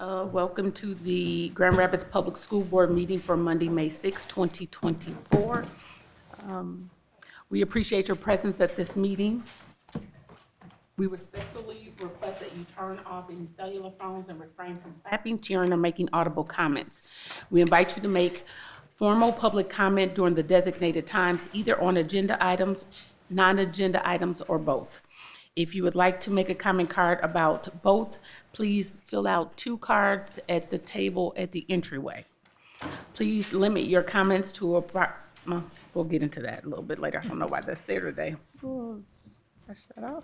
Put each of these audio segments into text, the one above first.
Welcome to the Grand Rapids Public School Board meeting for Monday, May 6, 2024. We appreciate your presence at this meeting. We respectfully request that you turn off any cellular phones and refrain from clapping, cheering, or making audible comments. We invite you to make formal public comment during the designated times, either on agenda items, non-agenda items, or both. If you would like to make a comment card about both, please fill out 2 cards at the table at the entryway. Please limit your comments to we'll get into that a little bit later. I don't know why that's there today. Brush that off.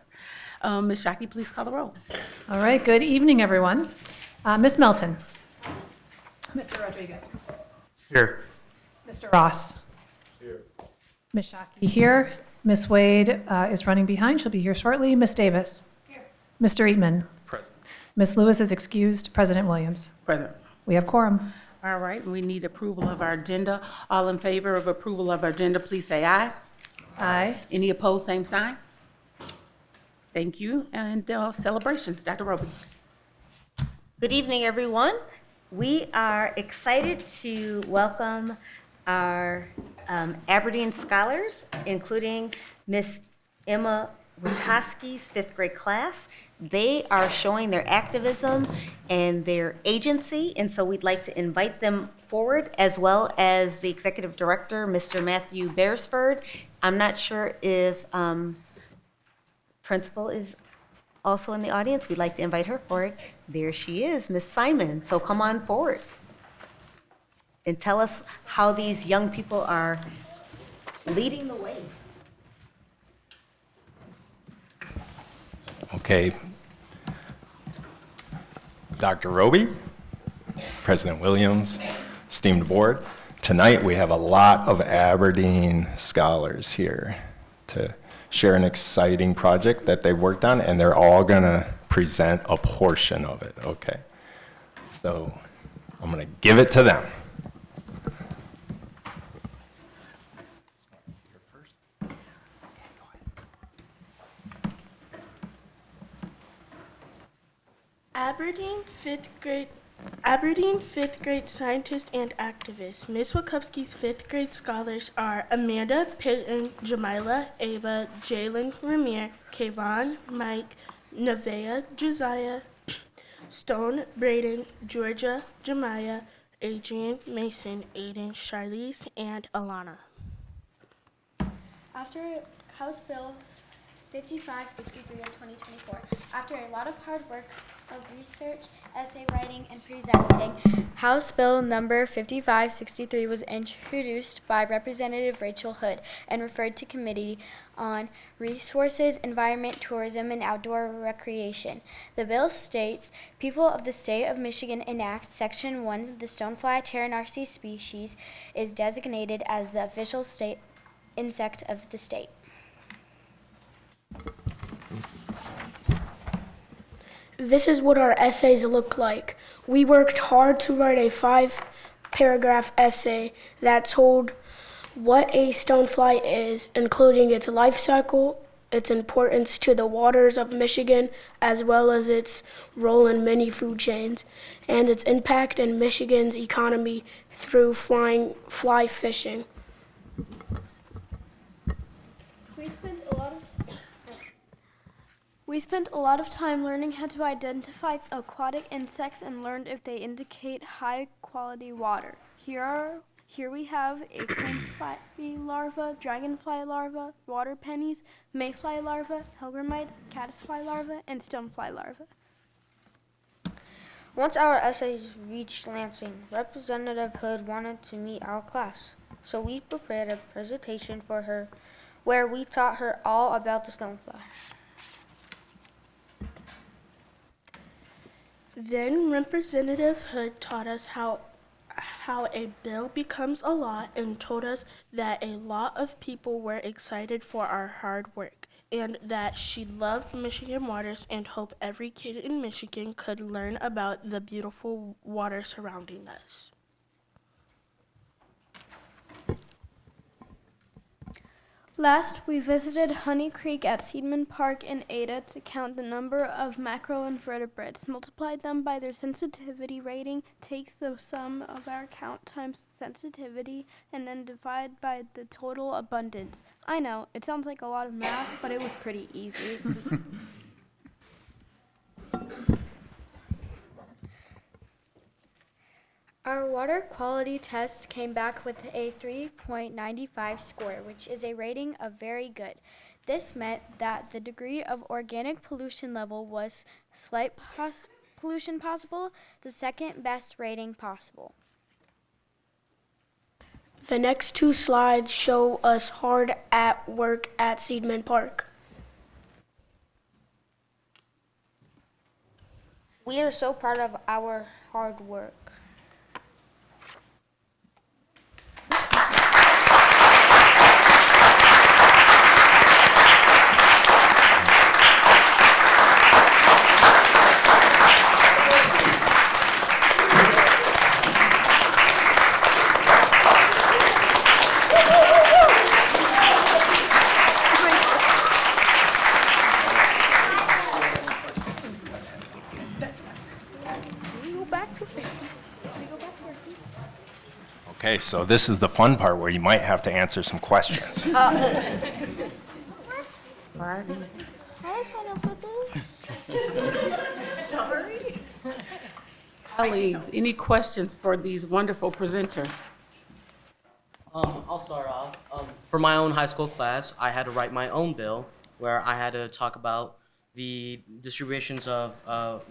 Ms. Shockey, please call the roll. All right, good evening, everyone. Ms. Melton. Mr. Rodriguez. Here. Mr. Ross. Here. Ms. Shockey here. Ms. Wade is running behind. She'll be here shortly. Ms. Davis. Here. Mr. Eatman. Present. Ms. Lewis is excused. President Williams. Present. We have quorum. All right, we need approval of our agenda. All in favor of approval of our agenda, please say aye. Aye. Any opposed, same sign. Thank you. And celebrations, Dr. Roby. Good evening, everyone. We are excited to welcome our Aberdeen scholars, including Miss Emma Witoski's 5th grade class. They are showing their activism and their agency, and so we'd like to invite them forward, as well as the executive director, Mr. Matthew Beresford. I'm not sure if principal is also in the audience. We'd like to invite her forward. There she is, Miss Simon. So come on forward and tell us how these young people are leading the way. Okay. Dr. Roby, President Williams, esteemed board. Tonight we have a lot of Aberdeen scholars here to share an exciting project that they've worked on, and they're all gonna present a portion of it, okay? So I'm gonna give it to them. Aberdeen fifth grade scientist and activist. Ms. Wachowski's 5th grade scholars are Amanda, Peyton, Jamila, Ava, Jalen, Ramir, Kayvon, Mike, Nevaeh, Josiah, Stone, Braden, Georgia, Jemiah, Adrian, Mason, Aiden, Charlize, and Alana. After House Bill 5563 of 2024, after a lot of hard work of research, essay writing, and presenting, House Bill number 5563 was introduced by Representative Rachel Hood and referred to Committee on Resources, Environment, Tourism, and Outdoor Recreation. The bill states, people of the state of Michigan enact Section 1, the stonefly Terranarcea species is designated as the official state insect of the state. This is what our essays look like. We worked hard to write a 5-paragraph essay that told what a stonefly is, including its life cycle, its importance to the waters of Michigan, as well as its role in many food chains, and its impact in Michigan's economy through fly fishing. We spent a lot of time learning how to identify aquatic insects and learned if they indicate high quality water. Here we have a conefly larva, dragonfly larva, water pennies, mayfly larva, pilgramites, caddisfly larva, and stonefly larva. Once our essays reached Lansing, Representative Hood wanted to meet our class, so we prepared a presentation for her where we taught her all about the stonefly. Then Representative Hood taught us how a bill becomes a law and told us that a lot of people were excited for our hard work and that she loved Michigan waters and hoped every kid in Michigan could learn about the beautiful water surrounding us. Last, we visited Honey Creek at Seedman Park in Ada to count the number of macroinvertebrates, multiplied them by their sensitivity rating, take the sum of our count times sensitivity, and then divide by the total abundance. I know, it sounds like a lot of math, but it was pretty easy. Our water quality test came back with a 3.95 score, which is a rating of very good. This meant that the degree of organic pollution level was slight pollution possible, the second best rating possible. The next 2 slides show us hard at work at Seedman Park. We are so proud of our hard work. Okay, so this is the fun part where you might have to answer some questions. Colleagues, any questions for these wonderful presenters? I'll start off. For my own high school class, I had to write my own bill where I had to talk about the distributions of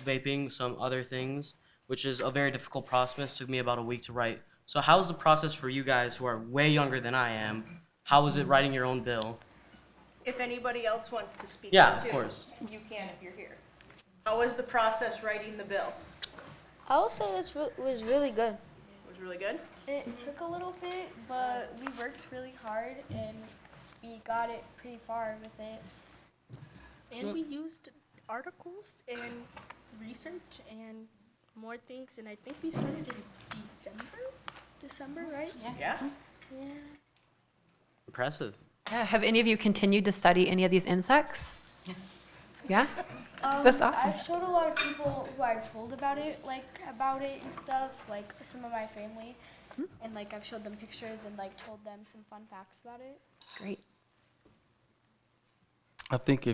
vaping, some other things, which is a very difficult process. Took me about a week to write. So how's the process for you guys who are way younger than I am? How is it writing your own bill? If anybody else wants to speak, Yeah, of too, course. you can if you're here. How was the process writing the bill? I will say it was really good. It was really good? It took a little bit, but we worked really hard and we got it pretty far with it. And we used articles and research and more things, and I think we started in December, right? Yeah. Impressive. Yeah, have any of you continued to study any of these insects? Yeah? That's awesome. I've showed a lot of people who I've told about it and stuff, like some of my family, and like I've showed them pictures and like told them some fun facts about it. Great. I think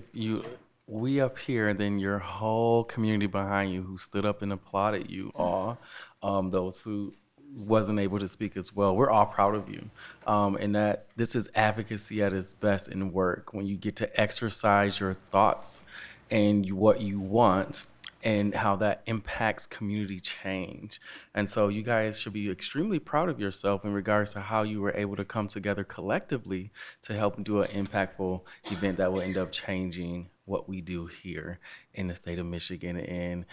we up here, and then your whole community behind you who stood up and applauded you all, those who wasn't able to speak as well, we're all proud of you. And that this is advocacy at its best in work, when you get to exercise your thoughts and what you want and how that impacts community change. And so you guys should be extremely proud of yourself in regards to how you were able to come together collectively to help do an impactful event that will end up changing what we do here in the state of Michigan and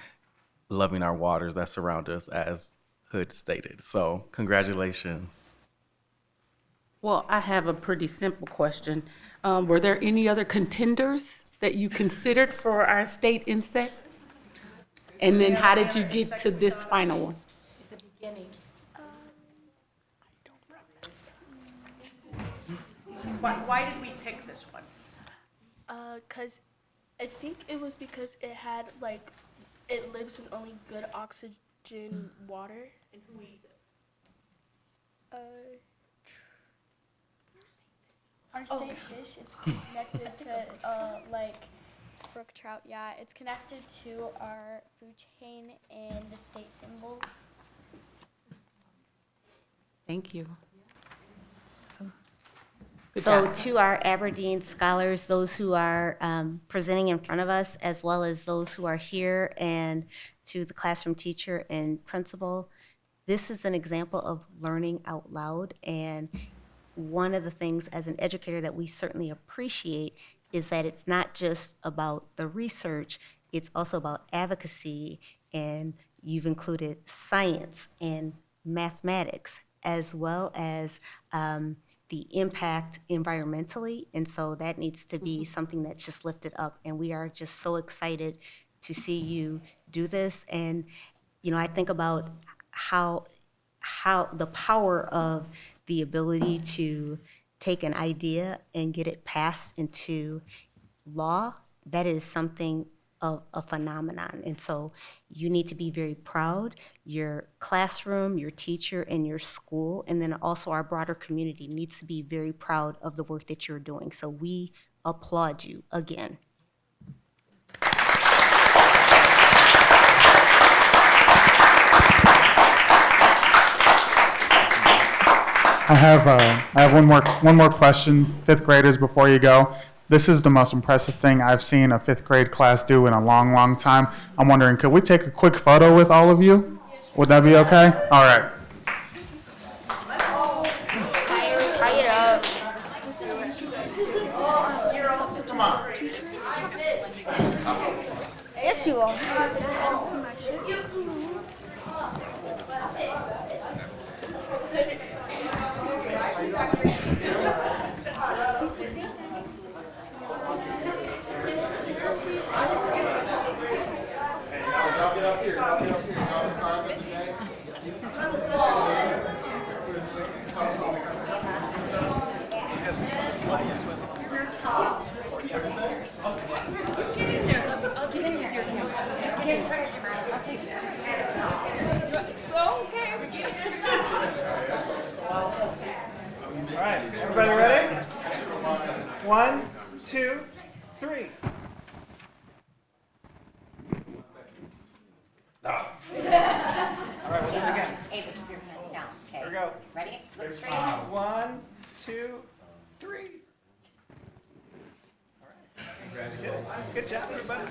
loving our waters that surround us, as Hood stated. So congratulations. Well, I have a pretty simple question. Were there any other contenders that you considered for our state insect? And then how did you get to this final one? At the beginning. Why did we pick this one? Cause I think it was because it had it lives in only good oxygen water. And who eats it? Our state fish, it's connected to brook trout. Yeah, it's connected to our food chain and the state symbols. Thank you. Good So job. to our Aberdeen scholars, those who are presenting in front of us, as well as those who are here, and to the classroom teacher and principal, this is an example of learning out loud. And one of the things as an educator that we certainly appreciate is that it's not just about the research, it's also about advocacy, and you've included science and mathematics, as well as the impact environmentally, and so that needs to be something that's just lifted up, and we are just so excited to see you do this. And I think about how the power of the ability to take an idea and get it passed into law, that is something of a phenomenon. And so you need to be very proud. Your classroom, your teacher, and your school, and then also our broader community needs to be very proud of the work that you're doing. So we applaud you again. I have one more question, fifth graders, before you go. This is the most impressive thing I've seen a fifth grade class do in a long, long time. I'm wondering, could we take a quick photo with all of you? Would that be okay? All right. Tie it up. Come on. Yes, you are. All right, everybody ready? 1, 2, 3. No. All right, we'll do it again. Ava, keep your hands down. Okay. Here we go. Ready? Look straight. 1, 2, 3. All right. Good job, everybody.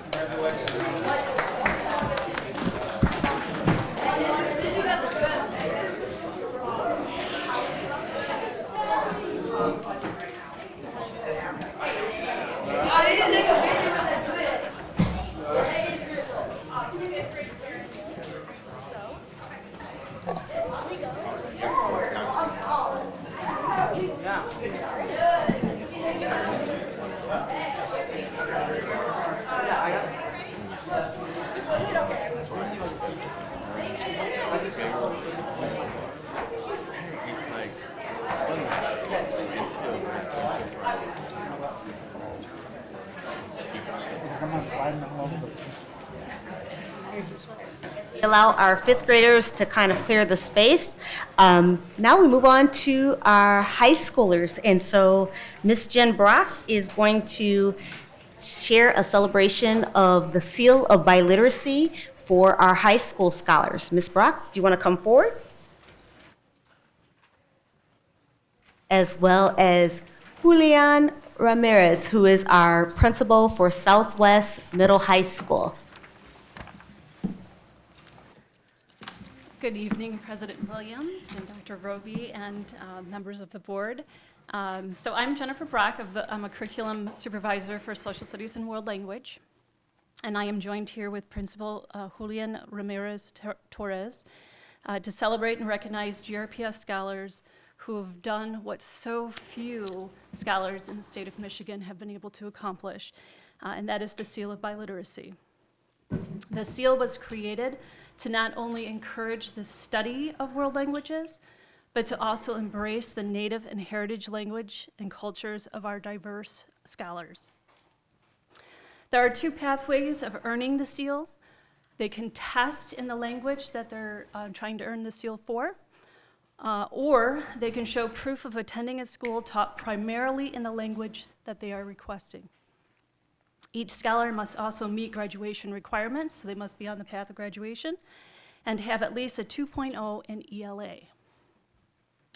I'm not sliding all over the place. Allow our fifth graders to kind of clear the space. Now we move on to our high schoolers. And so Miss Jen Brock is going to share a celebration of the Seal of Biliteracy for our high school scholars. Miss Brock, do you want to come forward? As well as Julian Ramirez, who is our principal for Southwest Middle High School. Good evening, President Williams and Dr. Roby and members of the board. So I'm Jennifer Brock. I'm a curriculum supervisor for social studies and world language. And I am joined here with Principal Julian Ramirez Torres to celebrate and recognize GRPS scholars who have done what so few scholars in the state of Michigan have been able to accomplish, and that is the Seal of Biliteracy. The seal was created to not only encourage the study of world languages, but to also embrace the native and heritage language and cultures of our diverse scholars. There are two pathways of earning the seal. They can test in the language that they're trying to earn the seal for, or they can show proof of attending a school taught primarily in the language that they are requesting. Each scholar must also meet graduation requirements, so they must be on the path of graduation, and have at least a 2.0 in ELA.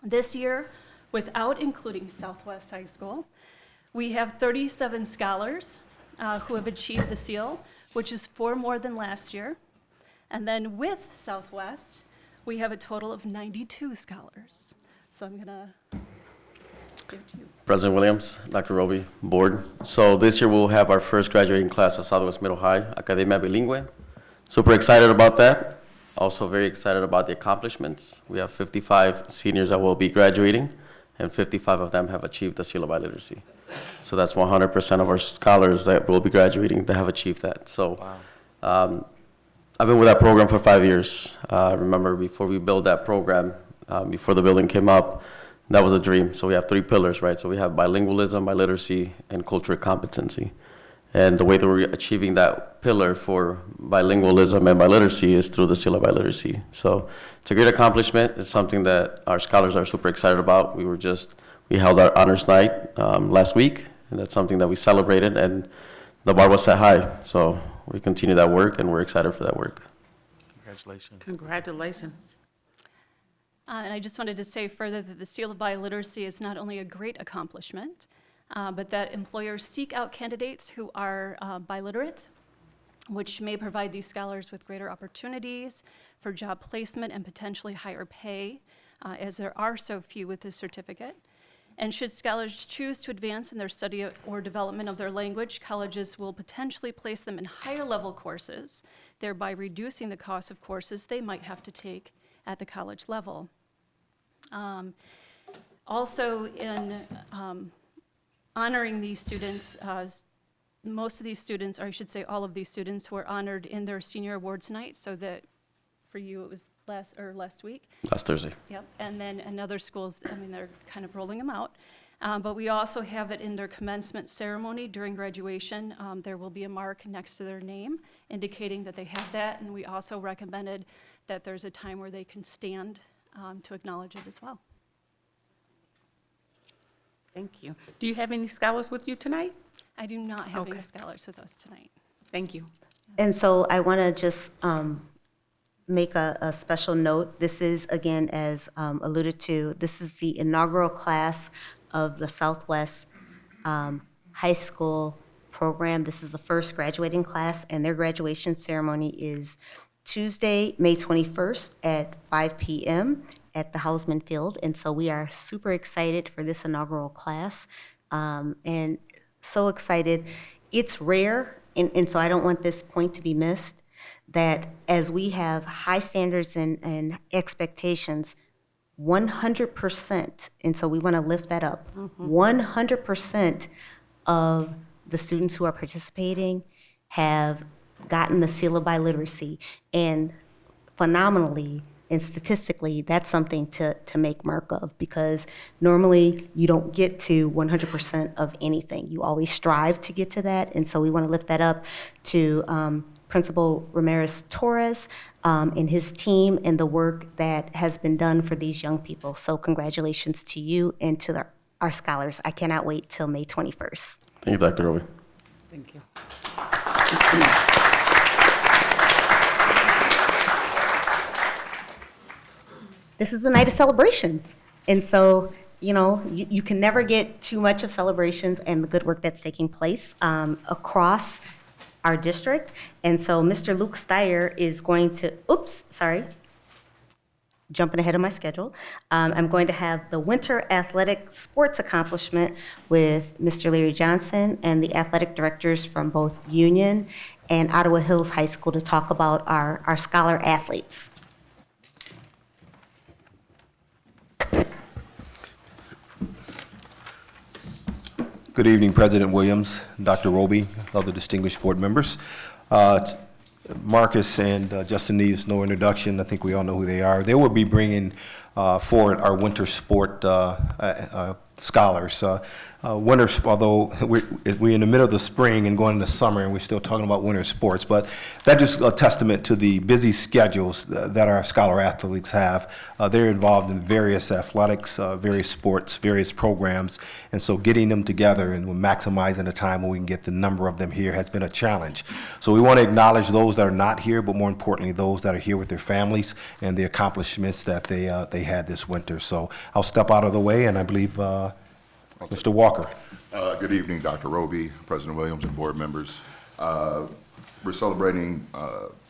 This year, without including Southwest High School, we have 37 scholars who have achieved the seal, which is 4 more than last year. And then with Southwest, we have a total of 92 scholars. So I'm gonna give it to you. President Williams, Dr. Roby, board. So this year we'll have our first graduating class at Southwest Middle High, Academia Bilingüe. Super excited about that. Also very excited about the accomplishments. We have 55 seniors that will be graduating, and 55 of them have achieved the Seal of Biliteracy. So that's 100% of our scholars that will be graduating that have achieved that. So I've been with that program for 5 years. Remember, before we built that program, before the building came up, that was a dream. So we have 3 pillars, right? So we have bilingualism, biliteracy, and cultural competency. And the way that we're achieving that pillar for bilingualism and biliteracy is through the Seal of Biliteracy. So it's a great accomplishment. It's something that our scholars are super excited about. We held our honors night last week, and that's something that we celebrated, and the bar was set high. So we continue that work, and we're excited for that work. Congratulations. Congratulations. And I just wanted to say further that the Seal of Biliteracy is not only a great accomplishment, but that employers seek out candidates who are biliterate, which may provide these scholars with greater opportunities for job placement and potentially higher pay, as there are so few with this certificate. And should scholars choose to advance in their study or development of their language, colleges will potentially place them in higher level courses, thereby reducing the cost of courses they might have to take at the college level. Also, in honoring these students, most of these students, or I should say all of these students, were honored in their senior awards night, so that for you it was last week. Last Thursday. Yep, and then in other schools, I mean, they're kind of rolling them out. But we also have it in their commencement ceremony during graduation. There will be a mark next to their name indicating that they have that, and we also recommended that there's a time where they can stand to acknowledge it as well. Thank you. Do you have any scholars with you tonight? I do not have any Okay. scholars with us tonight. Thank you. And so I want to just make a special note. This is, again, as alluded to, this is the inaugural class of the Southwest High School program. This is the first graduating class, and their graduation ceremony is Tuesday, May 21st at 5 p.m. at the Hausman Field. And so we are super excited for this inaugural class, and so excited. It's rare, and so I don't want this point to be missed, that as we have high standards and expectations, 100%, and so we want to lift that up, 100% of the students who are participating have gotten the Seal of Biliteracy, and phenomenally and statistically, that's something to make mark of, because normally you don't get to 100% of anything. You always strive to get to that, and so we want to lift that up to Principal Ramirez Torres and his team and the work that has been done for these young people. So congratulations to you and to our scholars. I cannot wait till May 21st. Thank you, Dr. Roby. Thank you. This is the night of celebrations. And so, you know, you can never get too much of celebrations and the good work that's taking place across our district. And so Mr. Luke Steyer is going to, jumping ahead of my schedule. I'm going to have the Winter Athletic Sports Accomplishment with Mr. Larry Johnson and the athletic directors from both Union and Ottawa Hills High School to talk about our scholar athletes. Good evening, President Williams, Dr. Roby, other distinguished board members. Marcus and Justin needs no introduction. I think we all know who they are. They will be bringing forward our winter sport scholars. Although we're in the middle of the spring and going into summer, and we're still talking about winter sports, but that's just a testament to the busy schedules that our scholar athletes have. They're involved in various athletics, various sports, various programs, and so getting them together and maximizing the time when we can get the number of them here has been a challenge. So we want to acknowledge those that are not here, but more importantly, those that are here with their families and the accomplishments that they had this winter. So I'll step out of the way, and I believe Mr. Walker. Good evening, Dr. Roby, President Williams, and board members. We're celebrating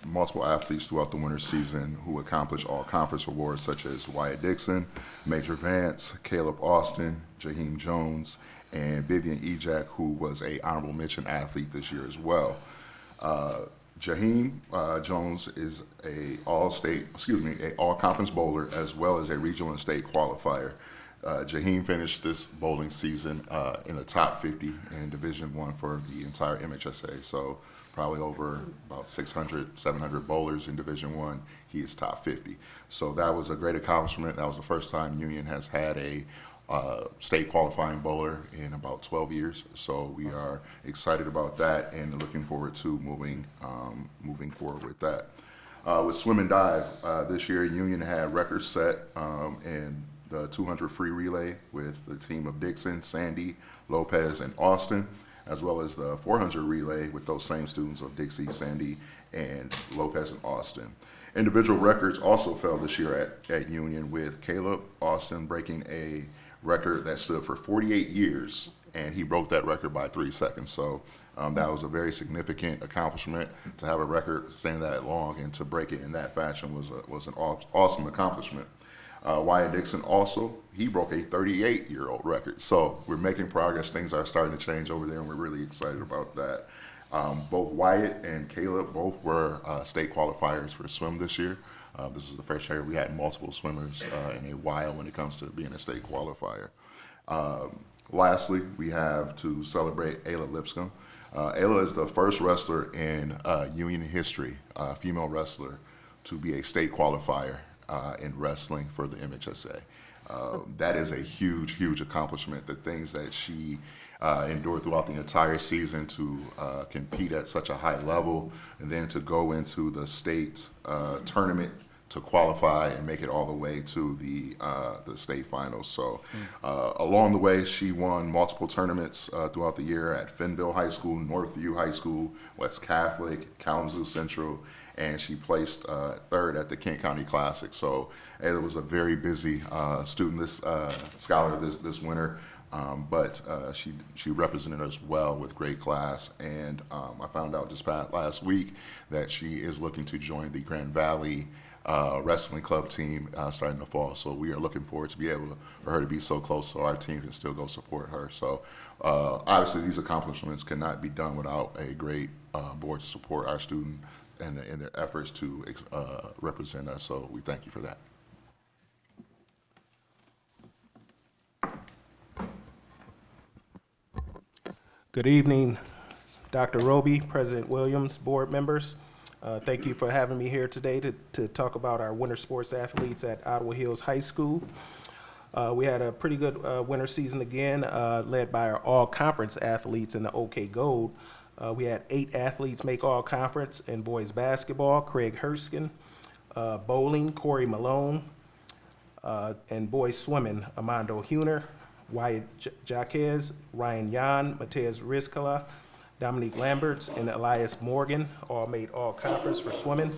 multiple athletes throughout the winter season who accomplished all conference awards, such as Wyatt Dixon, Major Vance, Caleb Austin, Jaheim Jones, and Vivian Ejak, who was a honorable mention athlete this year as well. Jaheim Jones is a all-conference bowler as well as a regional and state qualifier. Jaheim finished this bowling season in the top 50 in Division I for the entire MHSA. So probably over about 600, 700 bowlers in Division I, he is top 50. So that was a great accomplishment. That was the first time Union has had a state qualifying bowler in about 12 years. So we are excited about that and looking forward to moving forward with that. With swim and dive, this year Union had records set in the 200 free relay with the team of Dixon, Sandy, Lopez, and Austin, as well as the 400 relay with those same students of Dixie, Sandy, and Lopez and Austin. Individual records also fell this year at Union, with Caleb Austin breaking a record that stood for 48 years, and he broke that record by 3 seconds. So that was a very significant accomplishment to have a record stand that long, and to break it in that fashion was an awesome accomplishment. Wyatt Dixon also, he broke a 38-year-old record. So we're making progress. Things are starting to change over there, and we're really excited about that. Both Wyatt and Caleb both were state qualifiers for swim this year. This is the first year we had multiple swimmers in a while when it comes to being a state qualifier. Lastly, we have to celebrate Ayla Lipscomb. Ayla is the first wrestler in Union history, female wrestler, to be a state qualifier in wrestling for the MHSA. That is a huge, huge accomplishment. The things that she endured throughout the entire season to compete at such a high level, and then to go into the state tournament to qualify and make it all the way to the state finals. So along the way, she won multiple tournaments throughout the year at Fenville High School, Northview High School, West Catholic, Kalamazoo Central, and she placed third at the Kent County Classic. So Ayla was a very busy student, scholar this winter. But she represented us well with great class, and I found out just last week that she is looking to join the Grand Valley wrestling club team starting the fall. So we are looking forward to be able for her to be so close, so our team can still go support her. So obviously these accomplishments cannot be done without a great board to support our student and their efforts to represent us. So we thank you for that. Good evening, Dr. Roby, President Williams, board members. Thank you for having me here today to talk about our winter sports athletes at Ottawa Hills High School. We had a pretty good winter season again, led by our all-conference athletes in the OK Gold. We had 8 athletes make all-conference in boys basketball: Craig Herskin, bowling, Corey Malone, and boys swimming, Armando Huner, Wyatt Jaquez, Ryan Yan, Mateus Rizkala, Dominique Lamberts, and Elias Morgan all made all-conference for swimming.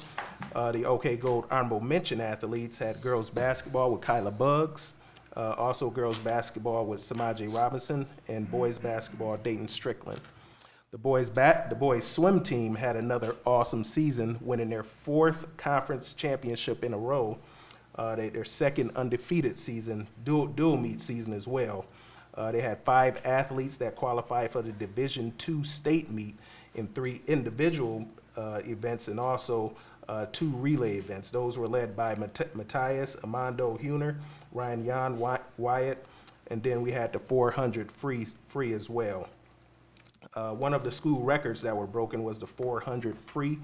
The OK Gold honorable mention athletes had girls basketball with Kyla Buggs, also girls basketball with Samaje Robinson, and boys basketball Dayton Strickland. The boys swim team had another awesome season, winning their 4th conference championship in a row. Their second undefeated season, dual meet season as well. They had 5 athletes that qualified for the Division II state meet in 3 individual events, and also 2 relay events. Those were led by Matthias, Armando Huner, Ryan Yan, Wyatt, and then we had the 400 free as well. One of the school records that were broken was the 400 free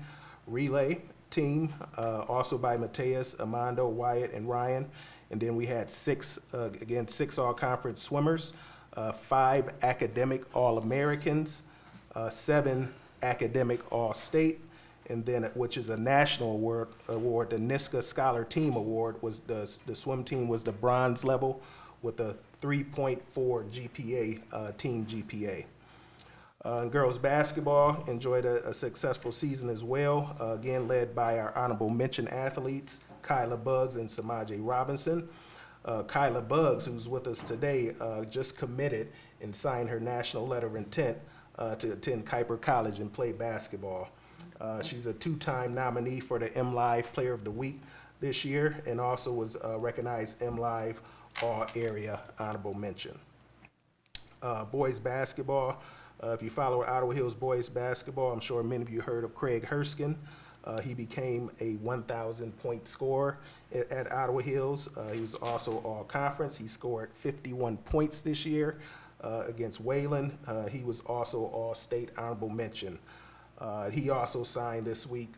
relay team, also by Mateus, Armando, Wyatt, and Ryan. And then we had 6 all-conference swimmers, 5 academic All-Americans, 7 academic All-State, and then, which is a national award, the NISCA Scholar Team Award, was the swim team was the bronze level with a 3.4 GPA, team GPA. Girls basketball enjoyed a successful season as well, again led by our honorable mention athletes, Kyla Buggs and Samaje Robinson. Kyla Buggs, who's with us today, just committed and signed her national letter of intent to attend Kuiper College and play basketball. She's a 2-time nominee for the MLive Player of the Week this year, and also was recognized MLive All-Area Honorable Mention. Boys basketball. If you follow Ottawa Hills boys basketball, I'm sure many of you heard of Craig Herskin. He became a 1,000-point scorer at Ottawa Hills. He was also all-conference. He scored 51 points this year against Wayland. He was also all-state honorable mention. He also signed this week,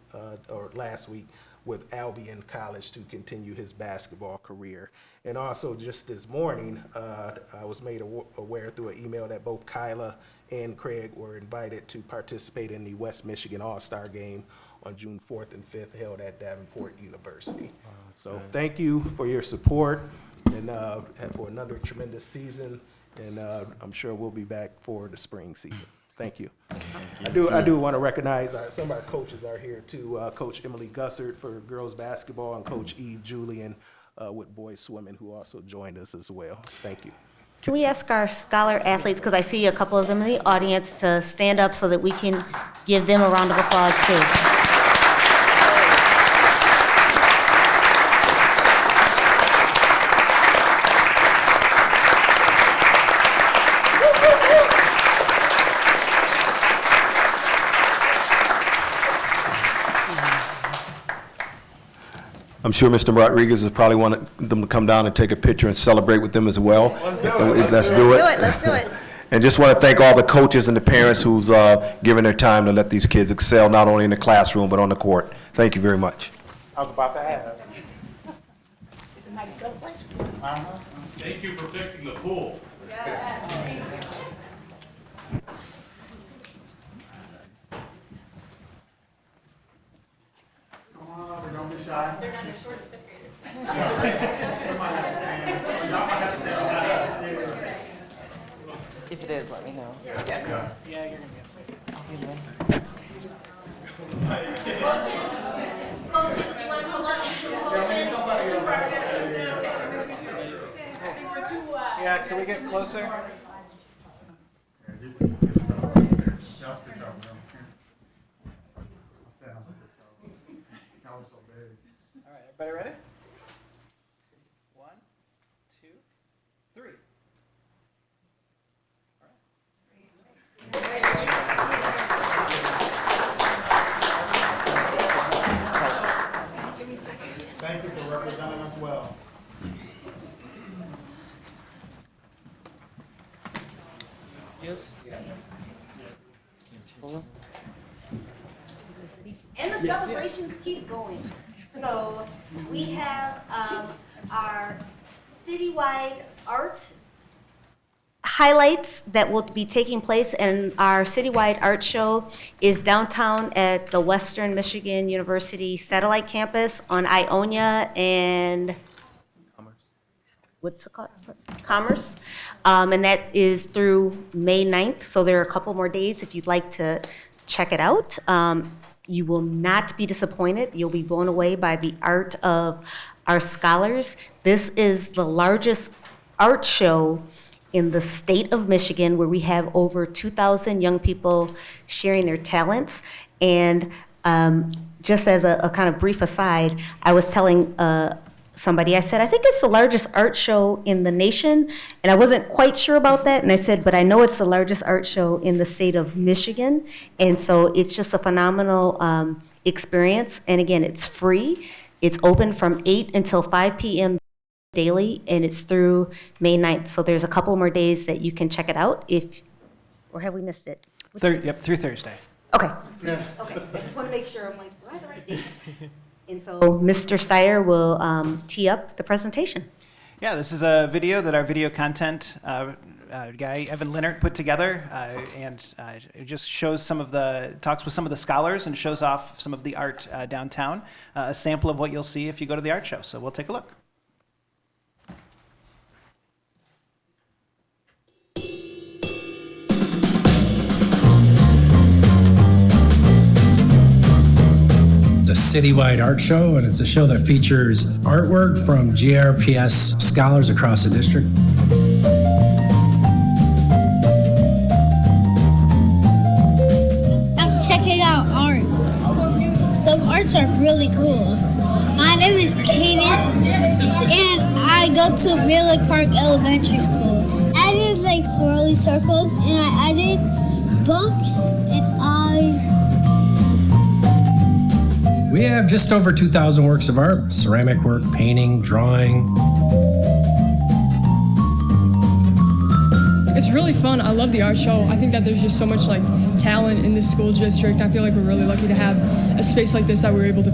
or last week, with Albion College to continue his basketball career. And also just this morning, I was made aware through an email that both Kyla and Craig were invited to participate in the West Michigan All-Star Game on June 4th and 5th, held at Davenport University. So thank you for your support and for another tremendous season. And I'm sure we'll be back for the spring season. Thank you. I do want to recognize some of our coaches are here too. Coach Emily Gussert for girls basketball and Coach Eve Julian with boys swimming, who also joined us as well. Thank you. Can we ask our scholar athletes, because I see a couple of them in the audience, to stand up so that we can give them a round of applause too. I'm sure Mr. Rodriguez is probably want them to come down and take a picture and celebrate with them as well. Let's do it. Let's do it. And just want to thank all the coaches and the parents who's given their time to let these kids excel, not only in the classroom, but on the court. Thank you very much. I was about to ask. Thank you for fixing the pool. Don't be shy. They're not as short as fifth graders. If it is, let me know. Yeah, you're gonna Coaches, you want to come up? Yeah, can we get closer? All right, everybody ready? 1, 2, 3. Thank you for representing us well. Yes. And the celebrations keep going. So we have our citywide art highlights that will be taking place, and our citywide art show is downtown at the Western Michigan University Satellite Campus on Ionia and what's it called? Commerce. And that is through May 9th, so there are a couple more days if you'd like to check it out. You will not be disappointed. You'll be blown away by the art of our scholars. This is the largest art show in the state of Michigan, where we have over 2,000 young people sharing their talents. And just as a kind of brief aside, I was telling somebody, I said, I think it's the largest art show in the nation. And I wasn't quite sure about that. And I said, but I know it's the largest art show in the state of Michigan. And so it's just a phenomenal experience. And again, it's free. It's open from 8 until 5 p.m. daily, and it's through May 9th. So there's a couple more days that you can check it out or have we missed it? Yep, through Thursday. Okay. Okay, I just want to make sure, I'm like, do I have the right dates? And so Mr. Steyer will tee up the presentation. Yeah, this is a video that our video content guy, Evan Leonard, put together, and it just shows talks with some of the scholars and shows off some of the art downtown, a sample of what you'll see if you go to the art show. So we'll take a look. A citywide art show, and it's a show that features artwork from GRPS scholars across the district. I'm checking out arts. Some arts are really cool. My name is Cadence, and I go to Mill Lake Park Elementary School. I did like swirly circles, and I added bumps and eyes. We have just over 2,000 works of art, ceramic work, painting, drawing. It's really fun. I love the art show. I think that there's just so much talent in this school district. I feel like we're really lucky to have a space like this that we're able to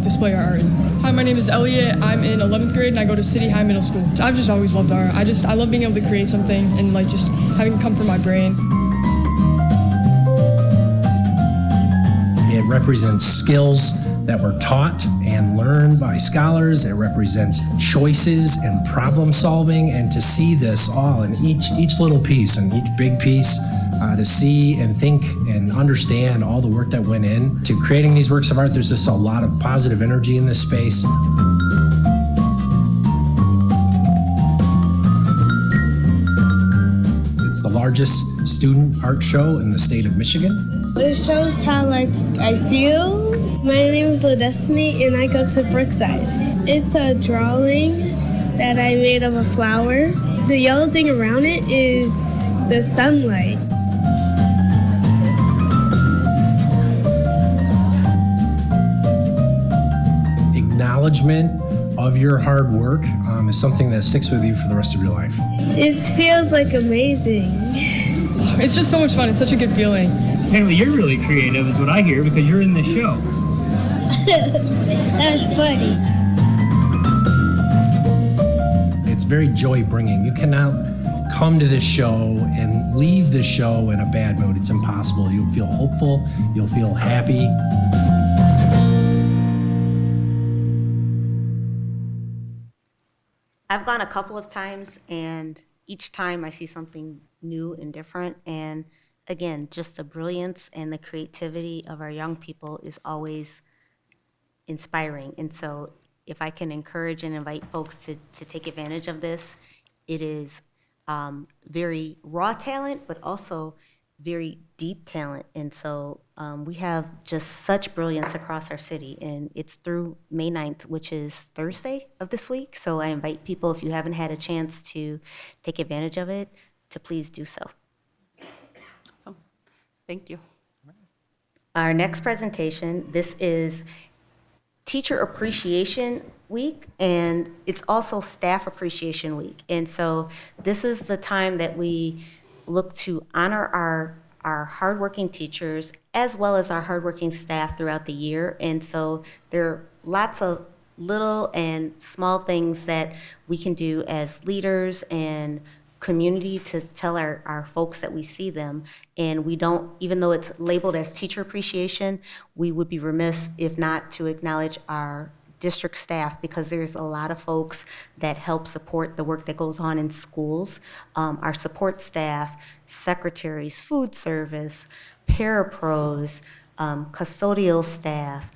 display our art in. Hi, my name is Elliot. I'm in 11th grade and I go to City High Middle School. I've just always loved art. I love being able to create something and just having it come from my brain. It represents skills that were taught and learned by scholars. It represents choices and problem solving, and to see this all in each little piece and each big piece, to see and think and understand all the work that went in to creating these works of art. There's just a lot of positive energy in this space. It's the largest student art show in the state of Michigan. It shows how I feel. My name is Destiny and I go to Brookside. It's a drawing that I made of a flower. The yellow thing around it is the sunlight. Acknowledgement of your hard work is something that sticks with you for the rest of your life. It feels amazing. It's just so much fun. It's such a good feeling. Apparently you're really creative is what I hear because you're in this show. That's funny. It's very joy-bringing. You cannot come to this show and leave this show in a bad mood. It's impossible. You'll feel hopeful. You'll feel happy. I've gone a couple of times, and each time I see something new and different. And again, just the brilliance and the creativity of our young people is always inspiring. And so if I can encourage and invite folks to take advantage of this, it is very raw talent, but also very deep talent. And so we have just such brilliance across our city, and it's through May 9th, which is Thursday of this week. So I invite people, if you haven't had a chance to take advantage of it, to please do so. Awesome. Thank you. Our next presentation, this is Teacher Appreciation Week, and it's also Staff Appreciation Week. And so this is the time that we look to honor our hardworking teachers as well as our hardworking staff throughout the year. And so there are lots of little and small things that we can do as leaders and community to tell our folks that we see them. And we don't, even though it's labeled as teacher appreciation, we would be remiss if not to acknowledge our district staff, because there's a lot of folks that help support the work that goes on in schools. Our support staff, secretaries, food service, parapros, custodial staff,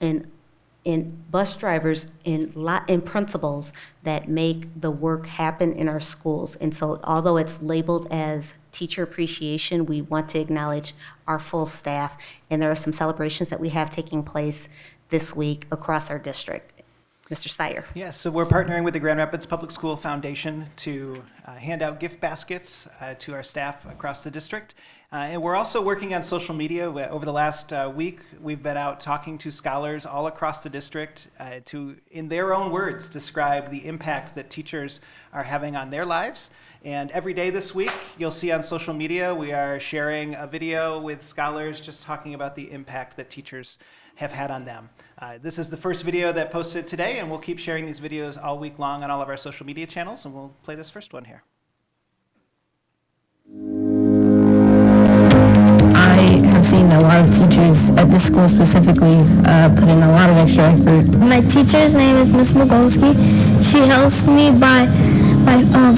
and bus drivers and principals that make the work happen in our schools. And so although it's labeled as teacher appreciation, we want to acknowledge our full staff. And there are some celebrations that we have taking place this week across our district. Mr. Steyer. Yes, so we're partnering with the Grand Rapids Public School Foundation to hand out gift baskets to our staff across the district. And we're also working on social media. Over the last week, we've been out talking to scholars all across the district to, in their own words, describe the impact that teachers are having on their lives. And every day this week, you'll see on social media, we are sharing a video with scholars just talking about the impact that teachers have had on them. This is the first video that posted today, and we'll keep sharing these videos all week long on all of our social media channels, and we'll play this first one here. I have seen a lot of teachers at this school specifically put in a lot of extra effort. My teacher's name is Miss Mogolski. She helps me by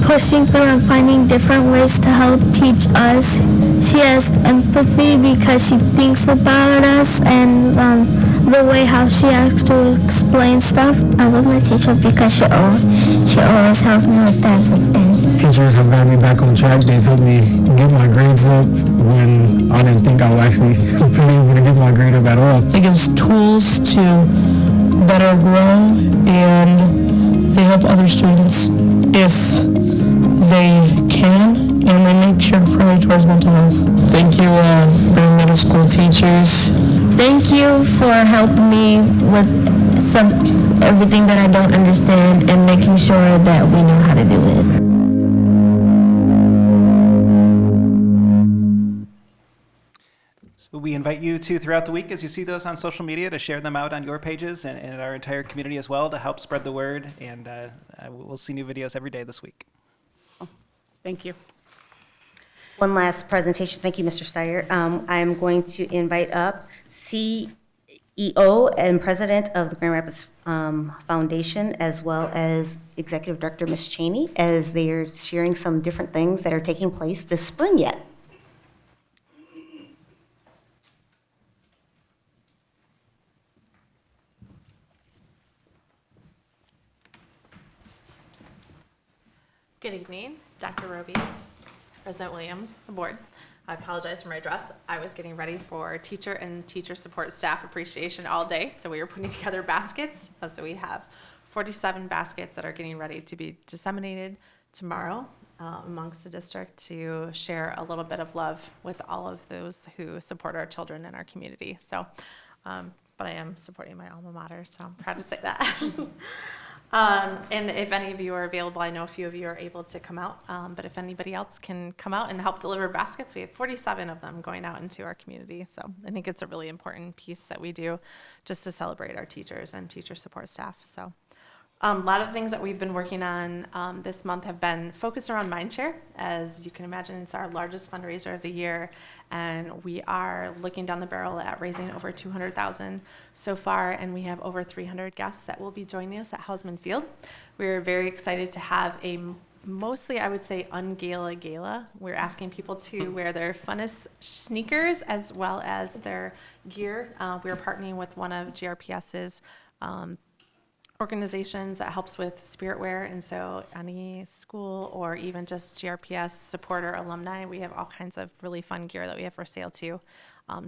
pushing through and finding different ways to help teach us. She has empathy because she thinks about us and the way how she has to explain stuff. I love my teacher because she always helped me with everything. Teachers have got me back on track. They've helped me get my grades up when I didn't think I would actually be able to get my grade up at all. It gives tools to better grow, and they help other students if they can, and they make sure to prioritize mental health. Thank you, Middle School teachers. Thank you, you for helping me with everything that I don't understand and making sure that we know how to do it. So we invite you to, throughout the week, as you see those on social media, to share them out on your pages and our entire community as well to help spread the word. And we'll see new videos every day this week. Thank you. One last presentation. Thank you, Mr. Steyer. I'm going to invite up CEO and President of the Grand Rapids Foundation, as well as Executive Director Ms. Cheney, as they are sharing some different things that are taking place this spring yet. Good evening, Dr. Roby, President Williams, the board. I apologize for my dress. I was getting ready for teacher and teacher support staff appreciation all day, so we were putting together baskets. So we have 47 baskets that are getting ready to be disseminated tomorrow amongst the district to share a little bit of love with all of those who support our children in our community. So, but I am supporting my alma mater, so I'm proud to say that. And if any of you are available, I know a few of you are able to come out, but if anybody else can come out and help deliver baskets, we have 47 of them going out into our community. So I think it's a really important piece that we do just to celebrate our teachers and teacher support staff. So a lot of the things that we've been working on this month have been focused around Mindshare. As you can imagine, it's our largest fundraiser of the year, and we are looking down the barrel at raising over $200,000 so far, and we have over 300 guests that will be joining us at Hausman Field. We're very excited to have a mostly, I would say, ungala gala. We're asking people to wear their funnest sneakers as well as their gear. We're partnering with one of GRPS's organizations that helps with spirit wear, and so any school or even just GRPS supporter alumni, we have all kinds of really fun gear that we have for sale too,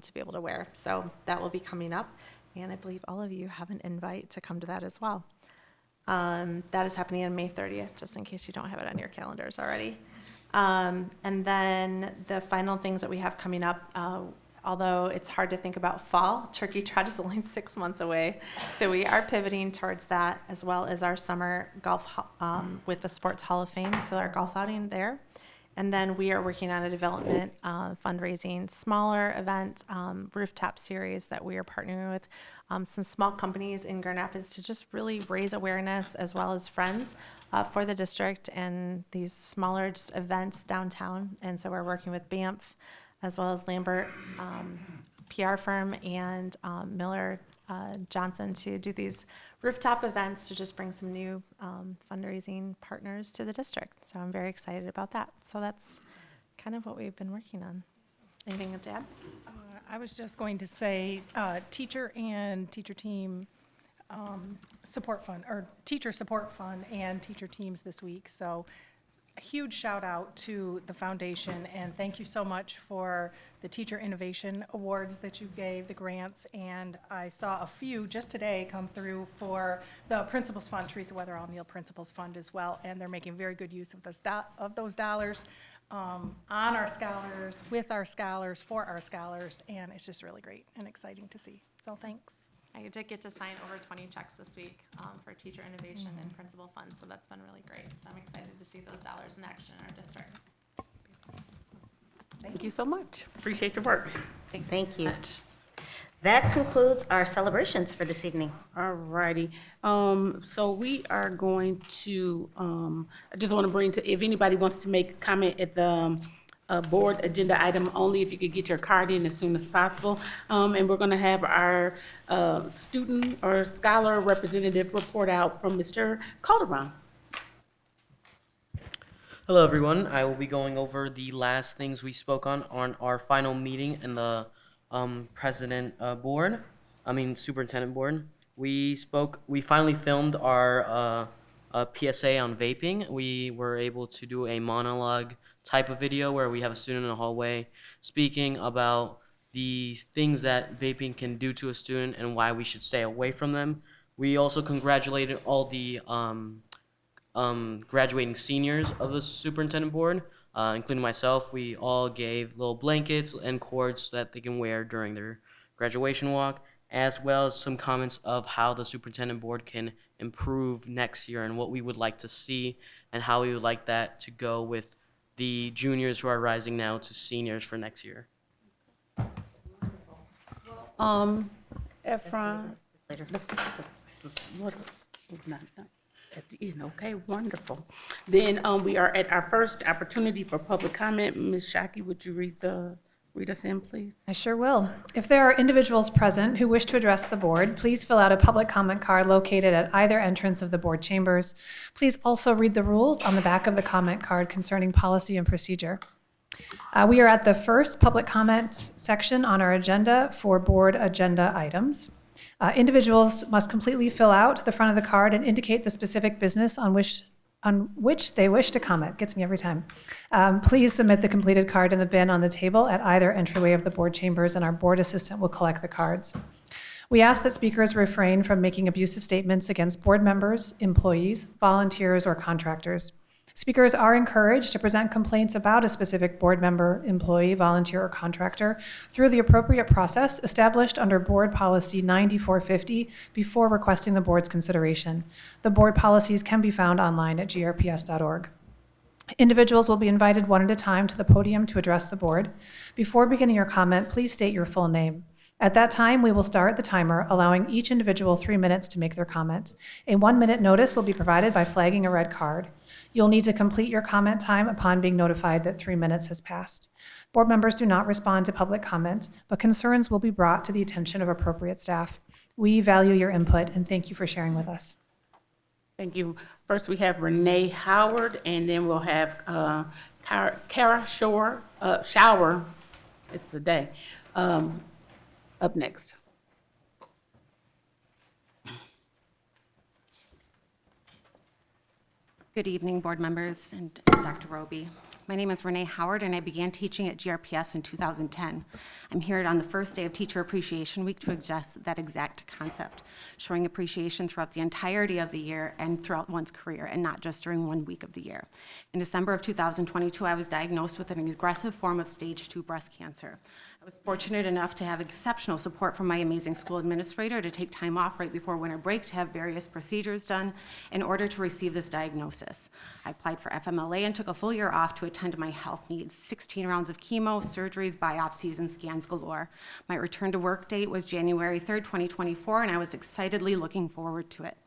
to be able to wear. So that will be coming up, and I believe all of you have an invite to come to that as well. That is happening on May 30th, just in case you don't have it on your calendars already. And then the final things that we have coming up, although it's hard to think about fall, Turkey Trot is only 6 months away. So we are pivoting towards that, as well as our summer golf with the Sports Hall of Fame, so our golf outing there. And then we are working on a development fundraising, smaller event, rooftop series that we are partnering with some small companies in Grand Rapids to just really raise awareness, as well as friends for the district and these smaller just events downtown. And so we're working with Banff, as well as Lambert PR firm and Miller Johnson to do these rooftop events to just bring some new fundraising partners to the district. So I'm very excited about that. So that's kind of what we've been working on. Anything to add? I was just going to say teacher and teacher team support fund, or teacher support fund and teacher teams this week. So a huge shout out to the foundation, and thank you so much for the Teacher Innovation Awards that you gave, the grants, and I saw a few just today come through for the Principals Fund, Teresa Weatherall Neal Principals Fund as well, and they're making very good use of those dollars on our scholars, with our scholars, for our scholars, and it's just really great and exciting to see. So thanks. I did get to sign over 20 checks this week for teacher innovation and principal funds, so that's been really great. So I'm excited to see those dollars in action in our district. Thank you so much. Appreciate your work. Thank you. That concludes our celebrations for this evening. All righty. So we are going to, I just want to bring to, if anybody wants to make a comment at the board agenda item only, if you could get your card in as soon as possible. And we're going to have our student or scholar representative report out from Mr. Calderon. Hello, everyone. I will be going over the last things we spoke on our final meeting in the superintendent board. We finally filmed our PSA on vaping. We were able to do a monologue type of video where we have a student in the hallway speaking about the things that vaping can do to a student and why we should stay away from them. We also congratulated all the graduating seniors of the superintendent board, including myself. We all gave little blankets and cords that they can wear during their graduation walk. as well as some comments of how the superintendent board can improve next year and what we would like to see and how we would like that to go with the juniors who are rising now to seniors for next year. Efron. At the end, okay, wonderful. Then we are at our first opportunity for public comment. Ms. Shockey, would you read us in, please? I sure will. If there are individuals present who wish to address the board, please fill out a public comment card located at either entrance of the board chambers. Please also read the rules on the back of the comment card concerning policy and procedure. We are at the first public comment section on our agenda for board agenda items. Individuals must completely fill out the front of the card and indicate the specific business on which they wish to comment. Gets me every time. Please submit the completed card in the bin on the table at either entryway of the board chambers, and our board assistant will collect the cards. We ask that speakers refrain from making abusive statements against board members, employees, volunteers, or contractors. Speakers are encouraged to present complaints about a specific board member, employee, volunteer, or contractor through the appropriate process established under Board Policy 9450 before requesting the board's consideration. The board policies can be found online at grps.org. Individuals will be invited one at a time to the podium to address the board. Before beginning your comment, please state your full name. At that time, we will start the timer, allowing each individual 3 minutes to make their comment. A 1-minute notice will be provided by flagging a red card. You'll need to complete your comment time upon being notified that 3 minutes has passed. Board members do not respond to public comment, but concerns will be brought to the attention of appropriate staff. We value your input, and thank you for sharing with us. Thank you. First, we have Renee Howard, and then we'll have Kara Shower, it's the day, up next. Good evening, board members and Dr. Roby. My name is Renee Howard, and I began teaching at GRPS in 2010. I'm here on the first day of Teacher Appreciation Week to address that exact concept, showing appreciation throughout the entirety of the year and throughout one's career, and not just during 1 week of the year. In December of 2022, I was diagnosed with an aggressive form of stage 2 breast cancer. I was fortunate enough to have exceptional support from my amazing school administrator to take time off right before winter break to have various procedures done in order to receive this diagnosis. I applied for FMLA and took a full year off to attend to my health needs, 16 rounds of chemo, surgeries, biopsies, and scans galore. My return to work date was January 3rd, 2024, and I was excitedly looking forward to it.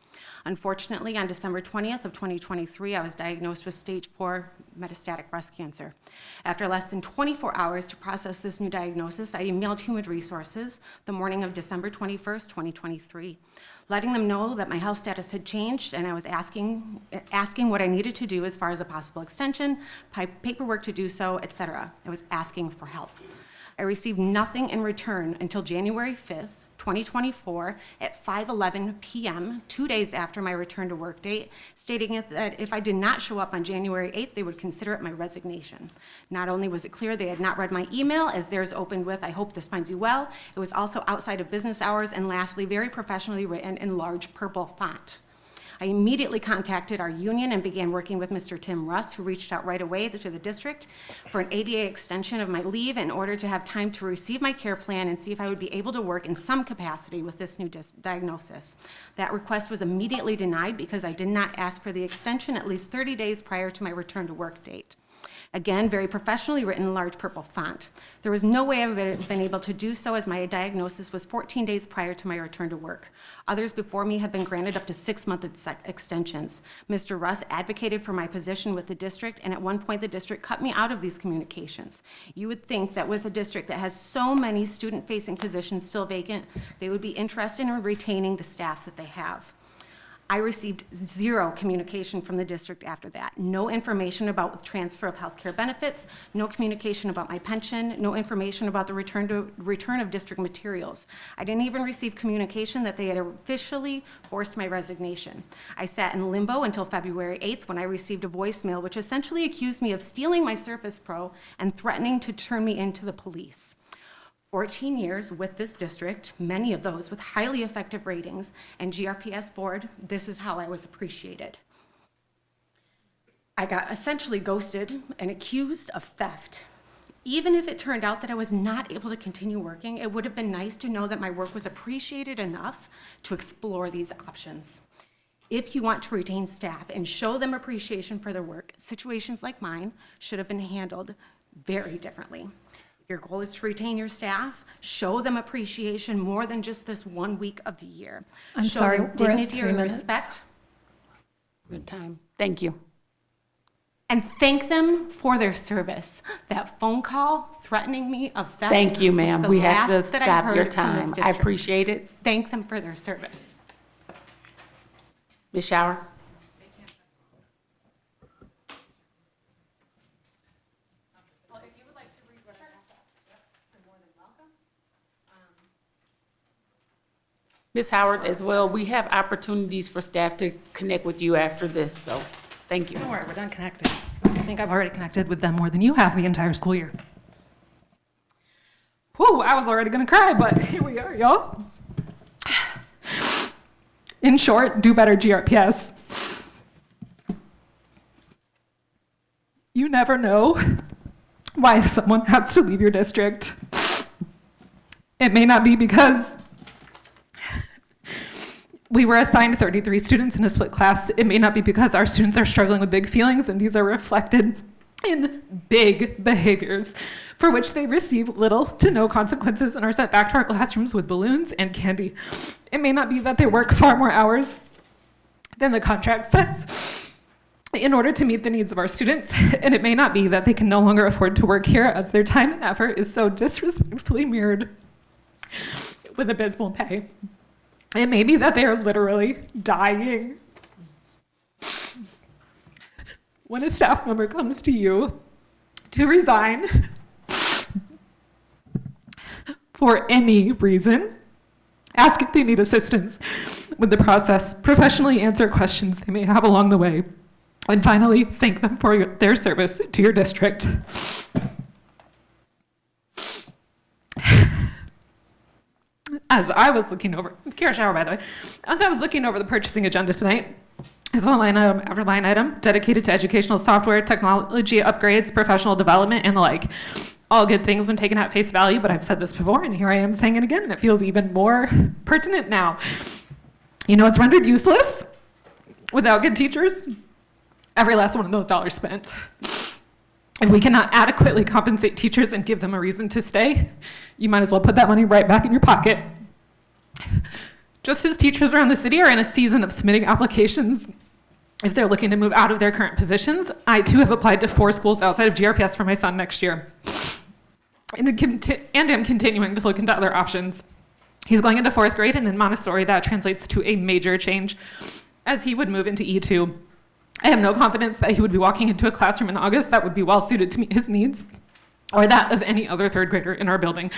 Unfortunately, on December 20th of 2023, I was diagnosed with stage 4 metastatic breast cancer. After less than 24 hours to process this new diagnosis, I emailed Human Resources the morning of December 21st, 2023, letting them know that my health status had changed and I was asking what I needed to do as far as a possible extension, paperwork to do so, etc. I was asking for help. I received nothing in return until January 5th, 2024 at 5:11 p.m., 2 days after my return to work date, stating that if I did not show up on January 8th, they would consider it my resignation. Not only was it clear they had not read my email, as theirs opened with, "I hope this finds you well," it was also outside of business hours, and lastly, very professionally written in large purple font. I immediately contacted our union and began working with Mr. Tim Russ, who reached out right away to the district for an ADA extension of my leave in order to have time to receive my care plan and see if I would be able to work in some capacity with this new diagnosis. That request was immediately denied because I did not ask for the extension at least 30 days prior to my return to work date. Again, very professionally written in large purple font. There was no way I would have been able to do so, as my diagnosis was 14 days prior to my return to work. Others before me have been granted up to 6-month extensions. Mr. Russ advocated for my position with the district, and at one point the district cut me out of these communications. You would think that with a district that has so many student-facing positions still vacant, they would be interested in retaining the staff that they have. I received 0 communication from the district after that. No information about transfer of healthcare benefits, no communication about my pension, no information about the return of district materials. I didn't even receive communication that they had officially forced my resignation. I sat in limbo until February 8th when I received a voicemail which essentially accused me of stealing my Surface Pro and threatening to turn me into the police. 14 years with this district, many of those with highly effective ratings, and GRPS board, this is how I was appreciated. I got essentially ghosted and accused of theft. Even if it turned out that I was not able to continue working, it would have been nice to know that my work was appreciated enough to explore these options. If you want to retain staff and show them appreciation for their work, situations like mine should have been handled very differently. If your goal is to retain your staff, show them appreciation more than just this 1 week of the year. I'm Show sorry, them we're at dignity 3 and minutes. respect. Good time. Thank you. And thank them for their service. That phone call threatening me of theft. Thank you, was ma'am. the We have to last that I stop heard your from this time. I district. appreciate it. Thank them for their service. Ms. Shower? Ms. Howard, as well, we have opportunities for staff to connect with you after this, so thank you. Don't worry, we're done connecting. I think I've already connected with them more than you have the entire school year. Whew, I was already gonna cry, but here we are, y'all. In short, do better, GRPS. You never know why someone has to leave your district. It may not be because we were assigned 33 students in a split class. It may not be because our students are struggling with big feelings, and these are reflected in big behaviors for which they receive little to no consequences and are sent back to our classrooms with balloons and candy. It may not be that they work far more hours than the contract says in order to meet the needs of our students, and it may not be that they can no longer afford to work here as their time and effort is so disrespectfully mirrored with abysmal pay. It may be that they are literally dying. When a staff member comes to you to resign for any reason, ask if they need assistance with the process, professionally answer questions they may have along the way, and finally, thank them for their service to your district. As I was looking over, Kara Shower, by the way, as I was looking over the purchasing agenda tonight, I saw line item after line item dedicated to educational software, technology upgrades, professional development, and the like. All good things when taken at face value, but I've said this before, and here I am saying it again, and it feels even more pertinent now. You know, it's rendered useless without good teachers. Every last one of those dollars spent. If we cannot adequately compensate teachers and give them a reason to stay, you might as well put that money right back in your pocket. Just as teachers around the city are in a season of submitting applications if they're looking to move out of their current positions, I too have applied to 4 schools outside of GRPS for my son next year. And am continuing to look into other options. He's going into 4th grade, and in Montessori that translates to a major change as he would move into E2. I have no confidence that he would be walking into a classroom in August that would be well suited to meet his needs or that of any other 3rd grader in our building.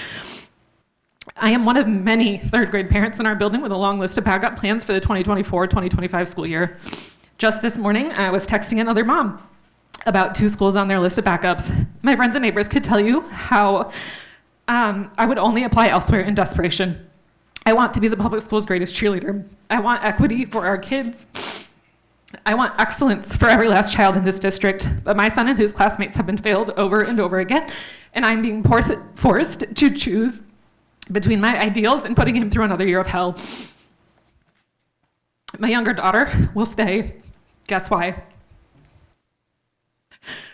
I am one of many 3rd grade parents in our building with a long list of backup plans for the 2024-2025 school year. Just this morning, I was texting another mom about 2 schools on their list of backups. My friends and neighbors could tell you how I would only apply elsewhere in desperation. I want to be the public school's greatest cheerleader. I want equity for our kids. I want excellence for every last child in this district, but my son and his classmates have been failed over and over again, and I'm being forced to choose between my ideals and putting him through another year of hell. My younger daughter will stay. Guess why?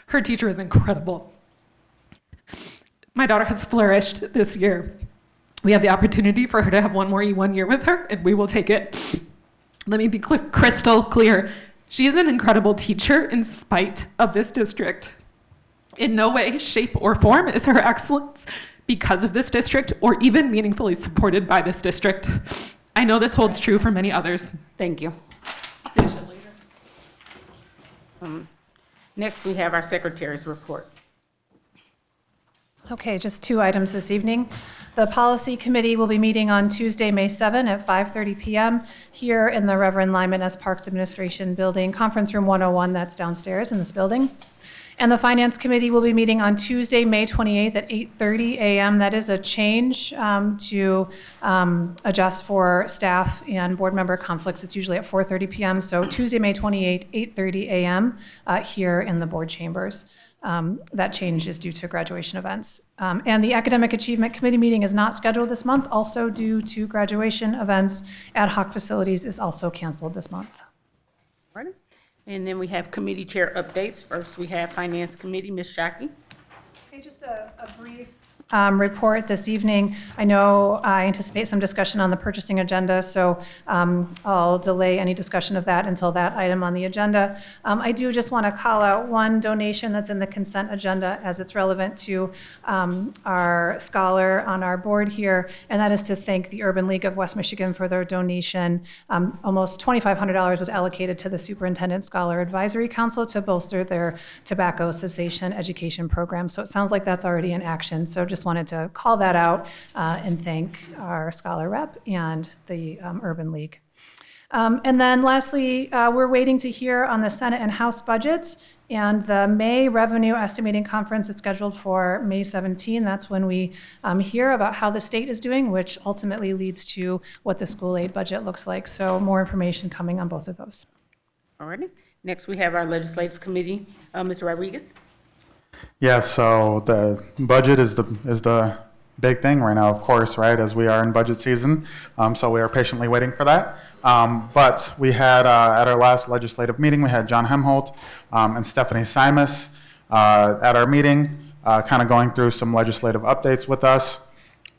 Her teacher is incredible. My daughter has flourished this year. We have the opportunity for her to have one more E1 year with her, and we will take it. Let me be crystal clear. She is an incredible teacher in spite of this district. In no way, shape, or form is her excellence because of this district or even meaningfully supported by this district. I know this holds true for many others. Thank you. I'll finish it later. Next, we have our secretary's report. Okay, just 2 items this evening. The Policy Committee will be meeting on Tuesday, May 7 at 5:30 p.m. here in the Reverend Lyman S. Parks Administration Building, Conference Room 101, that's downstairs in this building. And the Finance Committee will be meeting on Tuesday, May 28th at 8:30 a.m. That is a change to adjust for staff and board member conflicts. It's usually at 4:30 p.m. So Tuesday, May 28th, 8:30 a.m. Here in the board chambers. That change is due to graduation events. And the Academic Achievement Committee meeting is not scheduled this month, also due to graduation events. Ad hoc facilities is also canceled this month. Ready? And then we have committee chair updates. First, we have Finance Committee, Ms. Shockey. Okay, just a brief report this evening. I know I anticipate some discussion on the purchasing agenda, so I'll delay any discussion of that until that item on the agenda. I do just want to call out one donation that's in the consent agenda as it's relevant to our scholar on our board here, and that is to thank the Urban League of West Michigan for their donation. Almost $2,500 was allocated to the Superintendent Scholar Advisory Council to bolster their tobacco cessation education program. So it sounds like that's already in action. So just wanted to call that out and thank our scholar rep and the Urban League. And then lastly, we're waiting to hear on the Senate and House budgets, and the May Revenue Estimating Conference is scheduled for May 17. That's when we hear about how the state is doing, which ultimately leads to what the school aid budget looks like. So more information coming on both of those. All righty. Next, we have our Legislative Committee, Mr. Rodriguez. Yeah, so the budget is the big thing right now, of course, right, as we are in budget season. So we are patiently waiting for that. But we had, at our last legislative meeting, we had John Hemholt and Stephanie Simus at our meeting, kind of going through some legislative updates with us.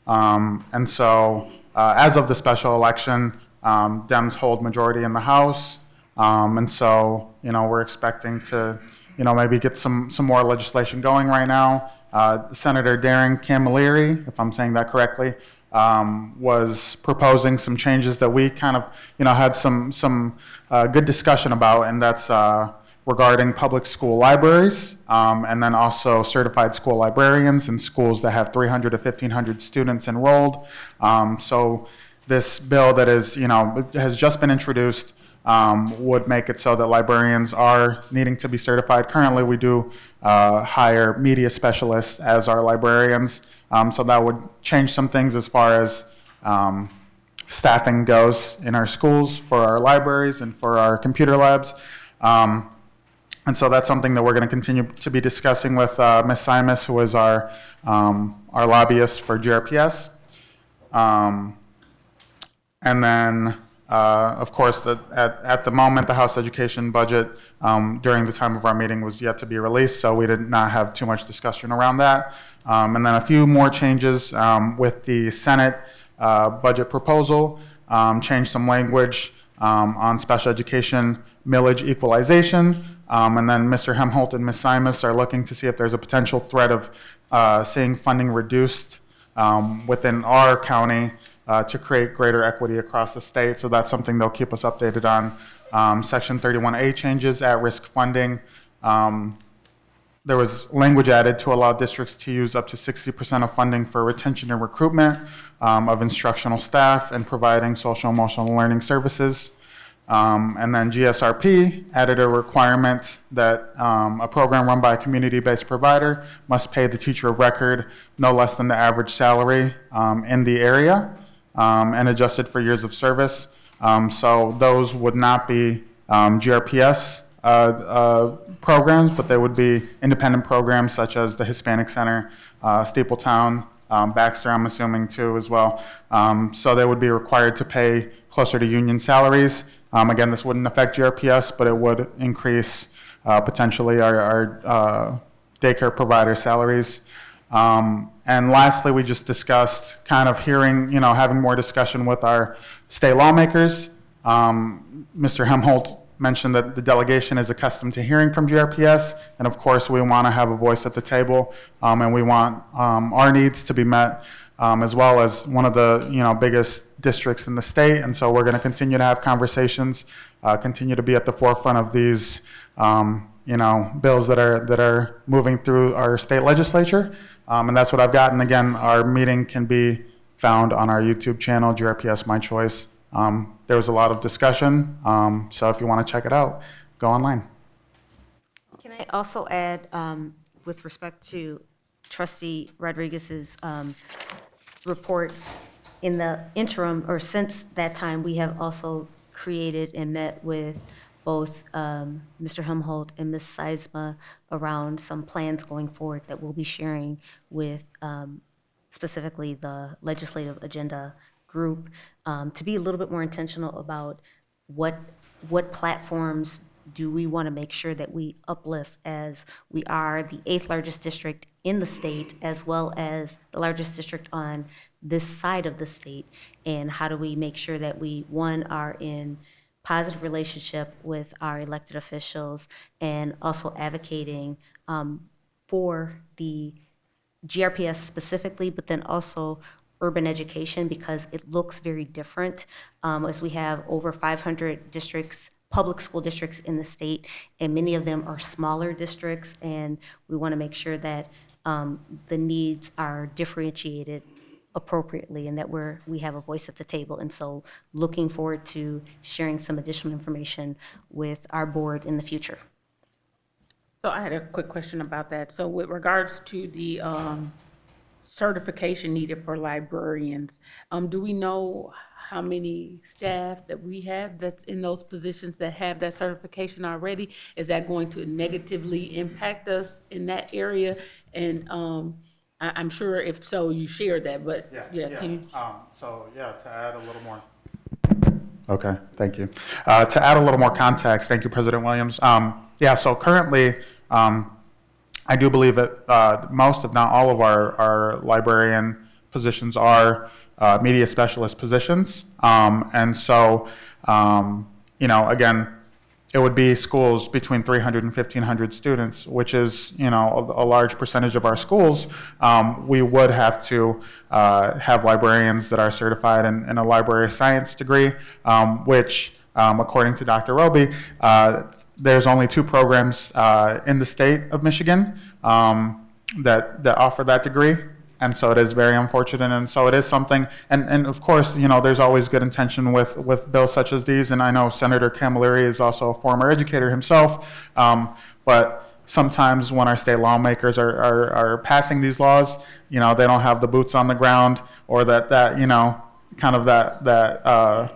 And so as of the special election, Dems hold majority in the House. And so, we're expecting to maybe get some more legislation going right now. Senator Darren Camilleri, if I'm saying that correctly, was proposing some changes that we kind of, had some good discussion about, and that's regarding public school libraries, and then also certified school librarians in schools that have 300 to 1,500 students enrolled. So this bill that is, has just been introduced would make it so that librarians are needing to be certified. Currently, we do hire media specialists as our librarians, so that would change some things as far as staffing goes in our schools for our libraries and for our computer labs. And so that's something that we're going to continue to be discussing with Ms. Simus, who is our lobbyist for GRPS. And then of course, at the moment, the House Education budget during the time of our meeting was yet to be released, so we did not have too much discussion around that. And then a few more changes with the Senate budget proposal, changed some language on special education millage equalization. And then Mr. Hemholt and Ms. Simus are looking to see if there's a potential threat of seeing funding reduced within our county to create greater equity across the state. So that's something they'll keep us updated on. Section 31A changes, at-risk funding. There was language added to allow districts to use up to 60% of funding for retention and recruitment of instructional staff and providing social emotional learning services. And then GSRP added a requirement that a program run by a community-based provider must pay the teacher of record no less than the average salary in the area and adjusted for years of service. So those would not be GRPS programs, but they would be independent programs such as the Hispanic Center, Steepletown, Baxter, I'm assuming too as well. So they would be required to pay closer to union salaries. Again, this wouldn't affect GRPS, but it would increase potentially our daycare provider salaries. And lastly, we just discussed kind of hearing, having more discussion with our state lawmakers. Mr. Hemholt mentioned that the delegation is accustomed to hearing from GRPS, and of course, we want to have a voice at the table, and we want our needs to be met, as well as one of the biggest districts in the state. And so we're going to continue to have conversations, continue to be at the forefront of these bills that are moving through our state legislature. And that's what I've got. And again, our meeting can be found on our YouTube channel, GRPS My Choice. There was a lot of discussion, so if you want to check it out, go online. Can I also add, with respect to Trustee Rodriguez's report, in the interim, or since that time, we have also created and met with both Mr. Helmholt and Ms. Seisma around some plans going forward that we'll be sharing with specifically the legislative agenda group, to be a little bit more intentional about what platforms do we want to make sure that we uplift, as we are the 8th largest district in the state, as well as the largest district on this side of the state, and how do we make sure that we, one, are in positive relationship with our elected officials, and also advocating for the GRPS specifically, but then also urban education, because it looks very different, as we have over 500 districts, public school districts in the state, and many of them are smaller districts, and we want to make sure that the needs are differentiated appropriately, and that we have a voice at the table. And so looking forward to sharing some additional information with our board in the future. So I had a quick question about that. So with regards to the certification needed for librarians, do we know how many staff that we have that's in those positions that have that certification already? Is that going to negatively impact us in that area? And I'm sure if so, you shared that, but can you? To add a little more. Okay, thank you. To add a little more context, thank you, President Williams. So currently, I do believe that most, if not all, of our librarian positions are media specialist positions. And so, again, it would be schools between 300 and 1,500 students, which is, a large percentage of our schools. We would have to have librarians that are certified in a library science degree, which, according to Dr. Roby, there's only 2 programs in the state of Michigan that offer that degree. And so it is very unfortunate. And so it is something, and of course, there's always good intention with bills such as these. And I know Senator Camilleri is also a former educator himself. But sometimes when our state lawmakers are passing these laws, they don't have the boots on the ground, or that kind of that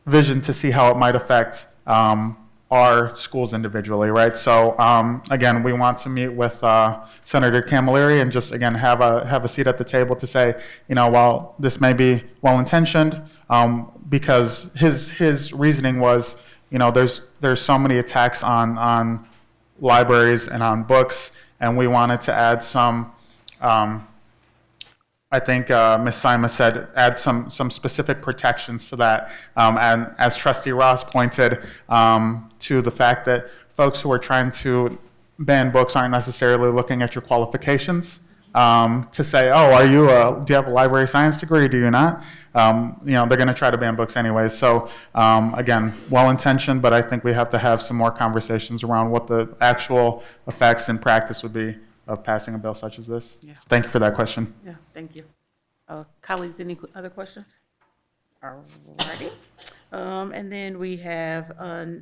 vision to see how it might affect our schools individually, right? So again, we want to meet with Senator Camilleri and just again have a seat at the table to say, while this may be well-intentioned, because his reasoning was, there's so many attacks on libraries and on books, and we wanted to add some. I think Ms. Sima said add some specific protections to that, and as Trustee Ross pointed to the fact that folks who are trying to ban books aren't necessarily looking at your qualifications to say, oh, do you have a library science degree? Do you not? They're going to try to ban books anyways. So again, well-intentioned, but I think we have to have some more conversations around what the actual effects in practice would be of passing a bill such as this. Yeah. Thank you for that question. Yeah, thank you. Colleagues, any other questions? All righty. And then we have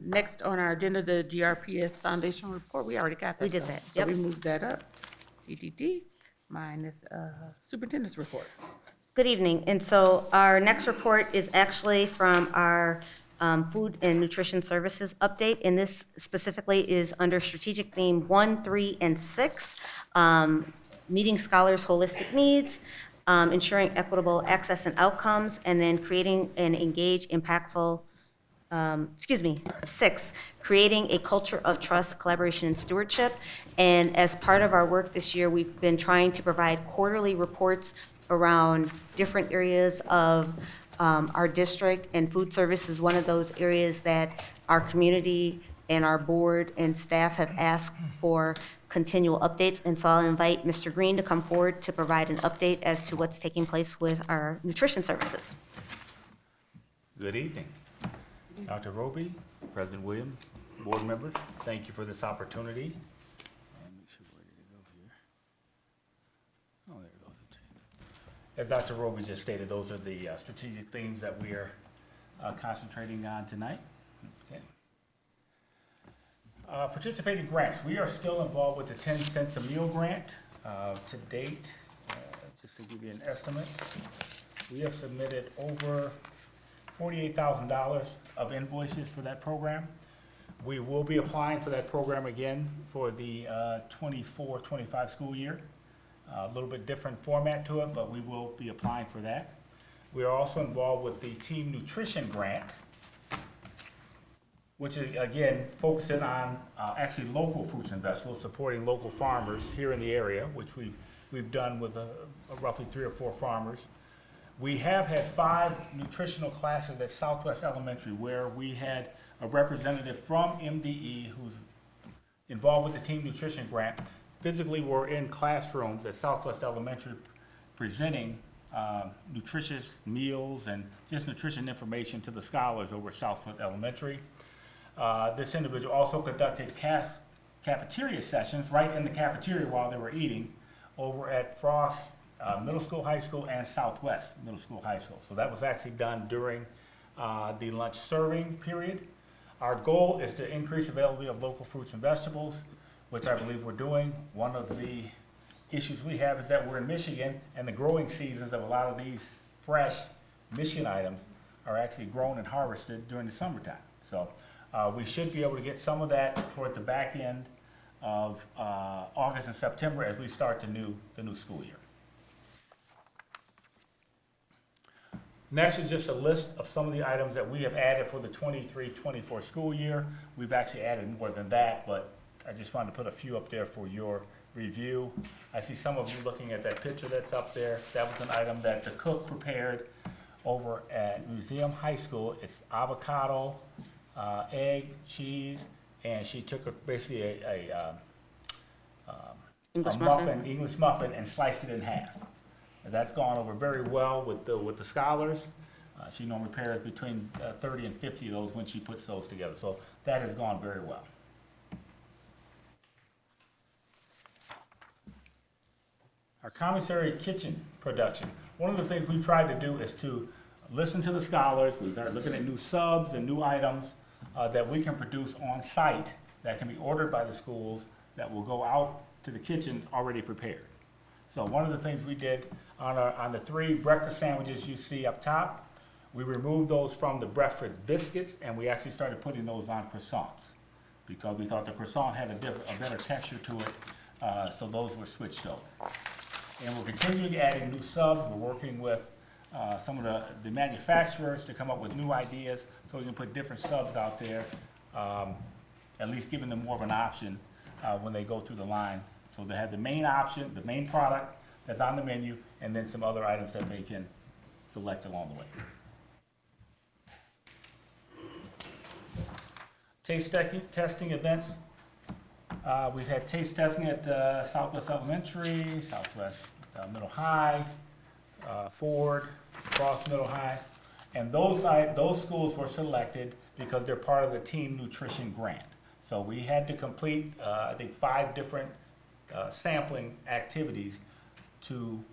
next on our agenda, the GRPS Foundation report. We already got that. We did that. So we moved that up. DDD. Mine is superintendent's report. Good evening. And so our next report is actually from our Food and Nutrition Services update, and this specifically is under strategic theme 1, 3, and 6, meeting scholars' holistic needs, ensuring equitable access and outcomes, and then creating an engaged, impactful, 6, creating a culture of trust, collaboration, and stewardship. And as part of our work this year, we've been trying to provide quarterly reports around different areas of our district, and food service is one of those areas that our community and our board and staff have asked for continual updates. And so I'll invite Mr. Green to come forward to provide an update as to what's taking place with our nutrition services. Good evening. Dr. Roby, President Williams, board members, thank you for this opportunity. As Dr. Roby just stated, those are the strategic themes that we are concentrating on tonight. Okay. Participating grants. We are still involved with the 10 cents a meal grant. To date, just to give you an estimate, we have submitted over $48,000 of invoices for that program. We will be applying for that program again for the 24-25 school year. A little bit different format to it, but we will be applying for that. We are also involved with the Team Nutrition Grant, which is, again, focusing on actually local fruits and vegetables, supporting local farmers here in the area, which we've done with roughly 3 or 4 farmers. We have had 5 nutritional classes at Southwest Elementary where we had a representative from MDE who's involved with the Team Nutrition Grant. Physically, we're in classrooms at Southwest Elementary presenting nutritious meals and just nutrition information to the scholars over at Southwest Elementary. This individual also conducted cafeteria sessions right in the cafeteria while they were eating over at Frost Middle School, High School, and Southwest Middle School, High School. So that was actually done during the lunch serving period. Our goal is to increase availability of local fruits and vegetables, which I believe we're doing. One of the issues we have is that we're in Michigan, and the growing seasons of a lot of these fresh Michigan items are actually grown and harvested during the summertime. So we should be able to get some of that toward the back end of August and September as we start the new school year. Next is just a list of some of the items that we have added for the 23-24 school year. We've actually added more than that, but I just wanted to put a few up there for your review. I see some of you looking at that picture that's up there. That was an item that the cook prepared over at Museum High School. It's avocado, egg, cheese, and she took basically a English muffin, English muffin, and sliced it in half. And that's gone over very well with the scholars. She normally pairs between 30 and 50 of those when she puts those together. So that has gone very well. Our commissary kitchen production. One of the things we've tried to do is to listen to the scholars. We've started looking at new subs and new items that we can produce on site that can be ordered by the schools that will go out to the kitchens already prepared. So one of the things we did on the 3 breakfast sandwiches you see up top, we removed those from the breakfast biscuits and we actually started putting those on croissants because we thought the croissant had a better texture to it, so those were switched over. And we're continuing adding new subs. We're working with some of the manufacturers to come up with new ideas so we can put different subs out there, at least giving them more of an option when they go through the line. So they have the main option, the main product that's on the menu, and then some other items that they can select along the way. Taste testing events. We've had taste testing at Southwest Elementary, Southwest Middle High, Ford, Frost Middle High, and those schools were selected because they're part of the Team Nutrition Grant. So we had to complete, I think, 5 different sampling activities to,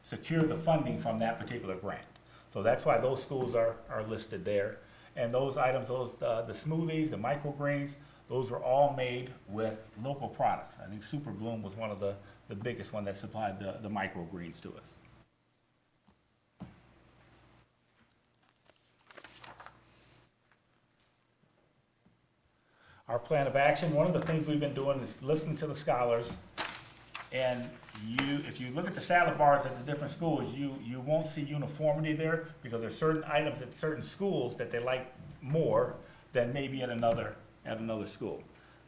secure the funding from that particular grant. So that's why those schools are listed there. And those items, the smoothies, the microgreens, those were all made with local products. I think Super Bloom was one of the biggest one that supplied the microgreens to us. Our plan of action, one of the things we've been doing is listening to the scholars. And if you look at the salad bars at the different schools, you won't see uniformity there because there's certain items at certain schools that they like more than maybe at another school.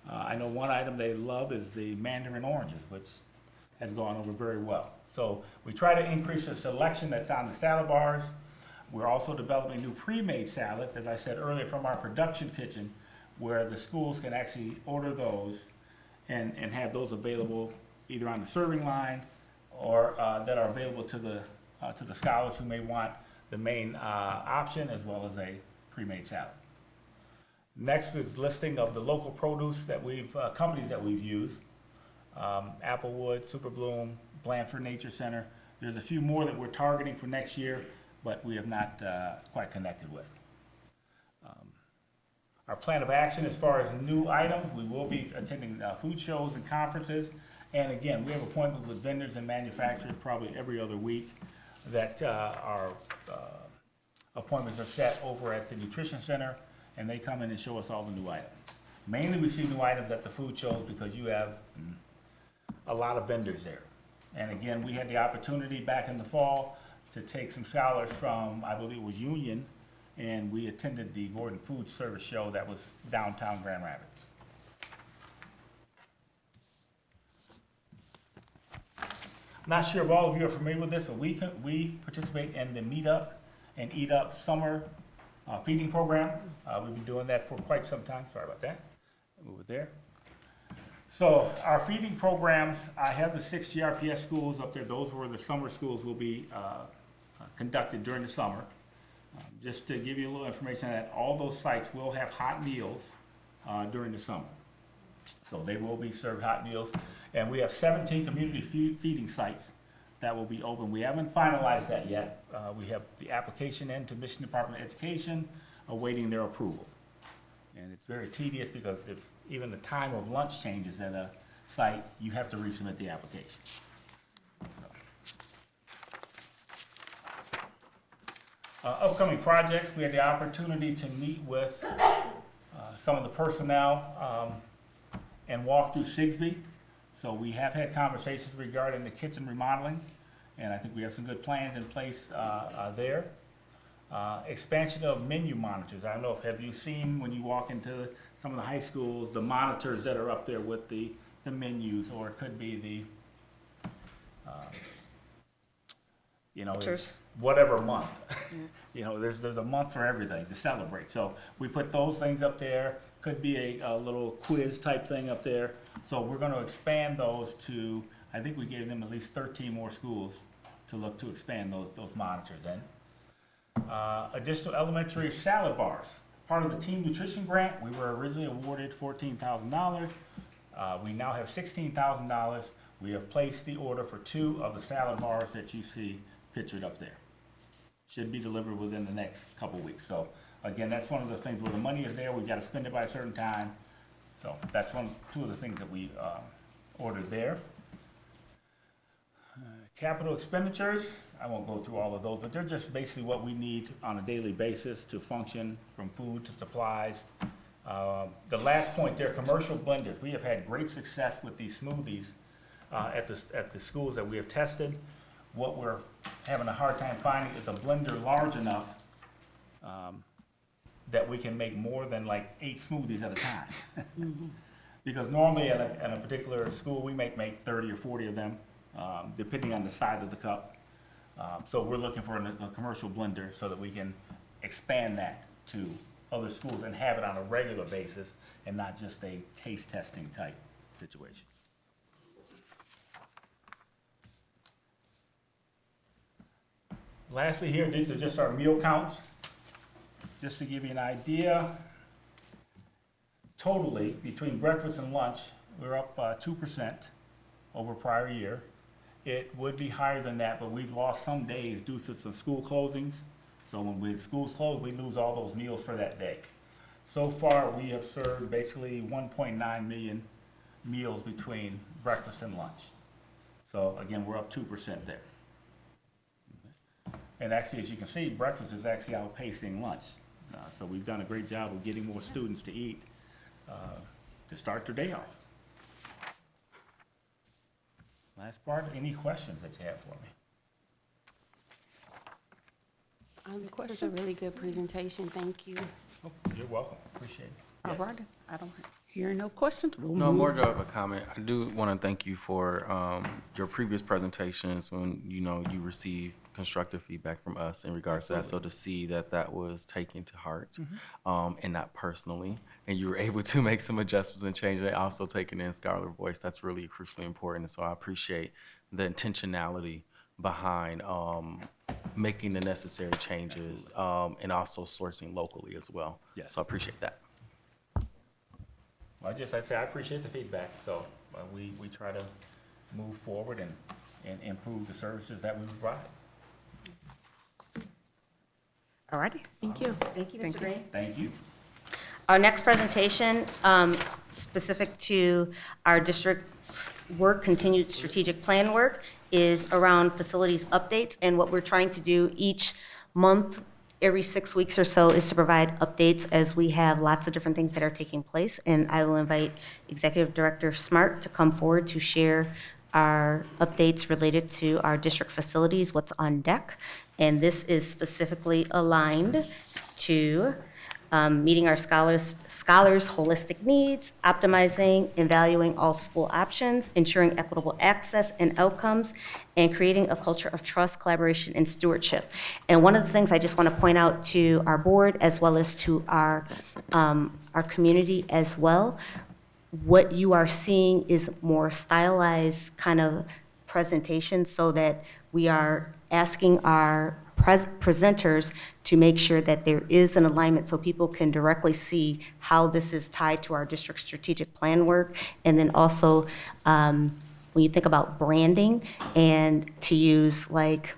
I know one item they love is the mandarin oranges, which has gone over very well. So we try to increase the selection that's on the salad bars. We're also developing new pre-made salads, as I said earlier, from our production kitchen, where the schools can actually order those and have those available either on the serving line or that are available to the scholars who may want the main option as well as a pre-made salad. Next is listing of the local produce that companies that we've used. Applewood, Super Bloom, Blandford Nature Center. There's a few more that we're targeting for next year, but we have not quite connected with. Our plan of action as far as new items, we will be attending food shows and conferences. And again, we have appointments with vendors and manufacturers probably every other week that are appointments are set over at the Nutrition Center, and they come in and show us all the new items. Mainly we see new items at the food shows because you have a lot of vendors there. And again, we had the opportunity back in the fall to take some scholars from, I believe it was Union, and we attended the Gordon Food Service show that was downtown Grand Rapids. Not sure if all of you are familiar with this, but we participate in the Meet Up and Eat Up summer feeding program. We've been doing that for quite some time. Sorry about that. Move it there. So our feeding programs, I have the 6 GRPS schools up there. Those were the summer schools will be conducted during the summer. Just to give you a little information that all those sites will have hot meals during the summer. So they will be served hot meals. And we have 17 community feeding sites that will be open. We haven't finalized that yet. We have the application in to Michigan Department of Education awaiting their approval. And it's very tedious because if even the time of lunch changes at a site, you have to resubmit the application. Upcoming projects, we had the opportunity to meet with some of the personnel and walk through Sigsbee. So we have had conversations regarding the kitchen remodeling, and I think we have some good plans in place there. Expansion of menu monitors. I don't know if have you seen when you walk into some of the high schools, the monitors that are up there with the menus, or it could be the you know, it's whatever month. You know, there's a month for everything to celebrate. So we put those things up there. Could be a little quiz type thing up there. So we're going to expand those to, I think we gave them at least 13 more schools to look to expand those monitors in. Additional elementary salad bars. Part of the team nutrition grant, we were originally awarded $14,000. We now have $16,000. We have placed the order for 2 of the salad bars that you see pictured up there. Should be delivered within the next couple weeks. So again, that's one of the things where the money is there, we've got to spend it by a certain time. So that's 2 of the things that we ordered there. Capital expenditures, I won't go through all of those, but they're just basically what we need on a daily basis to function, from food to supplies. The last point there, commercial blenders. We have had great success with these smoothies at the schools that we have tested. What we're having a hard time finding is a blender large enough that we can make more than like 8 smoothies at a time. Because normally at a particular school, we make 30 or 40 of them, depending on the size of the cup. So we're looking for a commercial blender so that we can expand that to other schools and have it on a regular basis and not just a taste testing type situation. Lastly here, these are just our meal counts. Just to give you an idea, totally between breakfast and lunch, we're up 2% over prior year. It would be higher than that, but we've lost some days due to some school closings. So when schools close, we lose all those meals for that day. So far, we have served basically 1.9 million meals between breakfast and lunch. So again, we're up 2% there. And actually, as you can see, breakfast is actually outpacing lunch. So we've done a great job of getting more students to eat to start their day off. Last part, any questions that you have for me? This was a really good presentation. Thank you. Oh, you're welcome. Appreciate it. All right. I don't hear no questions. We'll No, move. more of a comment. I do want to thank you for your previous presentations when you received constructive feedback from us in regards to that. So to see that was taken to heart and not personally, and you were able to make some adjustments and change it, also taking in scholar voice, that's really crucially important. And so I appreciate the intentionality behind making the necessary changes and also sourcing locally as well. Yes. So I appreciate that. Well, like I say, I appreciate the feedback. So we try to move forward and improve the services that we provide. All righty. Thank you. Thank you, Mr. Green. Thank you. Our next presentation, specific to our district work, continued strategic plan work, is around facilities updates and what we're trying to do each month every 6 weeks or so is to provide updates as we have lots of different things that are taking place. And I will invite Executive Director Smart to come forward to share our updates related to our district facilities, what's on deck. And this is specifically aligned to meeting our scholars' holistic needs, optimizing and valuing all school options, ensuring equitable access and outcomes, and creating a culture of trust, collaboration, and stewardship. And one of the things I just want to point out to our board as well as to our community as well, what you are seeing is more stylized kind of presentation so that we are asking our presenters to make sure that there is an alignment so people can directly see how this is tied to our district strategic plan work. And then also, when you think about branding, and to use like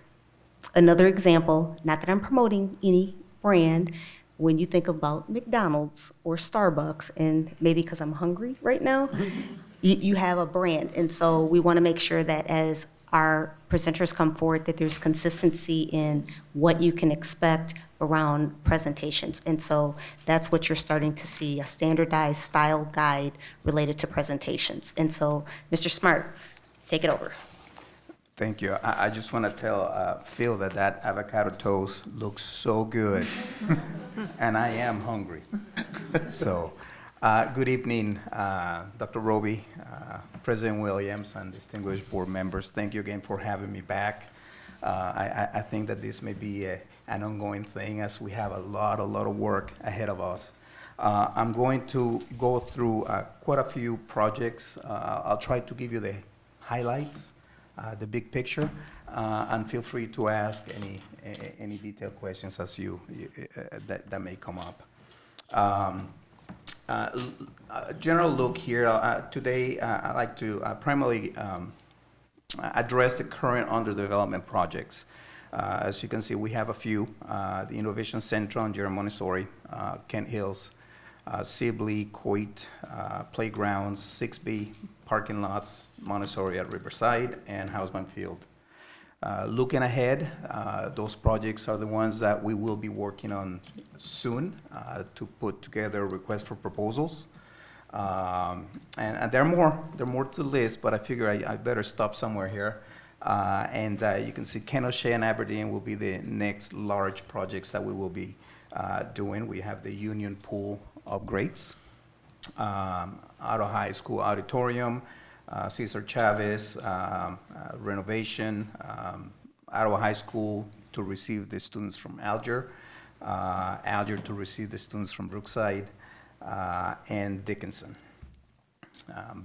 another example, not that I'm promoting any brand, when you think about McDonald's or Starbucks, and maybe because I'm hungry right now, you have a brand. And so we want to make sure that as our presenters come forward, that there's consistency in what you can expect around presentations. And so that's what you're starting to see, a standardized style guide related to presentations. And so, Mr. Smart, take it over. Thank you. I just want to tell Phil that avocado toast looks so good, and I am hungry. So, good evening, Dr. Roby, President Williams, and distinguished board members. Thank you again for having me back. I think that this may be an ongoing thing as we have a lot of work ahead of us. I'm going to go through quite a few projects. I'll try to give you the highlights, the big picture, and feel free to ask any detailed questions as that may come up. General look here. Today, I'd like to primarily address the current under development projects. As you can see, we have a few. The Innovation Center on Jerome Montessori, Kent Hills, Sibley, Coit, Playgrounds, 6B, parking lots, Montessori at Riverside, and Hausman Field. Looking ahead, those projects are the ones that we will be working on soon to put together requests for proposals. And there are more to the list, but I figure I better stop somewhere here. And you can see Kent O'Shea and Aberdeen will be the next large projects that we will be doing. We have the Union Pool upgrades, Otto High School auditorium, Cesar Chavez renovation, Ottawa High School to receive the students from Alger, Alger to receive the students from Brookside, and Dickinson.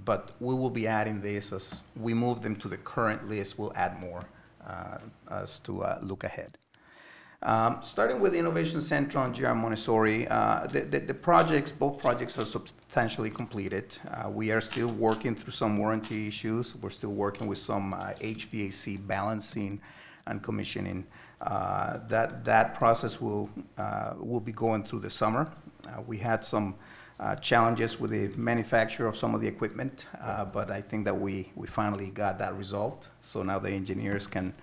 But we will be adding this as we move them to the current list. We'll add more as to look ahead. Starting with the Innovation Center on GR Montessori, the projects, both projects are substantially completed. We are still working through some warranty issues. We're still working with some HVAC balancing and commissioning. That process will be going through the summer. We had some challenges with the manufacture of some of the equipment, but I think that we finally got that resolved. So now the engineers can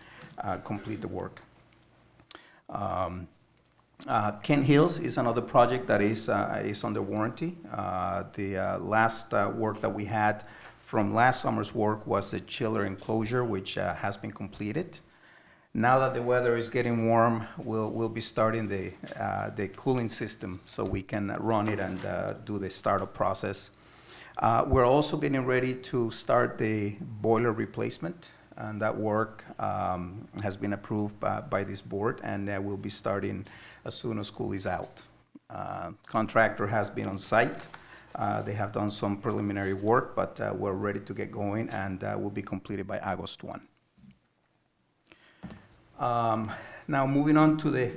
complete the work. Kent Hills is another project that is under warranty. The last work that we had from last summer's work was the chiller enclosure, which has been completed. Now that the weather is getting warm, we'll be starting the cooling system so we can run it and do the startup process. We're also getting ready to start the boiler replacement. And that work has been approved by this board, and we'll be starting as soon as school is out. Contractor has been on site. They have done some preliminary work, but we're ready to get going, and will be completed by August 1. Now moving on to the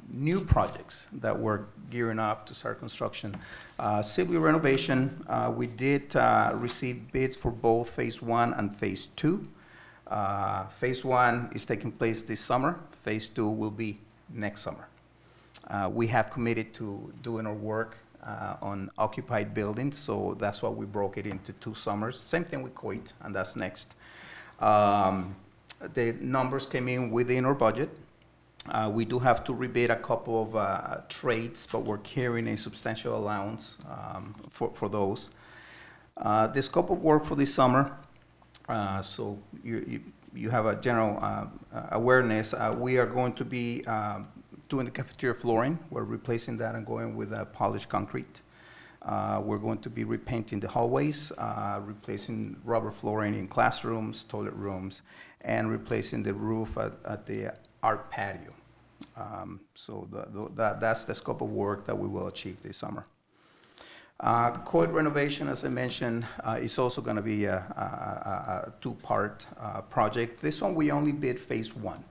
new projects that we're gearing up to start construction. Sibley renovation, we did receive bids for both Phase 1 and Phase 2. Phase 1 is taking place this summer. Phase 2 will be next summer. We have committed to doing our work on occupied buildings, so that's why we broke it into 2 summers. Same thing with Coit, and that's next. The numbers came in within our budget. We do have to rebid a couple of trades, but we're carrying a substantial allowance for those. The scope of work for this summer, so you have a general awareness. We are going to be doing the cafeteria flooring. We're replacing that and going with polished concrete. We're going to be repainting the hallways, replacing rubber flooring in classrooms, toilet rooms, and replacing the roof at the art patio. So that's the scope of work that we will achieve this summer. Court renovation, as I mentioned, is also going to be a two-part project. This one, we only bid phase 1.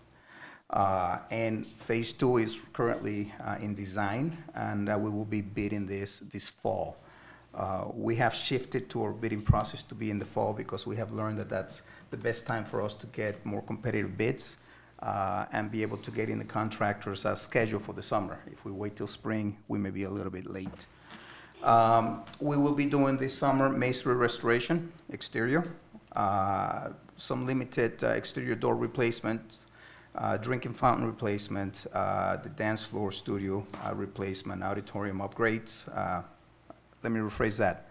And phase 2 is currently in design, and we will be bidding this fall. We have shifted to our bidding process to be in the fall because we have learned that that's the best time for us to get more competitive bids and be able to get in the contractors' schedule for the summer. If we wait till spring, we may be a little bit late. We will be doing this summer masonry restoration, exterior, some limited exterior door replacements, drinking fountain replacement, the dance floor studio replacement, auditorium upgrades. Let me rephrase that.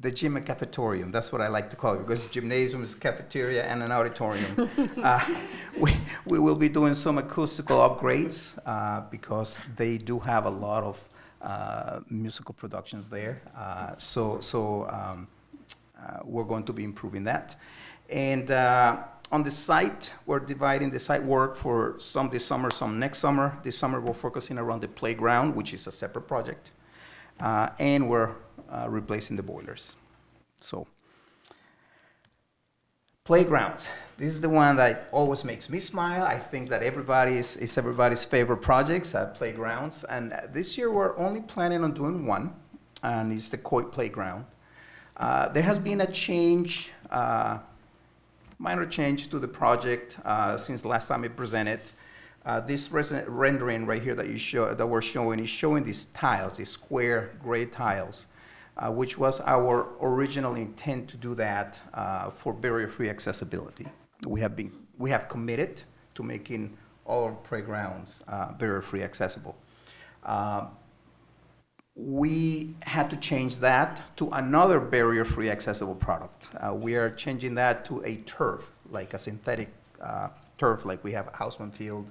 The gym and cafetorium, that's what I like to call it, because gymnasium is cafeteria and an auditorium. We will be doing some acoustical upgrades because they do have a lot of musical productions there. We're going to be improving that. And on the site, we're dividing the site work for some this summer, some next summer. This summer, we're focusing around the playground, which is a separate project. And we're replacing the boilers. So, playgrounds. This is the one that always makes me smile. I think that it's everybody's favorite projects, playgrounds. And this year, we're only planning on doing one, and it's the Coit Playground. There has been a change, minor change to the project since the last time it presented. This rendering right here that we're showing is showing these tiles, these square gray tiles, which was our original intent to do that for barrier-free accessibility. We have committed to making all our playgrounds barrier-free accessible. We had to change that to another barrier-free accessible product. We are changing that to a turf, like a synthetic turf, like we have at Houseman Field,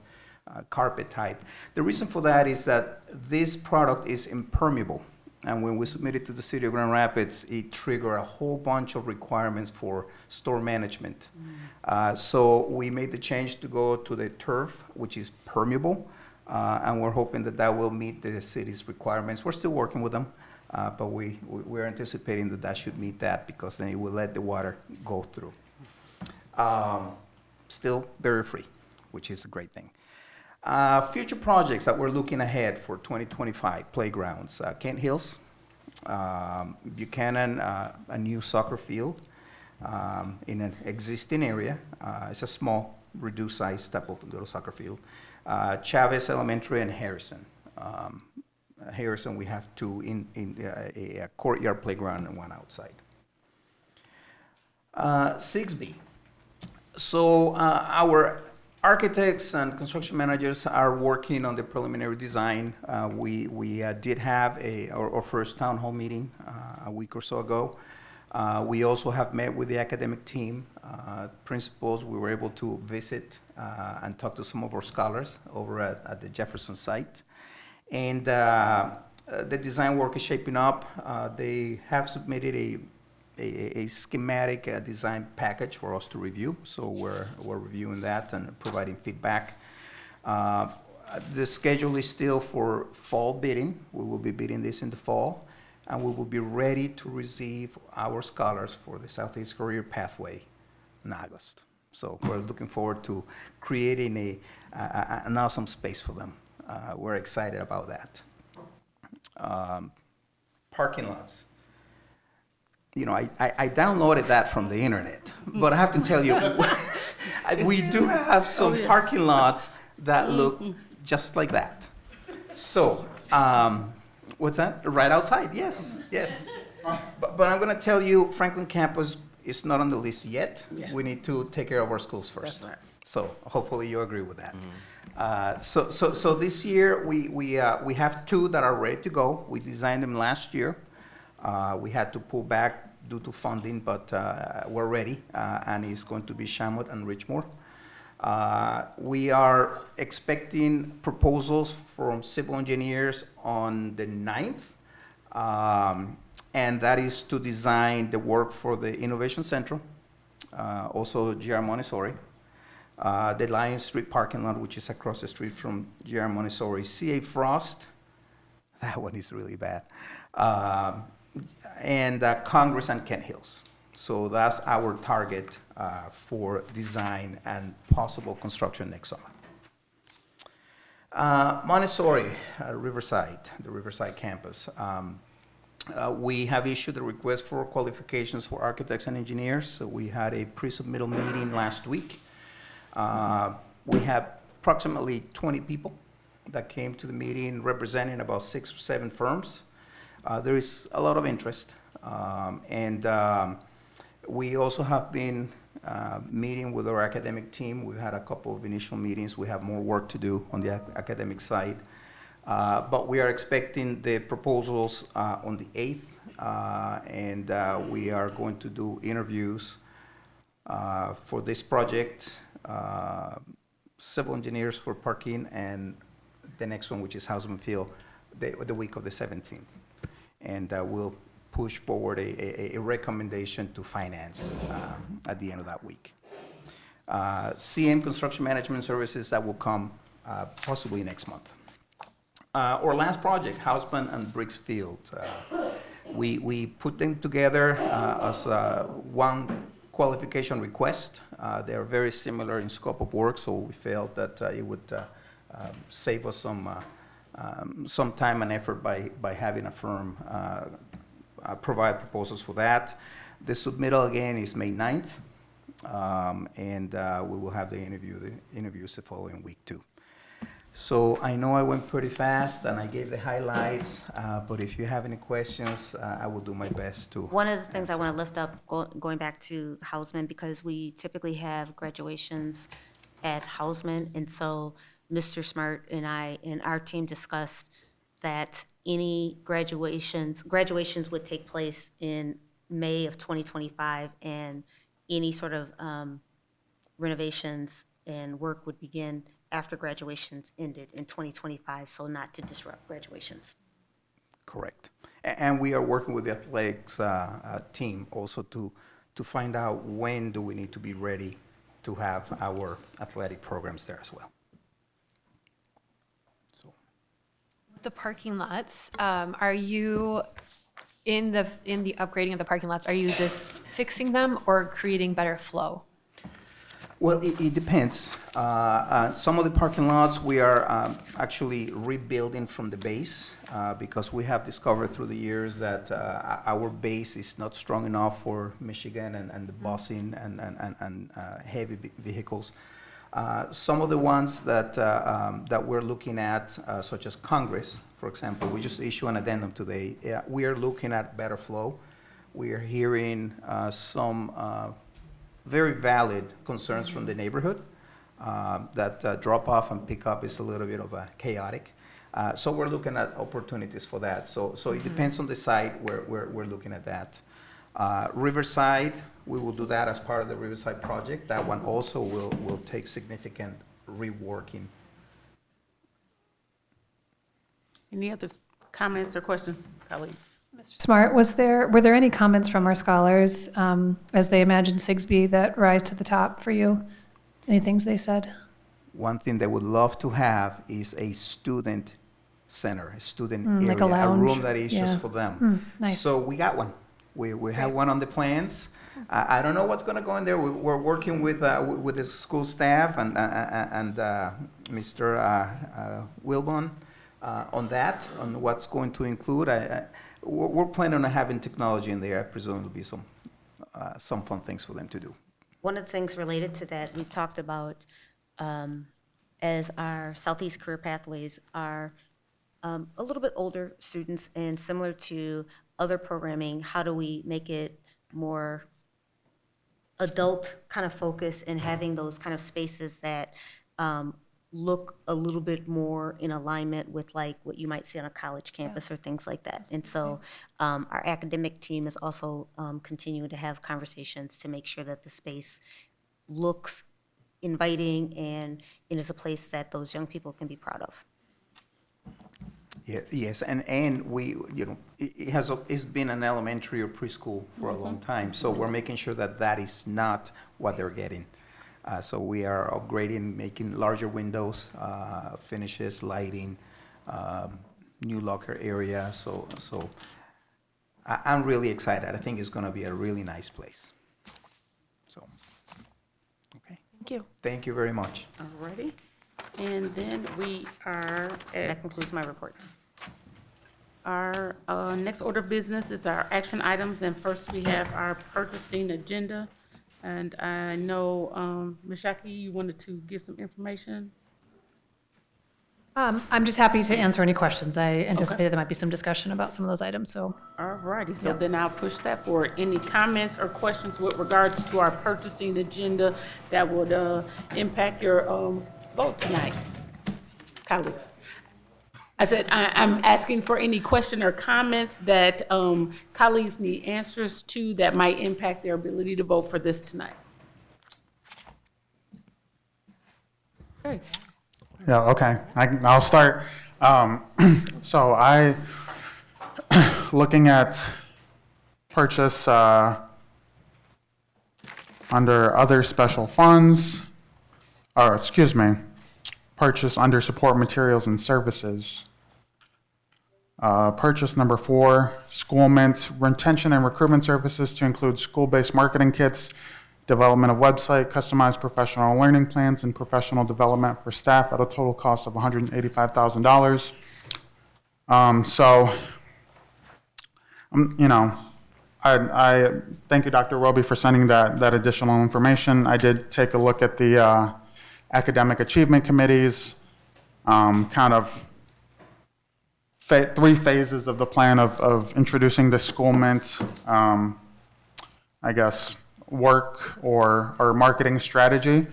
carpet type. The reason for that is that this product is impermeable. And when we submitted it to the city of Grand Rapids, it triggered a whole bunch of requirements for store management. So we made the change to go to the turf, which is permeable. And we're hoping that that will meet the city's requirements. We're still working with them, but we're anticipating that that should meet that because then it will let the water go through. Still barrier-free, which is a great thing. Future projects that we're looking ahead for 2025, playgrounds. Kent Hills, Buchanan, a new soccer field in an existing area. It's a small, reduced size type of little soccer field. Chavez Elementary and Harrison. Harrison, we have two in a courtyard playground and one outside. 6B. So our architects and construction managers are working on the preliminary design. We did have our first town hall meeting a week or so ago. We also have met with the academic team, principals. We were able to visit and talk to some of our scholars over at the Jefferson site. And the design work is shaping up. They have submitted a schematic design package for us to review. So we're reviewing that and providing feedback. The schedule is still for fall bidding. We will be bidding this in the fall. And we will be ready to receive our scholars for the Southeast Career Pathway in August. So we're looking forward to creating an awesome space for them. We're excited about that. Parking lots. You know, I downloaded that from the internet, but I have to tell you, we do have some parking lots that look just like that. So, what's that? Right outside, yes. But I'm going to tell you, Franklin Campus it's not on the list yet. Yes. We need to take care of our schools first. That's right. So hopefully you agree with that. So this year, we have two that are ready to go. We designed them last year. We had to pull back due to funding, but we're ready, and it's going to be Shamoot and Richmore. We are expecting proposals from civil engineers on the 9th, and that is to design the work for the Innovation Central, also GR Montessori, the Lion Street parking lot, which is across the street from GR Montessori, CA Frost, that one is really bad, and Congress and Kent Hills. So that's our target for design and possible construction next summer. Montessori, Riverside, the Riverside campus. We have issued a request for qualifications for architects and engineers. So we had a pre-submittal meeting last week. We have approximately 20 people that came to the meeting representing about 6 or 7 firms. There is a lot of interest. We also have been meeting with our academic team. We've had a couple of initial meetings. We have more work to do on the academic side. But we are expecting the proposals on the 8th, and we are going to do interviews for this project, civil engineers for parking, and the next one, which is Houseman Field, the week of the 17th. And we'll push forward a recommendation to finance at the end of that week. CM Construction Management Services, that will come possibly next month. Our last project, Houseman and Briggs Field, we put them together as one qualification request. They are very similar in scope of work, so we felt that it would save us some time and effort by having a firm provide proposals for that. The submittal again is May 9th, and we will have the interviews the following week too. So I know I went pretty fast and I gave the highlights, but if you have any questions, I will do my best to. One of the things I want to lift up, going back to Houseman, because we typically have graduations at Houseman, and so Mr. Smart and I and our team discussed that any graduations would take place in May of 2025, and any sort of renovations and work would begin after graduations ended in 2025, so not to disrupt graduations. Correct. And we are working with the athletics team also to find out when do we need to be ready to have our athletic programs there as well. The parking lots, are you in the upgrading of the parking lots, are you just fixing them or creating better flow? Well, it depends. Some of the parking lots we are actually rebuilding from the base because we have discovered through the years that our base is not strong enough for Michigan and the busing and heavy vehicles. Some of the ones that we're looking at, such as Congress, for example, we just issued an addendum today. We are looking at better flow. We are hearing some very valid concerns from the neighborhood that drop off and pick up is a little bit of a chaotic. So we're looking at opportunities for that. So it depends on the site where we're looking at that. Riverside, we will do that as part of the Riverside project. That one also will take significant reworking. Any other comments or questions, colleagues? Mr. Smart, were there any comments from our scholars as they imagined Sigsbee that rise to the top for you? Any things they said? One thing they would love to have is a student center, a student area, like a lounge. room that is just for them. Nice. So we got one. We have one on the plans. I don't know what's going to go in there. We're working with the school staff and Mr. Wilbon on that, on what's going to include. We're planning on having technology in there. I presume there'll be some fun things for them to do. One of the things related to that, we've talked about as our Southeast Career Pathways are a little bit older students, and similar to other programming, how do we make it more adult kind of focus and having those kind of spaces that look a little bit more in alignment with like what you might see on a college campus or things like that. And so our academic team is also continuing to have conversations to make sure that the space looks inviting and is a place that those young people can be proud of. Yeah, yes, and we, it's been an elementary or preschool for a long time, so we're making sure that that is not what they're getting. So we are upgrading, making larger windows, finishes, lighting, new locker area. So I'm really excited. I think it's going to be a really nice place. So, okay. Thank you. Thank you very much. Alrighty. And then we are That at concludes my reports. our next order of business is our action items. And first we have our purchasing agenda. And I know, Ms. Shaki, you wanted to give some information? I'm just happy to answer any questions. I anticipated there might be some discussion about some of those items, so. All righty, so then I'll push that forward. Any comments or questions with regards to our purchasing agenda that would impact your vote tonight, colleagues? I said, I'm asking for any question or comments that colleagues need answers to that might impact their ability to vote for this tonight. Okay. Yeah, okay. I'll start. So looking at purchase under other special funds, or excuse me, purchase under support materials and services. Purchase number 4, school mint retention and recruitment services to include school-based marketing kits, development of website, customized professional learning plans, and professional development for staff at a total cost of $185,000. I thank you, Dr. Roby, for sending that additional information. I did take a look at the academic achievement committees, kind of 3 phases of the plan of introducing the school mint, I guess, work or marketing strategy.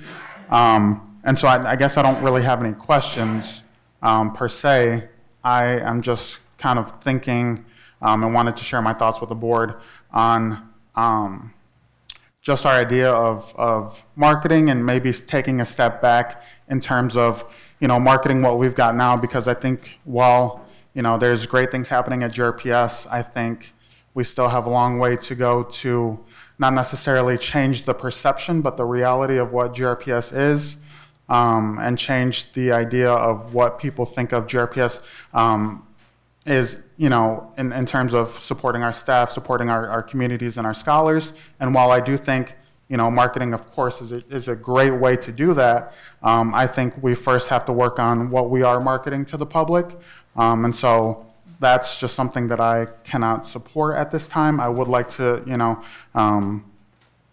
And so I guess I don't really have any questions per se. I am just kind of thinking and wanted to share my thoughts with the board on just our idea of marketing and maybe taking a step back in terms of, marketing what we've got now, because I think while, there's great things happening at GRPS, I think we still have a long way to go to not necessarily change the perception, but the reality of what GRPS is, and change the idea of what people think of GRPS is, in terms of supporting our staff, supporting our communities and our scholars. And while I do think, marketing, of course, is a great way to do that, I think we first have to work on what we are marketing to the public. And so that's just something that I cannot support at this time. I would like to,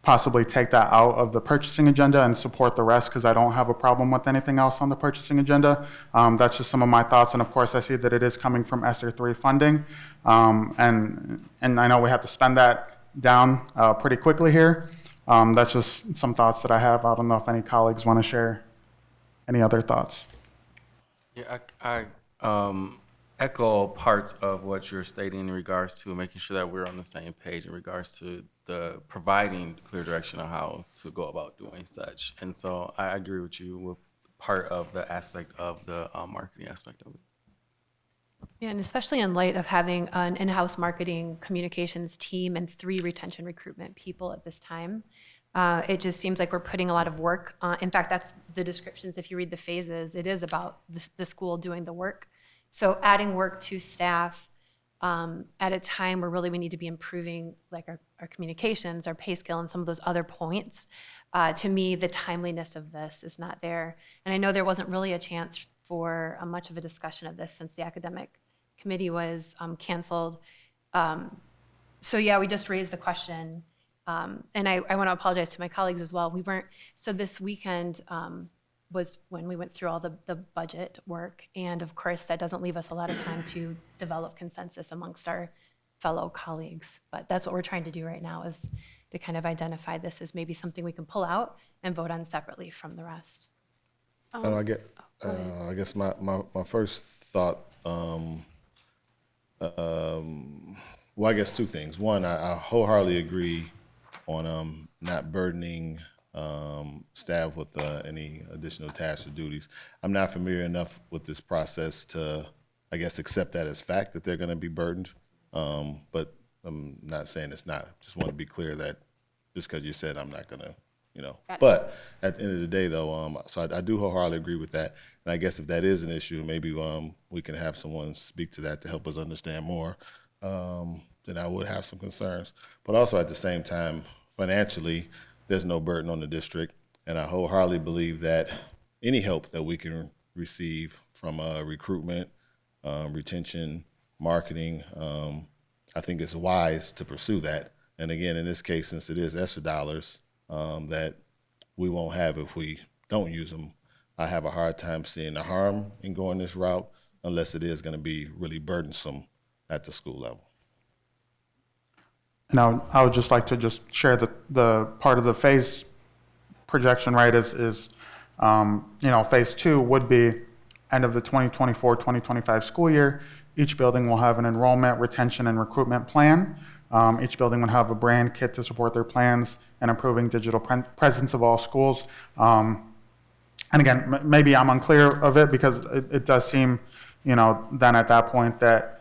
possibly take that out of the purchasing agenda and support the rest, because I don't have a problem with anything else on the purchasing agenda. That's just some of my thoughts. And of course, I see that it is coming from ESSER 3 funding. And I know we have to spend that down pretty quickly here. That's just some thoughts that I have. I don't know if any colleagues want to share any other thoughts. Yeah, I echo parts of what you're stating in regards to making sure that we're on the same page in regards to the providing clear direction on how to go about doing such. And so I agree with you with part of the aspect of the marketing aspect of it. Yeah, and especially in light of having an in-house marketing communications team and 3 retention recruitment people at this time, it just seems like we're putting a lot of work. In fact, that's the descriptions. If you read the phases, it is about the school doing the work. So adding work to staff at a time where really we need to be improving like our communications, our pay scale, and some of those other points. To me, the timeliness of this is not there. And I know there wasn't really a chance for much of a discussion of this since the academic committee was canceled. So yeah, we just raised the question. And I want to apologize to my colleagues as well. So this weekend was when we went through all the budget work. And of course, that doesn't leave us a lot of time to develop consensus amongst our fellow colleagues. But that's what we're trying to do right now, is to kind of identify this as maybe something we can pull out and vote on separately from the rest. I guess my first thought, well, I guess two things. One, I wholeheartedly agree on not burdening staff with any additional tasks or duties. I'm not familiar enough with this process to, I guess, accept that as fact that they're going to be burdened. But I'm not saying it's not. Just want to be clear that just because you said I'm not going to, But at the end of the day, though, so I do wholeheartedly agree with that. And I guess if that is an issue, maybe we can have someone speak to that to help us understand more. Then I would have some concerns. But also at the same time, financially, there's no burden on the district. And I wholeheartedly believe that any help that we can receive from recruitment, retention, marketing, I think it's wise to pursue that. And again, in this case, since it is ESSER dollars that we won't have if we don't use them, I have a hard time seeing the harm in going this route unless it is going to be really burdensome at the school level. And I would just like to just share the part of the phase projection, right, is phase 2 would be end of the 2024-2025 school year. Each building will have an enrollment, retention, and recruitment plan. Each building will have a brand kit to support their plans and improving digital presence of all schools. And again, maybe I'm unclear of it because it does seem, then at that point that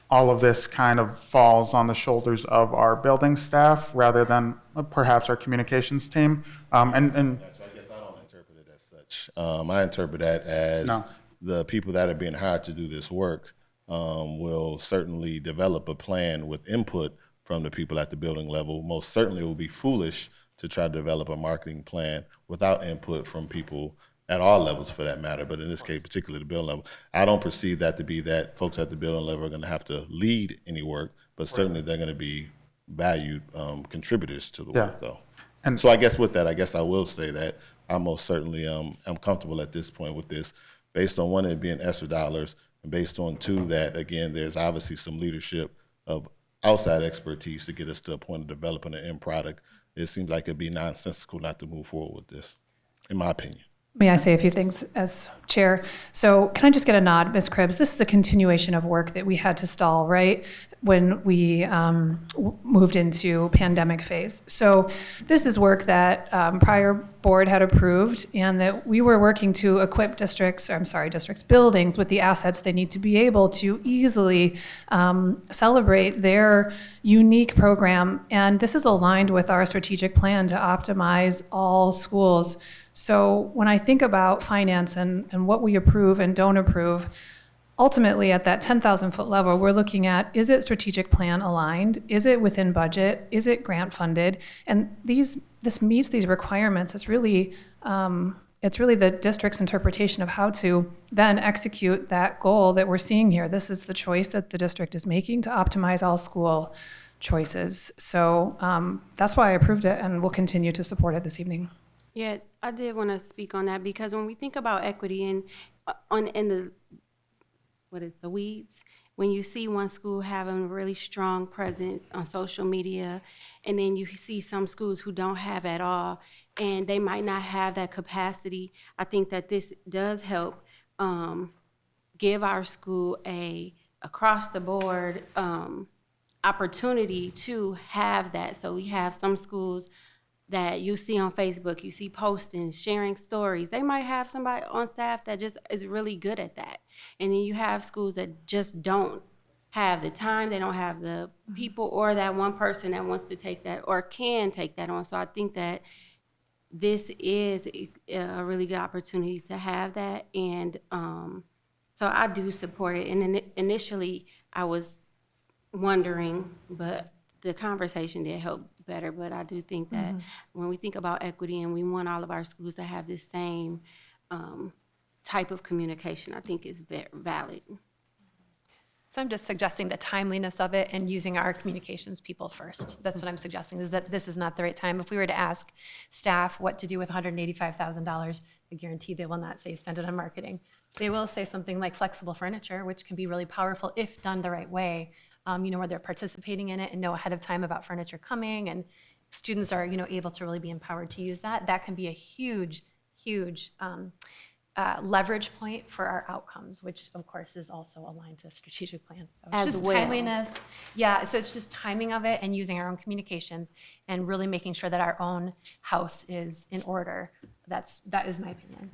all of this kind of falls on the shoulders of our building staff rather than perhaps our communications team. And So I guess I don't interpret it as such. I interpret that as the people that are being hired to do this work will certainly develop a plan with input from the people at the building level. Most certainly it will be foolish to try to develop a marketing plan without input from people at all levels for that matter, but in this case, particularly the building level. I don't perceive that to be that folks at the building level are going to have to lead any work, but certainly they're going to be valued contributors to the work, though. And so I guess with that, I will say that I most certainly am comfortable at this point with this, based on one, it being ESSER dollars, and based on two, that again, there's obviously some leadership of outside expertise to get us to a point of developing an end product. It seems like it'd be nonsensical not to move forward with this, in my opinion. May I say a few things as chair? So can I just get a nod, Ms. Cribbs? This is a continuation of work that we had to stall, right, when we moved into pandemic phase. So this is work that prior board had approved and that we were working to equip districts buildings with the assets they need to be able to easily celebrate their unique program. And this is aligned with our strategic plan to optimize all schools. So when I think about finance and what we approve and don't approve, ultimately at that 10,000 foot level, we're looking at, is it strategic plan aligned? Is it within budget? Is it grant funded? And this meets these requirements. It's really the district's interpretation of how to then execute that goal that we're seeing here. This is the choice that the district is making to optimize all school choices. So that's why I approved it and will continue to support it this evening. Yeah, I did want to speak on that because when we think about equity in the weeds, when you see one school having a really strong presence on social media, and then you see some schools who don't have at all, and they might not have that capacity, I think that this does help give our school a across the board opportunity to have that. So we have some schools that you see on Facebook, you see posting, sharing stories. They might have somebody on staff that just is really good at that. And then you have schools that just don't have the time, they don't have the people or that one person that wants to take that or can take that on. So I think that this is a really good opportunity to have that. And so I do support it. And initially I was wondering, but the conversation did help better. But I do think that when we think about equity and we want all of our schools to have this same type of communication, I think is very valid. So I'm just suggesting the timeliness of it and using our communications people first. That's what I'm suggesting, is that this is not the right time. If we were to ask staff what to do with $185,000, I guarantee they will not say spend it on marketing. They will say something like flexible furniture, which can be really powerful if done the right way. where they're participating in it and know ahead of time about furniture coming, and students are, able to really be empowered to use that. That can be a huge, huge leverage point for our outcomes, which of course is also aligned to strategic plan. So it's As just well. timeliness. Yeah, so it's just timing of it and using our own communications and really making sure that our own house is in order. That is my opinion.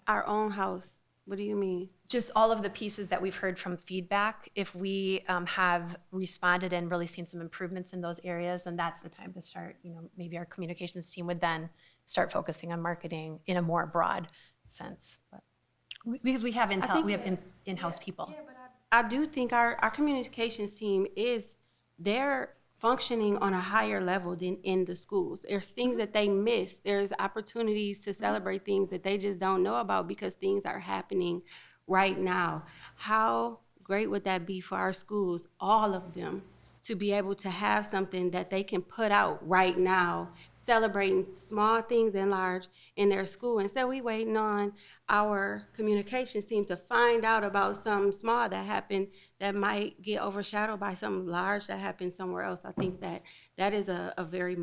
Our own house, what do you mean? Just all of the pieces that we've heard from feedback, if we have responded and really seen some improvements in those areas, then that's the time to start, maybe our communications team would then start focusing on marketing in a more broad sense. But because we have in-house people. Yeah, but I do think our communications team they're functioning on a higher level than in the schools. There's things that they miss. There's opportunities to celebrate things that they just don't know about because things are happening right now. How great would that be for our schools, all of them, to be able to have something that they can put out right now, celebrating small things and large in their school. Instead, we waiting on our communications team to find out about something small that happened that might get overshadowed by something large that happened somewhere else. I think that is a very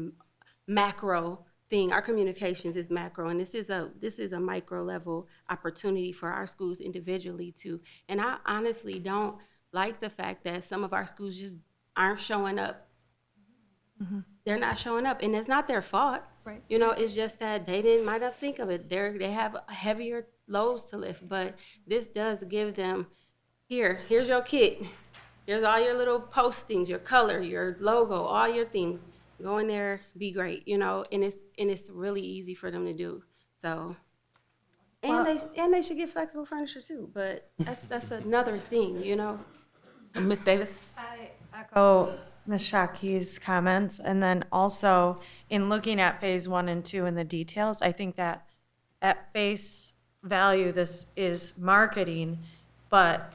macro thing. Our communications is macro, and this is a micro level opportunity for our schools individually too. And I honestly don't like the fact that some of our schools just aren't showing up. They're not showing up, and it's not their fault. Right. It's just that they might not think of it. They have heavier loads to lift, but this does give them, here's your kit. Here's all your little postings, your color, your logo, all your things. Go in there, be great, and it's really easy for them to do. So, and they should get flexible furniture too, but that's another thing, Ms. Davis? I echo Ms. Shockey's comments, and then also in looking at phase 1 and 2 and the details, I think that at face value, this is marketing, but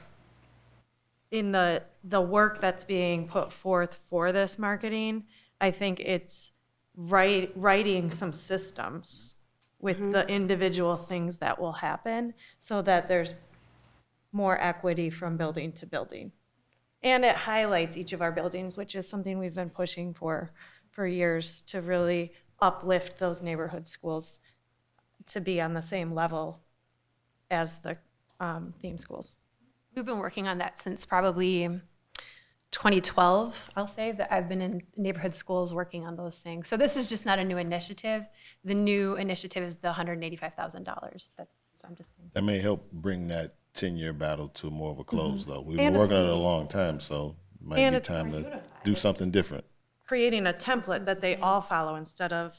in the work that's being put forth for this marketing, I think it's writing some systems with the individual things that will happen so that there's more equity from building to building. And it highlights each of our buildings, which is something we've been pushing for years, to really uplift those neighborhood schools to be on the same level as the theme schools. We've been working on that since probably 2012, I'll say, that I've been in neighborhood schools working on those things. So this is just not a new initiative. The new initiative is the $185,000. So I'm just saying. That may help bring that 10-year battle to more of a close, though. We've been working on it a long time, so it might be time to do something different. Creating a template that they all follow instead of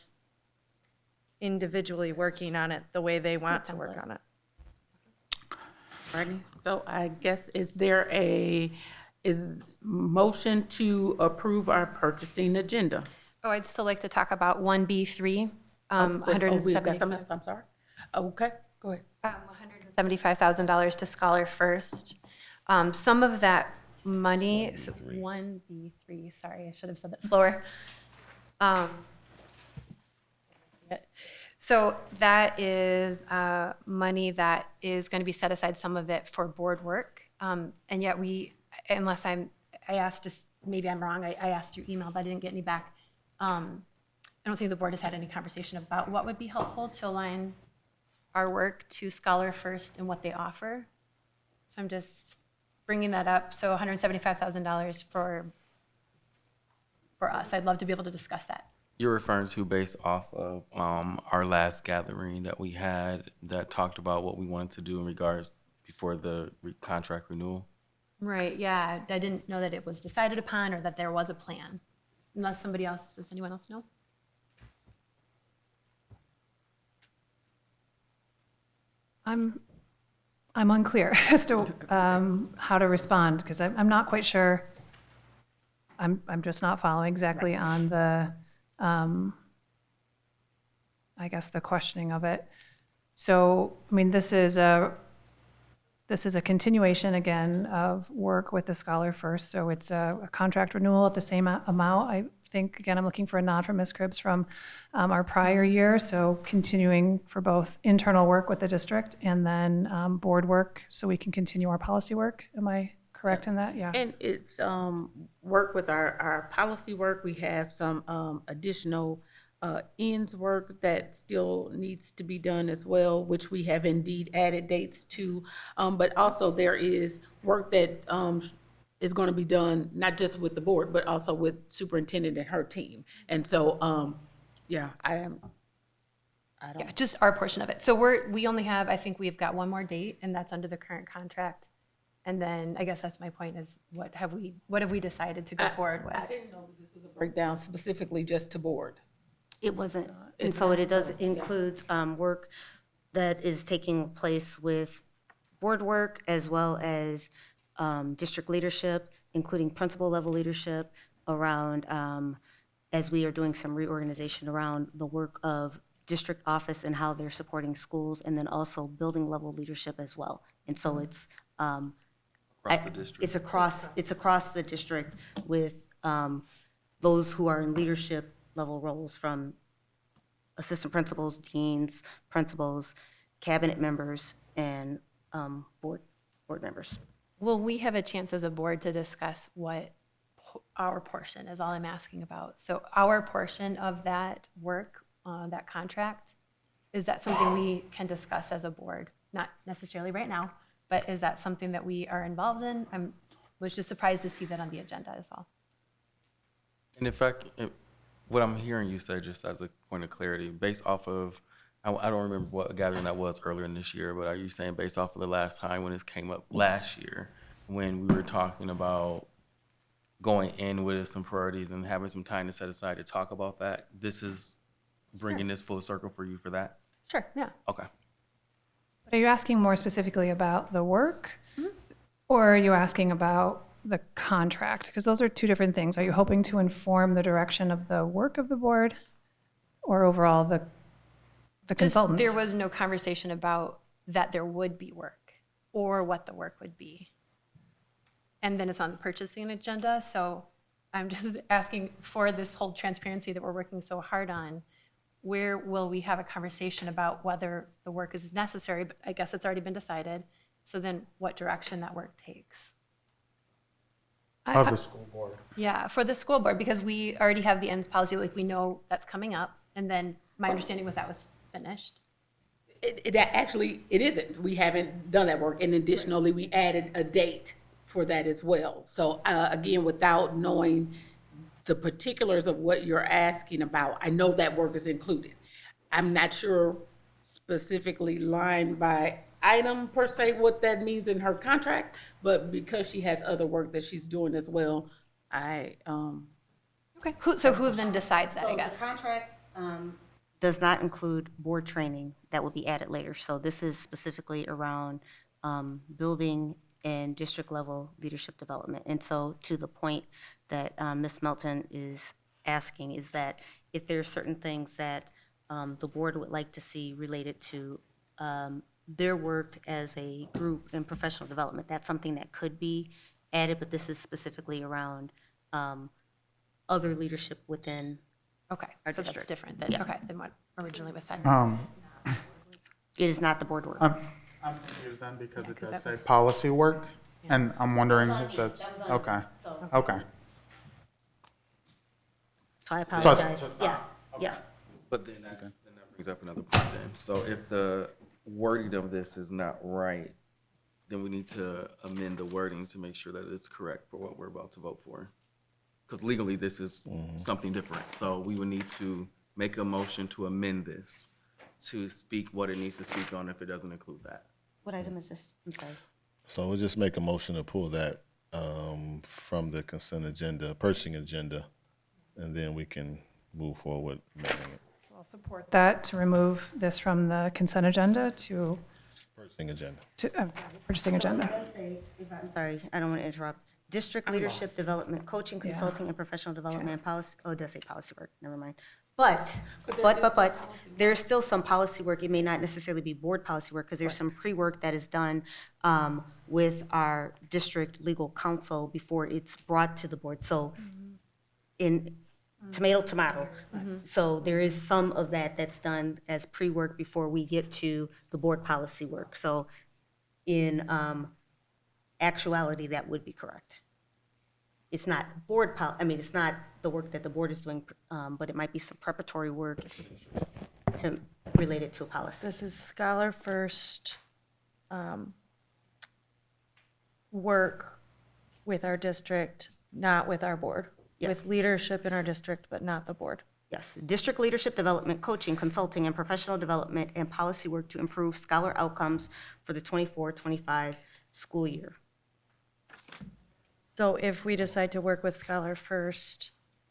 individually working on it the way they want to work on it. Alrighty, so I guess is there a motion to approve our purchasing agenda? Oh, I'd still like to talk about 1B3, We've got some, $175,000 I'm sorry. Okay, go ahead. $175,000 to Scholar First. Some of that money, so 1B3, sorry, I should have said that slower. So that is money that is going to be set aside, some of it for board work. And yet I asked, maybe I'm wrong, I asked through email, but I didn't get any back. I don't think the board has had any conversation about what would be helpful to align our work to Scholar First and what they offer. So I'm just bringing that up. So $175,000 for us. I'd love to be able to discuss that. You're referring to based off of our last gathering that we had that talked about what we wanted to do in regards before the contract renewal? Right, yeah. I didn't know that it was decided upon or that there was a plan. Unless somebody else, does anyone else know? I'm unclear as to how to respond because I'm not quite sure. I'm just not following exactly on the, I guess, the questioning of it. So, I mean, this is a continuation again of work with the Scholar First. So it's a contract renewal at the same amount. I think, again, I'm looking for a nod from Ms. Cribbs from our prior year. So continuing for both internal work with the district and then board work so we can continue our policy work. Am I correct? correct in that? Yeah. And it's work with our policy work. We have some additional ends work that still needs to be done as well, which we have indeed added dates to. But also there is work that is going to be done, not just with the board, but also with superintendent and her team. And so, yeah, I don't. Yeah, just our portion of it. So we only have, I think we've got one more date, and that's under the current contract. And then I guess that's my point is what have we decided to go forward with? I didn't know that this was a breakdown specifically just to board. It wasn't, and so it does includes work that is taking place with board work as well as district leadership, including principal level leadership around, as we are doing some reorganization around the work of district office and how they're supporting schools, and then also building level leadership as well. And so it's Across the district. it's across the district with those who are in leadership level roles, from assistant principals, deans, principals, cabinet members, and board members. Will we have a chance as a board to discuss what our portion is all I'm asking about? So our portion of that work, that contract, is that something we can discuss as a board? Not necessarily right now, but is that something that we are involved in? I was just surprised to see that on the agenda is all. And what I'm hearing you say, just as a point of clarity, based off of, I don't remember what gathering that was earlier in this year, but are you saying based off of the last time when this came up last year, when we were talking about going in with some priorities and having some time to set aside to talk about that, this is bringing this full circle for you for that? Sure, yeah. Okay. But are you asking more specifically about the work? Or are you asking about the contract? Because those are two different things. Are you hoping to inform the direction of the work of the board or overall the consultants? There was no conversation about that there would be work or what the work would be. And then it's on the purchasing agenda. So I'm just asking for this whole transparency that we're working so hard on. Where will we have a conversation about whether the work is necessary? But I guess it's already been decided. So then what direction that work takes? Of the school board. Yeah, for the school board, because we already have the ends policy, like we know that's coming up. And then my understanding was that was finished. It isn't. We haven't done that work. And additionally, we added a date for that as well. So again, without knowing the particulars of what you're asking about, I know that work is included. I'm not sure specifically line by item per se what that means in her contract, but because she has other work that she's doing as well, Okay, who then decides that, I guess? The contract does not include board training. That will be added later. So this is specifically around building and district level leadership development. And so to the point that Ms. Melton is asking is that if there are certain things that the board would like to see related to their work as a group in professional development, that's something that could be added, but this is specifically around other leadership within Okay, our so district. that's different than, okay, than what originally was said. It is not the board work. I'm confused then because it does say policy work, and I'm wondering if that's, okay, okay. So I apologize. Yeah, yeah. But then that brings up another point then. So if the wording of this is not right, then we need to amend the wording to make sure that it's correct for what we're about to vote for. Because legally, this is something different. So we would need to make a motion to amend this to speak what it needs to speak on if it doesn't include that. What item is this? I'm sorry. So we'll just make a motion to pull that from the consent agenda, purchasing agenda, and then we can move forward. So I'll support that to remove this from the consent agenda to Purchasing agenda. purchasing agenda. I'm sorry, I don't want to interrupt. District leadership development, coaching, consulting, and professional development and policy, oh, it does say policy work, never mind. But there's still some policy work. It may not necessarily be board policy work because there's some pre-work that is done with our district legal counsel before it's brought to the board. So in tomato. So there is some of that that's done as pre-work before we get to the board policy work. So in actuality, that would be correct. It's not it's not the work that the board is doing, but it might be some preparatory work to relate it to a policy. This is Scholar First work with our district, not with our board. Yeah. With leadership in our district, but not the board. Yes, district leadership development, coaching, consulting, and professional development and policy work to improve scholar outcomes for the 24-25 school year. So if we decide to work with Scholar First,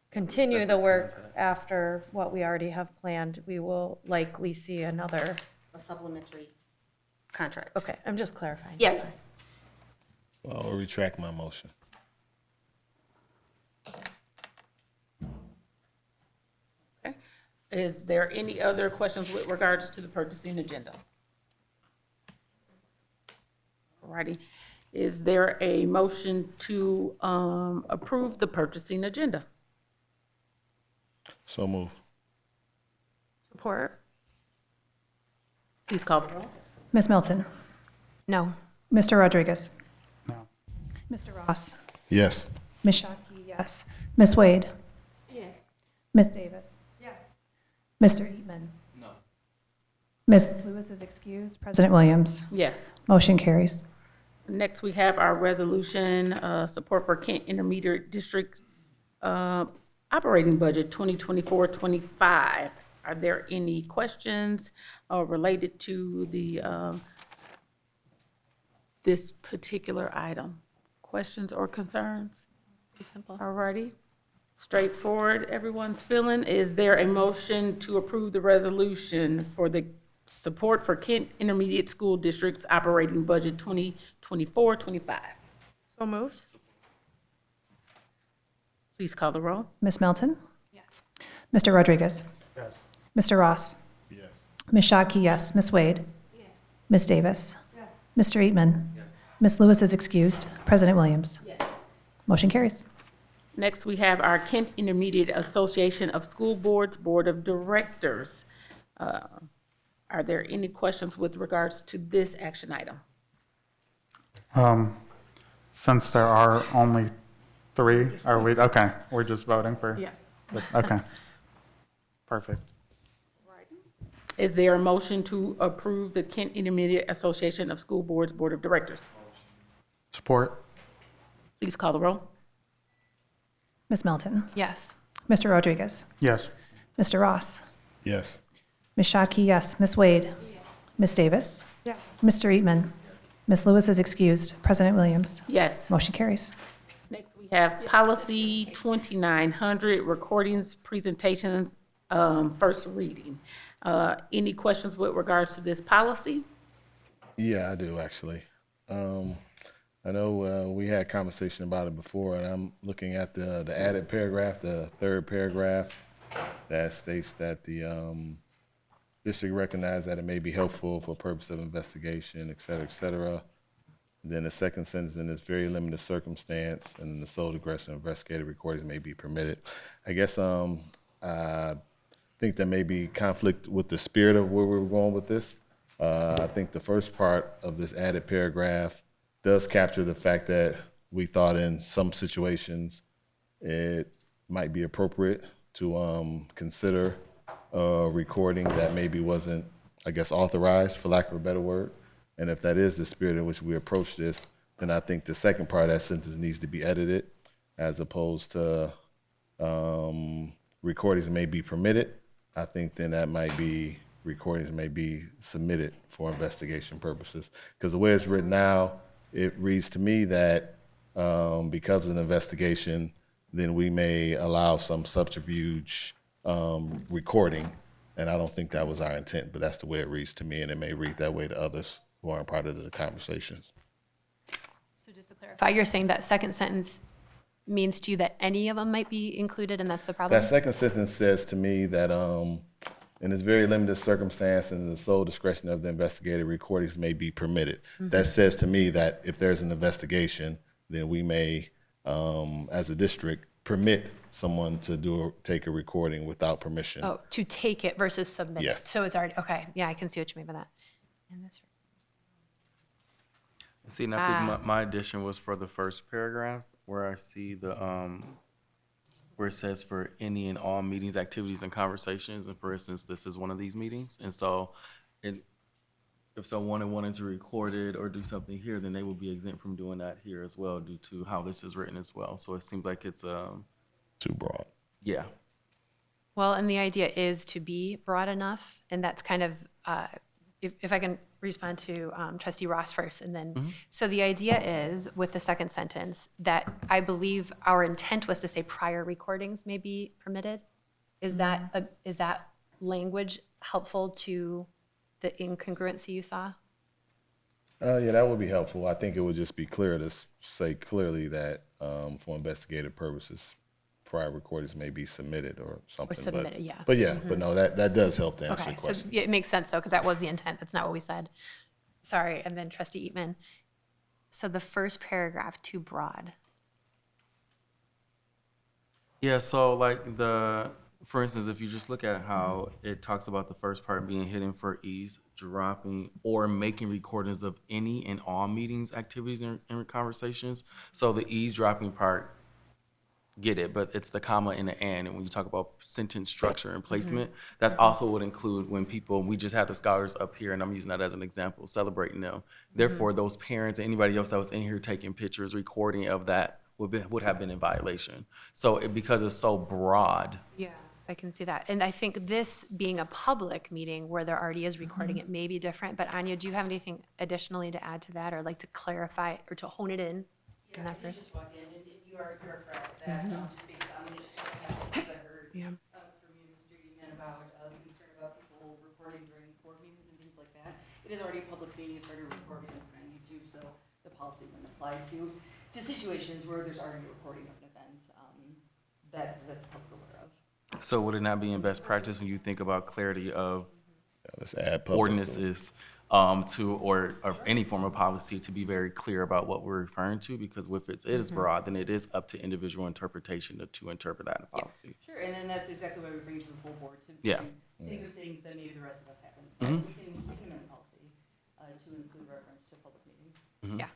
continue the work after what we already have planned, we will likely see another. A supplementary contract. Okay, I'm just clarifying. Yes. Sorry. Well, I'll retract my motion. Okay. Is there any other questions with regards to the purchasing agenda? Alrighty. Is there a motion to approve the purchasing agenda? So move. Support. Please call the roll. Ms. Milton? No. Mr. Rodriguez? No. Mr. Ross? Yes. Ms. Shockey, yes. Ms. Wade? Yes. Ms. Davis? Yes. Mr. Eatman? No. Ms. Lewis is excused. President Williams? Yes. Motion carries. Next, we have our resolution, support for Kent Intermediate District operating budget 2024-25. Are there any questions related to the this particular item? Questions or concerns? Pretty simple. All righty. Straightforward, everyone's feeling. Is there a motion to approve the resolution for the support for Kent Intermediate School District's operating budget 2024-25? So moved. Please call the roll. Ms. Melton? Yes. Mr. Rodriguez? Yes. Mr. Ross? Yes. Ms. Shockey, yes. Ms. Wade? Yes. Ms. Davis? Yes. Mr. Eatman? Yes. Ms. Lewis is excused. President Williams? Yes. Motion carries. Next, we have our Kent Intermediate Association of School Boards Board of Directors. Are there any questions with regards to this action item? Since there are only 3, are we, okay, we're just voting for? Yeah. Okay. Perfect. Is there a motion to approve the Kent Intermediate Association of School Boards Board of Directors? Support. Please call the roll. Ms. Melton? Yes. Mr. Rodriguez? Yes. Mr. Ross? Yes. Ms. Shockey, yes. Ms. Wade? Ms. Davis? Yes. Mr. Eatman? Ms. Lewis is excused. President Williams? Yes. Motion carries. Next, we have Policy 2900, Recordings, Presentations, First Reading. Any questions with regards to this policy? Yeah, I do actually. I know we had conversation about it before, and I'm looking at the added paragraph, the third paragraph, that states that the district recognized that it may be helpful for purpose of investigation, et cetera, et cetera. Then the second sentence, in this very limited circumstance and in the sole discretion of investigative recordings may be permitted. I guess I think there may be conflict with the spirit of where we were going with this. I think the first part of this added paragraph does capture the fact that we thought in some situations it might be appropriate to consider a recording that maybe wasn't, I guess, authorized, for lack of a better word. And if that is the spirit in which we approach this, then I think the second part of that sentence needs to be edited, as opposed to recordings may be permitted. I think then that might be recordings may be submitted for investigation purposes. Because the way it's written now, it reads to me that because of an investigation, then we may allow some subterfuge recording, and I don't think that was our intent, but that's the way it reads to me, and it may read that way to others who aren't part of the conversations. So just to clarify, you're saying that second sentence means to you that any of them might be included, and that's the problem? That second sentence says to me that in this very limited circumstance and the sole discretion of the investigator, recordings may be permitted. Mm-hmm. That says to me that if there's an investigation, then we may, as a district, permit someone to take a recording without permission. Oh, to take it versus submit Yes. it. So it's already, okay, yeah, I can see what you mean by that. And this, See, and I think my addition was for the first paragraph where I see the, where it says for any and all meetings, activities, and conversations. And for instance, this is one of these meetings. And so if someone wanted to record it or do something here, then they would be exempt from doing that here as well due to how this is written as well. So it seems like it's, Too broad. yeah. Well, and the idea is to be broad enough, and that's kind of, if I can respond to Trustee Ross first, and then, so the idea is, with the second sentence, that I believe our intent was to say prior recordings may be permitted. Is that language helpful to the incongruency you saw? Yeah, that would be helpful. I think it would just be clear to say clearly that for investigative purposes, prior recordings may be submitted or something. Or submitted, yeah. But yeah, but no, that does help to answer Okay, your so question. it makes sense though, because that was the intent. That's not what we said. Sorry, and then Trustee Eatman. So the first paragraph, too broad. Yeah, so like for instance, if you just look at how it talks about the first part being hidden for eavesdropping or making recordings of any and all meetings, activities, and conversations. So the eavesdropping part, get it, but it's the comma and the and when you talk about sentence structure and placement, that's also would include when people, we just had the scholars up here, and I'm using that as an example, celebrating them. Therefore, those parents and anybody else that was in here taking pictures, recording of that would have been in violation. So because it's so broad. Yeah, I can see that. And I think this being a public meeting where there already is recording, it may be different. But Anya, do you have anything additionally to add to that, or like to clarify or to hone it in that first? You are correct that just based on the things I heard from you, Mr. Eatman, about the concern about people recording during board meetings and things like that. It is already a public meeting, it's already recorded on YouTube, so the policy wouldn't apply to situations where there's already a recording of an event that the public's aware of. So would it not be in best practice when you think about clarity of let's add public ordinances or any form of policy to be very clear about what we're referring to? Because if it is broad, then it is up to individual interpretation to interpret that in policy. Sure, and then that's exactly why we bring it to the full board, to think of things that maybe the rest of us haven't. So we can amend the policy to include reference to public meetings. Yeah.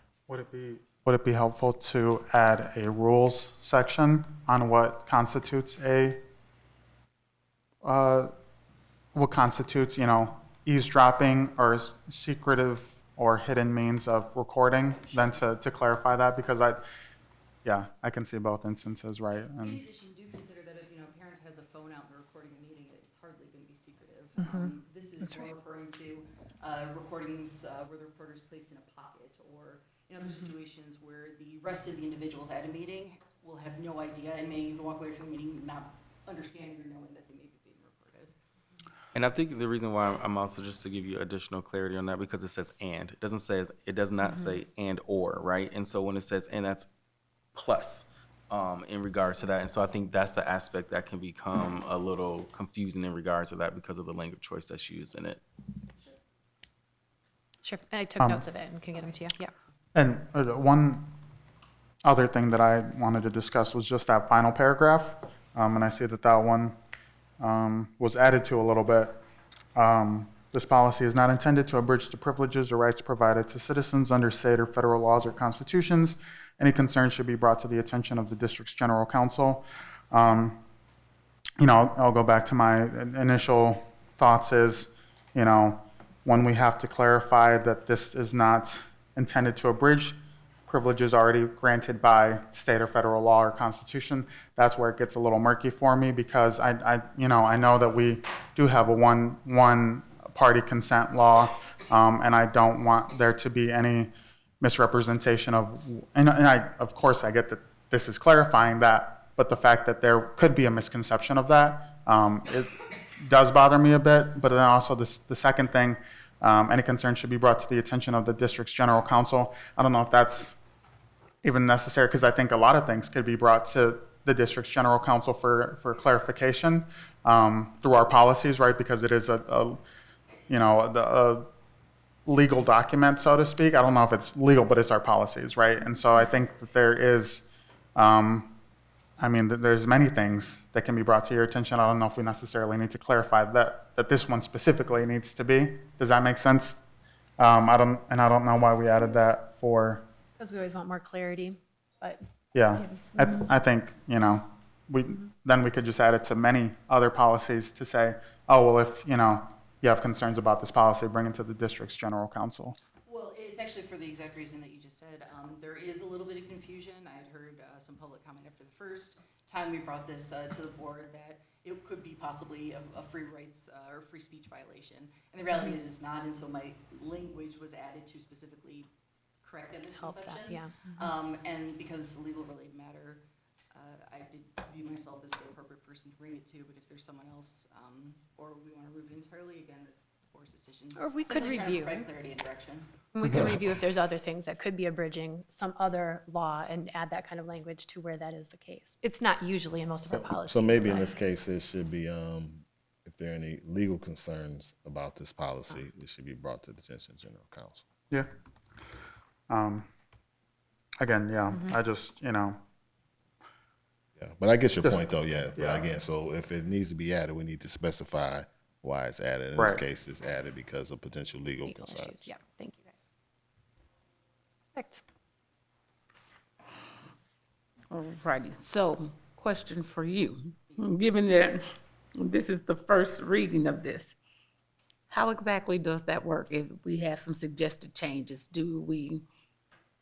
Would it be helpful to add a rules section on what constitutes eavesdropping or secretive or hidden means of recording, then to clarify that? Because I can see both instances, right? In addition, do consider that if a parent has a phone out and they're recording a meeting, it's hardly going to be secretive. This is more referring to recordings where the recorder is placed in a pocket, or in other situations where the rest of the individuals at a meeting will have no idea and may even walk away from the meeting not understanding or knowing that they may be being recorded. And I think the reason why I'm also, just to give you additional clarity on that, because it says and. It does not say and or, right? And so when it says and, that's plus in regards to that. And so I think that's the aspect that can become a little confusing in regards to that because of the language choice that's used in it. Sure, and I took notes of it and can get them to you, yeah. And one other thing that I wanted to discuss was just that final paragraph. And I see that one was added to a little bit. This policy is not intended to abridge the privileges or rights provided to citizens under state or federal laws or constitutions. Any concern should be brought to the attention of the district's general counsel. I'll go back to my initial thoughts is, when we have to clarify that this is not intended to abridge privileges already granted by state or federal law or constitution, that's where it gets a little murky for me, because I know that we do have a one party consent law, and I don't want there to be any misrepresentation of, and of course I get that this is clarifying that, but the fact that there could be a misconception of that, it does bother me a bit. But then also the second thing, any concern should be brought to the attention of the district's general counsel. I don't know if that's even necessary, because I think a lot of things could be brought to the district's general counsel for clarification through our policies, right? Because it is a legal document, so to speak. I don't know if it's legal, but it's our policies, right? And so I think that there is, there's many things that can be brought to your attention. I don't know if we necessarily need to clarify that this one specifically needs to be. Does that make sense? I don't know why we added that for, Because we always want more clarity, but. yeah. I think, then we could just add it to many other policies to say, oh, well, if, you have concerns about this policy, bring it to the district's general counsel. Well, it's actually for the exact reason that you just said. There is a little bit of confusion. I had heard some public comment after the first time we brought this to the board that it could be possibly a free rights or free speech violation. And the reality is it's not, and so my language was added to specifically correct that misconception. Yeah. And because legal related matter, I did view myself as the appropriate person to bring it to, but if there's someone else, or we want to remove it entirely, again, that's the board's decision. Or we could Simply trying to review. provide clarity and direction. We could review if there's other things that could be abridging some other law and add that kind of language to where that is the case. It's not usually in most of our policies. So maybe in but- this case, it should be, if there are any legal concerns about this policy, it should be brought to the attention of general counsel. Yeah. Again, yeah, I just, Yeah, but I get your Just- point though, yeah. But yeah. again, so if it needs to be added, we need to specify why it's added. In Right. this case, it's added because of potential legal Legal concerns. issues, yeah, thank you guys. Perfect. All righty, so question for you. Given that this is the first reading of this, how exactly does that work? If we have some suggested changes, do we,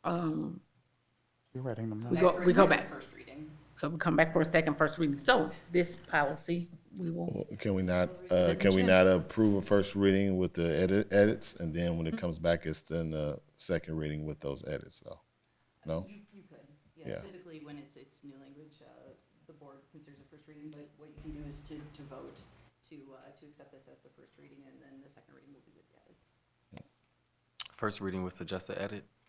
You're writing them we down. go back? First reading. So we come back for a second first reading. So this policy, we will, Well, can we not approve a first reading with the edits, and then when it comes back, it's then the second reading with those edits, though? No? You could, Yeah. Typically, when it's new language, the board considers a first reading, but what you can do is to vote to accept this as the first reading, and then the second reading will be with the edits. First reading with suggested edits.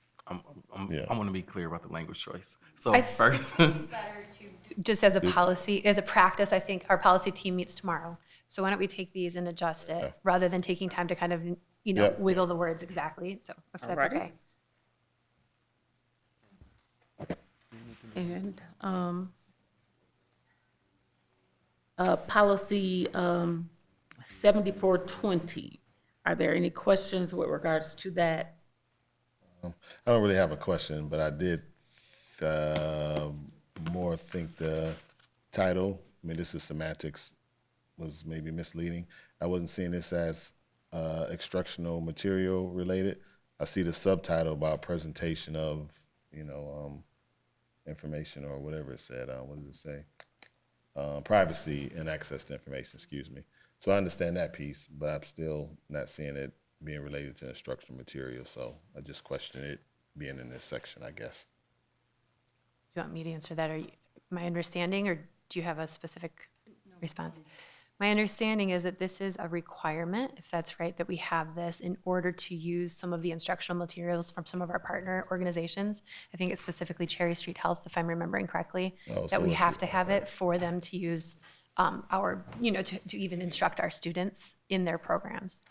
Yeah. I want to be clear about the language choice. So I first, Better to, just as a policy, as a practice, I think our policy team meets tomorrow. So why don't we take these and adjust it, rather than taking time to kind of, Yep. wiggle the words exactly, so if that's Alrighty. okay. and, policy, 7420. Are there any questions with regards to that? I don't really have a question, but I did more think the title, I mean, this is semantics, was maybe misleading. I wasn't seeing this as instructional material related. I see the subtitle about presentation of, information or whatever it said. What does it say? Privacy and access to information, excuse me. So I understand that piece, but I'm still not seeing it being related to instructional material. So I just question it being in this section, I guess. Do you want me to answer that, or my understanding, or do you have a specific response? My understanding is that this is a requirement, if that's right, that we have this in order to use some of the instructional materials from some of our partner organizations. I think it's specifically Cherry Street Health, if I'm remembering correctly, Oh, that so we it's- have to have it for them to use our, to even instruct our students in their programs.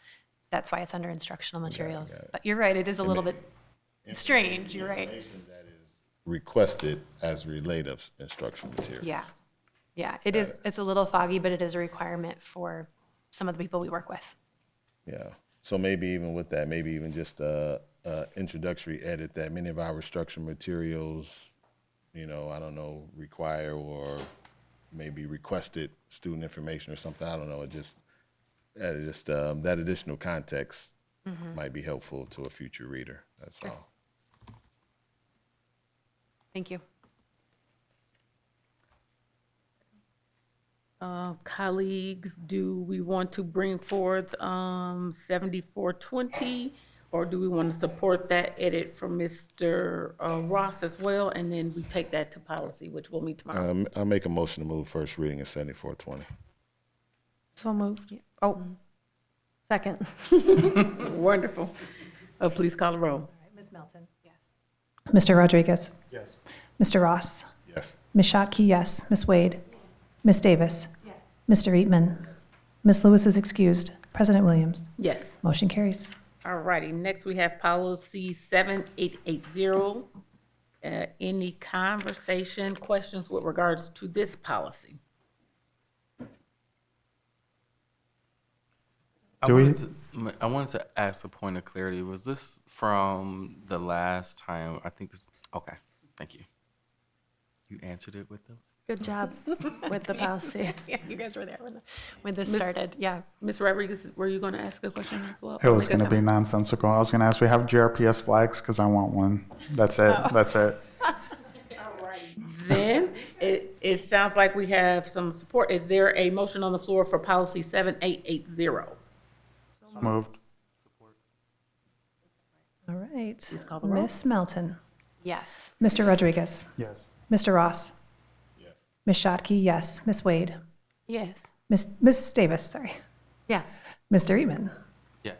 That's why it's under instructional materials. got it. But you're right, it is a little bit strange, you're right. Requested as related instructional material. Yeah, yeah, it is, it's a little foggy, but it is a requirement for some of the people we work with. Yeah. So maybe even with that, maybe even just a introductory edit that many of our instructional materials, I don't know, require or maybe requested student information or something. I don't know. That additional context might be helpful to a future reader. That's all. Thank you. Colleagues, do we want to bring forth 7420, or do we want to support that edit from Mr. Ross as well, and then we take that to policy, which we'll meet tomorrow? I'll make a motion to move first reading in 7420. So moved. Oh, second. Wonderful. Please call the roll. Ms. Melton? Yes. Mr. Rodriguez? Yes. Mr. Ross? Yes. Ms. Shotke, yes. Ms. Wade? Ms. Davis? Yes. Mr. Eatman? Ms. Lewis is excused. President Williams? Yes. Motion carries. All righty, next we have policy 7880. Any conversation, questions with regards to this policy? I Do we? wanted to ask a point of clarity. Was this from the last time? I think this. Okay, thank you. You answered it with them. Good job with the policy. Yeah, you guys were there when this Miss- started, yeah. Ms. Rodriguez, were you going to ask a question as well? It was Make a going to be comment? nonsensical. I was going to ask, we have GRPS flags because I want one. That's it. That's it. Then, it sounds like we have some support. Is there a motion on the floor for policy 7880? Moved. All right. call the roll. Ms. Melton. Yes. Mr. Rodriguez. Yes. Mr. Ross. Yes. Ms. Shotke, yes. Ms. Wade. Yes. Ms. Davis, sorry. Yes. Mr. Eatman. Yes.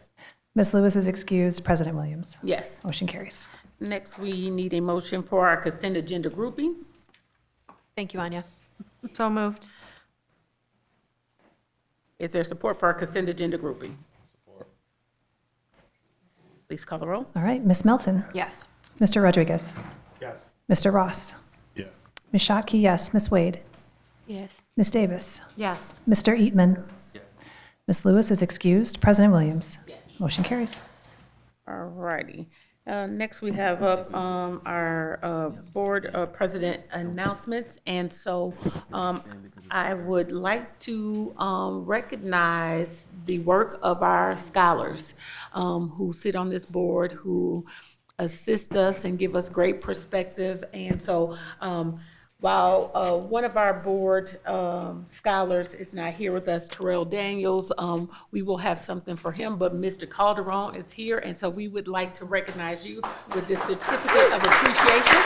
Ms. Lewis is excused. President Williams. Yes. Motion carries. Next, we need a motion for our consent agenda grouping. Thank you, Anya. So moved. Is there support for our consent agenda grouping? Support. Please call the roll. All right. Ms. Melton. Yes. Mr. Rodriguez. Yes. Mr. Ross. Yes. Ms. Shotke, yes. Ms. Wade. Yes. Ms. Davis. Yes. Mr. Eatman. Yes. Ms. Lewis is excused. President Williams. Motion carries. All righty. Next, we have up our board president announcements. And so I would like to recognize the work of our scholars who sit on this board, who assist us and give us great perspective. And so while one of our board scholars is not here with us, Terrell Daniels, we will have something for him, but Mr. Calderon is here, and so we would like to recognize you with this certificate of appreciation.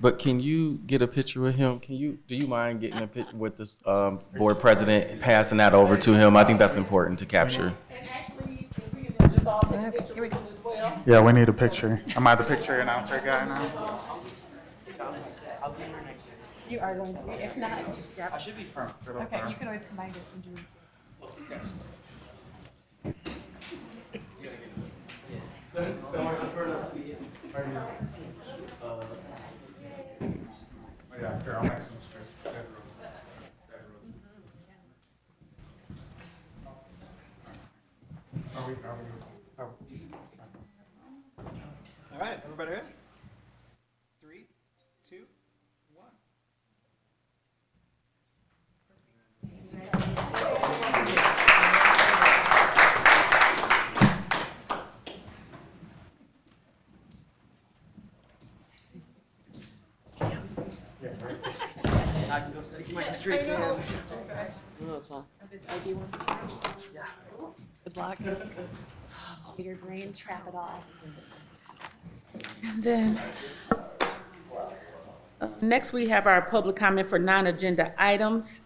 But can you get a picture with him? Do you mind getting a picture with this board president, passing that over to him? I think that's important to capture. And actually, if we can just all take a picture with him as well. Yeah, we need a picture. Am I the picture announcer guy now? You are going to be. If not, just grab it. I should be firm. Okay, you can always combine it from June too. All right, everybody ready? 3, 2, 1. I can go study my history exam. No, it's fine. Yeah. Good luck. Your brain, trap it all. And then, next we have our public comment for non-agenda items.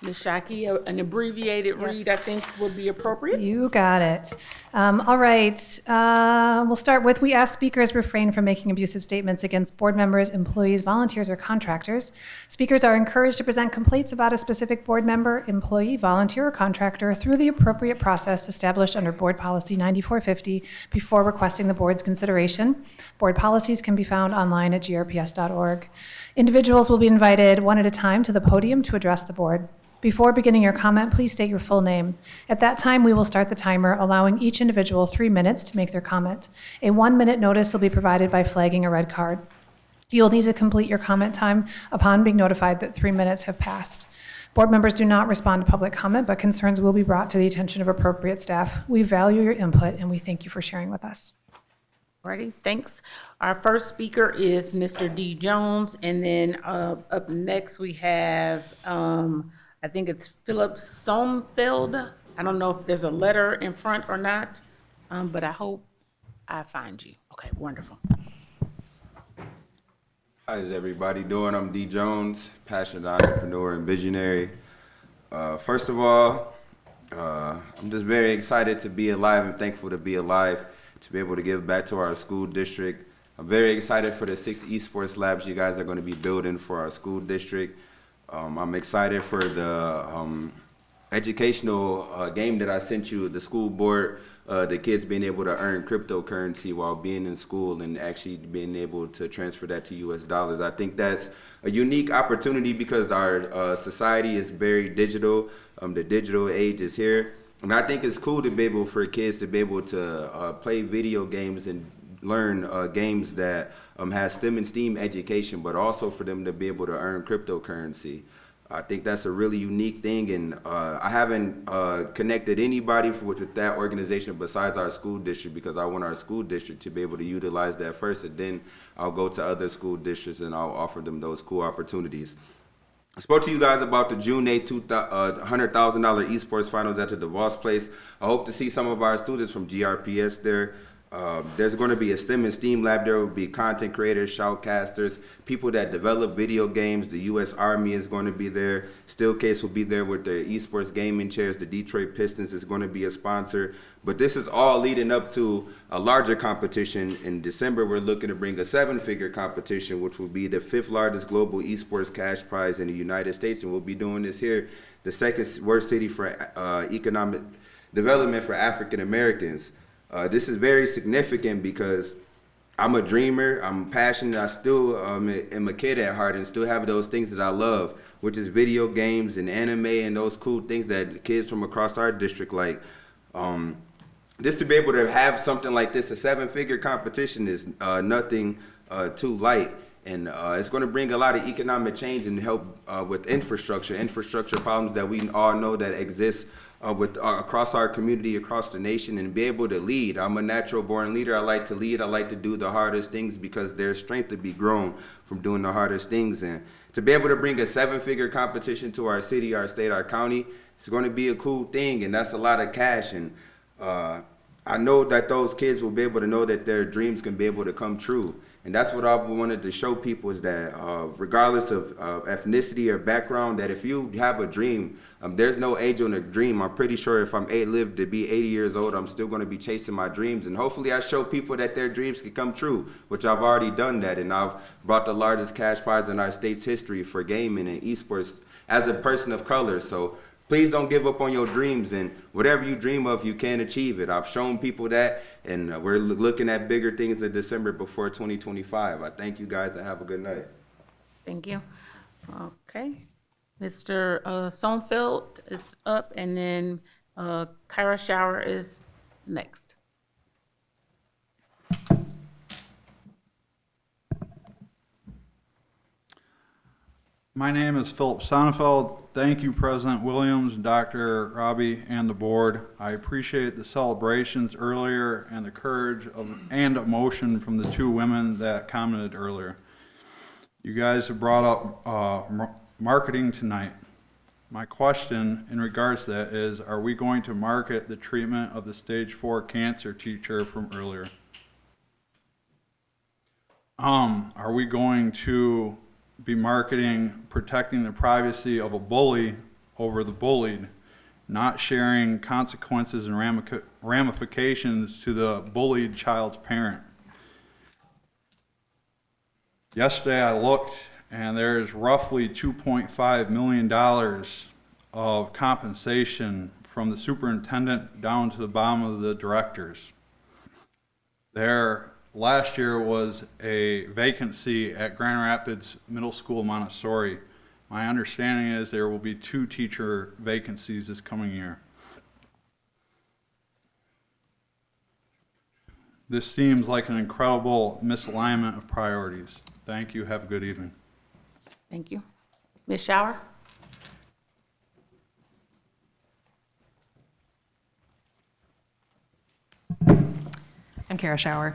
Ms. Shotke, an abbreviated read, I think, would be appropriate. You got it. All right. We'll start with, we ask speakers refrain from making abusive statements against board members, employees, volunteers, or contractors. Speakers are encouraged to present complaints about a specific board member, employee, volunteer, or contractor through the appropriate process established under Board Policy 9450 before requesting the board's consideration. Board policies can be found online at grps.org. Individuals will be invited one at a time to the podium to address the board. Before beginning your comment, please state your full name. At that time, we will start the timer, allowing each individual 3 minutes to make their comment. A 1-minute notice will be provided by flagging a red card. You'll need to complete your comment time upon being notified that 3 minutes have passed. Board members do not respond to public comment, but concerns will be brought to the attention of appropriate staff. We value your input, and we thank you for sharing with us. Alrighty, thanks. Our first speaker is Mr. D. Jones, and then up next we have, I think it's Philip Somfeld. I don't know if there's a letter in front or not, but I hope I find you. Okay, wonderful. How's everybody doing? I'm D. Jones, passionate entrepreneur and visionary. First of all, I'm just very excited to be alive and thankful to be alive, to be able to give back to our school district. I'm very excited for the 6 esports labs you guys are going to be building for our school district. I'm excited for the educational game that I sent you, the school board, the kids being able to earn cryptocurrency while being in school and actually being able to transfer that to US dollars. I think that's a unique opportunity because our society is very digital. The digital age is here. And I think it's cool to be able for kids to be able to play video games and learn games that has STEM and STEAM education, but also for them to be able to earn cryptocurrency. I think that's a really unique thing, and I haven't connected anybody with that organization besides our school district, because I want our school district to be able to utilize that first, and then I'll go to other school districts and I'll offer them those cool opportunities. I spoke to you guys about the June 8th $100,000 esports finals at the DeVos Place. I hope to see some of our students from GRPS there. There's going to be a STEM and STEAM lab. There will be content creators, shoutcasters, people that develop video games. The U.S. Army is going to be there. Steelcase will be there with their esports gaming chairs. The Detroit Pistons is going to be a sponsor. But this is all leading up to a larger competition. In December, we're looking to bring a 7-figure competition, which will be the 5th largest global esports cash prize in the United States. And we'll be doing this here, the 2nd worst city for economic development for African Americans. This is very significant because I'm a dreamer, I'm passionate, I still am a kid at heart and still have those things that I love, which is video games and anime and those cool things that kids from across our district like. Just to be able to have something like this, a 7-figure competition is nothing too light. And it's going to bring a lot of economic change and help with infrastructure problems that we all know that exist across our community, across the nation, and be able to lead. I'm a natural born leader. I like to lead. I like to do the hardest things because there's strength to be grown from doing the hardest things. And to be able to bring a 7-figure competition to our city, our state, our county, it's going to be a cool thing, and that's a lot of cash. And I know that those kids will be able to know that their dreams can be able to come true. And that's what I wanted to show people is that regardless of ethnicity or background, that if you have a dream, there's no age on a dream. I'm pretty sure if I'm live to be 80 years old, I'm still going to be chasing my dreams. And hopefully I show people that their dreams can come true, which I've already done that. And I've brought the largest cash prize in our state's history for gaming and esports as a person of color. So please don't give up on your dreams, and whatever you dream of, you can achieve it. I've shown people that, and we're looking at bigger things in December before 2025. I thank you guys and have a good night. Thank you. Okay. Mr. Sonfeld is up, and then Kyra Shower is next. My name is Philip Sonnefeld. Thank you, President Williams, Dr. Robbie, and the board. I appreciate the celebrations earlier and the courage and emotion from the 2 women that commented earlier. You guys have brought up marketing tonight. My question in regards to that is, are we going to market the treatment of the stage 4 cancer teacher from earlier? Are we going to be marketing protecting the privacy of a bully over the bullied, not sharing consequences and ramifications to the bullied child's parent? Yesterday I looked, and there's roughly $2.5 million of compensation from the superintendent down to the bottom of the directors. There last year was a vacancy at Grand Rapids Middle School Montessori. My understanding is there will be 2 teacher vacancies this coming year. This seems like an incredible misalignment of priorities. Thank you. Have a good evening. Thank you. Ms. Shower? I'm Kara Shower.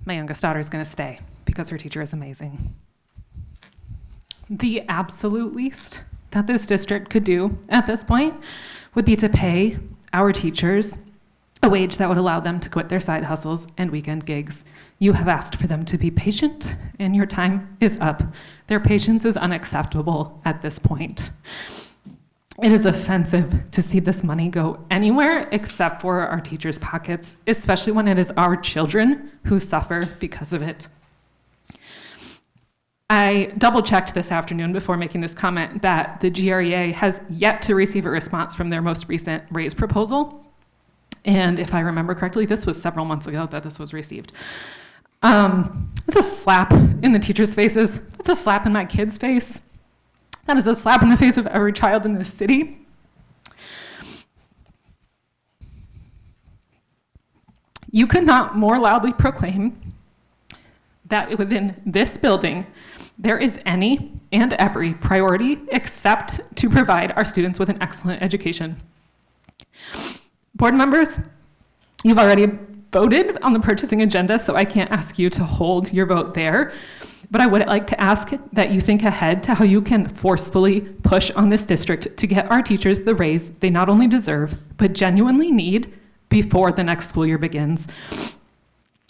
My youngest daughter is going to stay because her teacher is amazing. The absolute least that this district could do at this point would be to pay our teachers a wage that would allow them to quit their side hustles and weekend gigs. You have asked for them to be patient, and your time is up. Their patience is unacceptable at this point. It is offensive to see this money go anywhere except for our teachers' pockets, especially when it is our children who suffer because of it. I double checked this afternoon before making this comment that the GREA has yet to receive a response from their most recent raise proposal. And if I remember correctly, this was several months ago that this was received. It's a slap in the teachers' faces. It's a slap in my kid's face. That is a slap in the face of every child in this city. You could not more loudly proclaim that within this building, there is any and every priority except to provide our students with an excellent education. Board members, you've already voted on the purchasing agenda, so I can't ask you to hold your vote there. But I would like to ask that you think ahead to how you can forcefully push on this district to get our teachers the raise they not only deserve, but genuinely need before the next school year begins.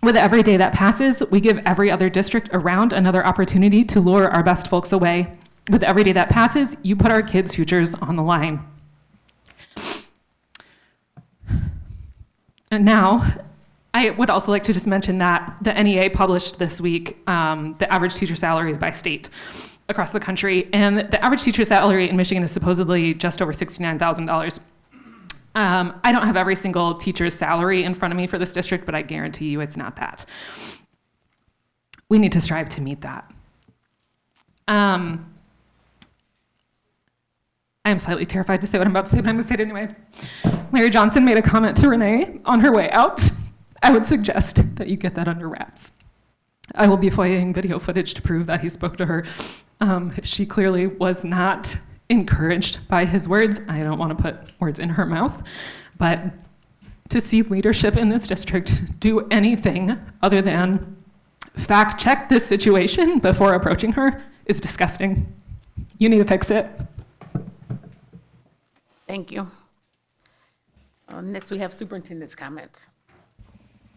With every day that passes, we give every other district around another opportunity to lure our best folks away. With every day that passes, you put our kids' futures on the line. And now, I would also like to just mention that the NEA published this week the average teacher salaries by state across the country, and the average teacher salary in Michigan is supposedly just over $69,000. I don't have every single teacher's salary in front of me for this district, but I guarantee you it's not that. We need to strive to meet that. I am slightly terrified to say what I'm about to say, but I'm gonna say it anyway. Larry Johnson made a comment to Renee on her way out. I would suggest that you get that under wraps. I will be FOIAing video footage to prove that he spoke to her. She clearly was not encouraged by his words. I don't want to put words in her mouth, but to see leadership in this district do anything other than fact check this situation before approaching her is disgusting. You need to fix it. Thank you. Next, we have superintendent's comments.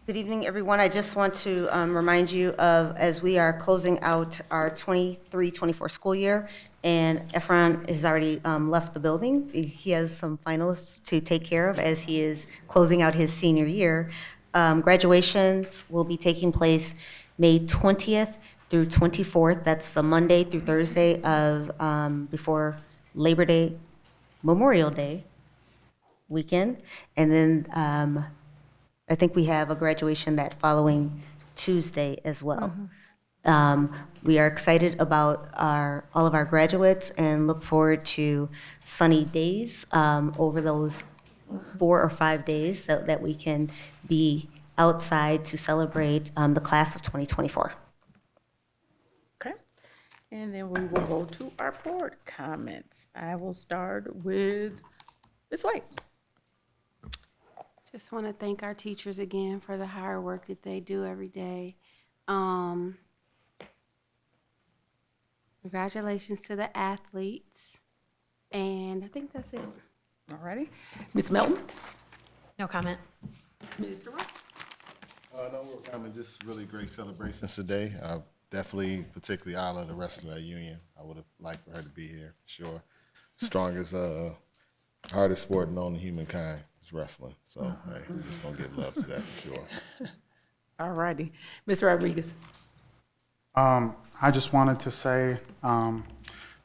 Good evening, everyone. I just want to remind you of, as we are closing out our 23-24 school year, and Efron has already left the building. He has some finals to take care of as he is closing out his senior year. Graduations will be taking place May 20th through 24th. That's the Monday through Thursday of before Labor Day, Memorial Day weekend. And then I think we have a graduation that following Tuesday as well. We are excited about all of our graduates and look forward to sunny days over those 4 or 5 days so that we can be outside to celebrate the class of 2024. Okay. And then we will go to our board comments. I will start with Ms. White. Just want to thank our teachers again for the hard work that they do every day. Congratulations to the athletes. And I think that's it. All righty. Ms. Melton? No comment. Mr. Rowe? No, we're coming. Just really great celebrations today. Definitely, particularly Isla, the rest of that union. I would have liked for her to be here, for sure. Strongest, hardest sport known to humankind is wrestling. So, hey, we're just going to give love to that for sure. All righty. Ms. Rodriguez? I just wanted to say,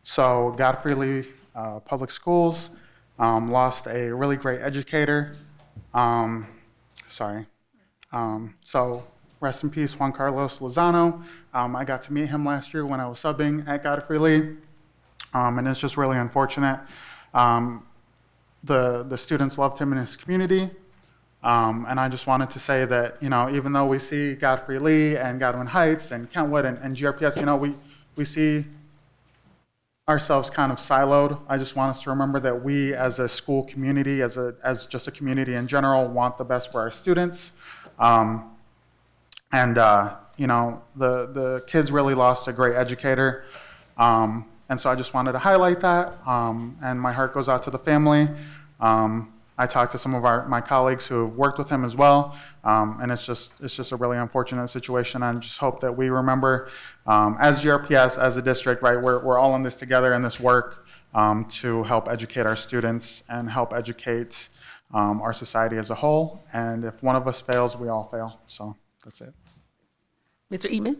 so Godfrey Lee Public Schools lost a really great educator. So rest in peace, Juan Carlos Lozano. I got to meet him last year when I was subbing at Godfrey Lee, and it's just really unfortunate. The students loved him in his community. And I just wanted to say that, even though we see Godfrey Lee and Godwin Heights and Kentwood and GRPS, we see ourselves kind of siloed. I just want us to remember that we as a school community, as just a community in general, want the best for our students. The kids really lost a great educator. And so I just wanted to highlight that. And my heart goes out to the family. I talked to some of my colleagues who have worked with him as well, and it's just a really unfortunate situation. I just hope that we remember, as GRPS, as a district, right, we're all in this together in this work to help educate our students and help educate our society as a whole. And if one of us fails, we all fail. So that's it. Mr. Eatman?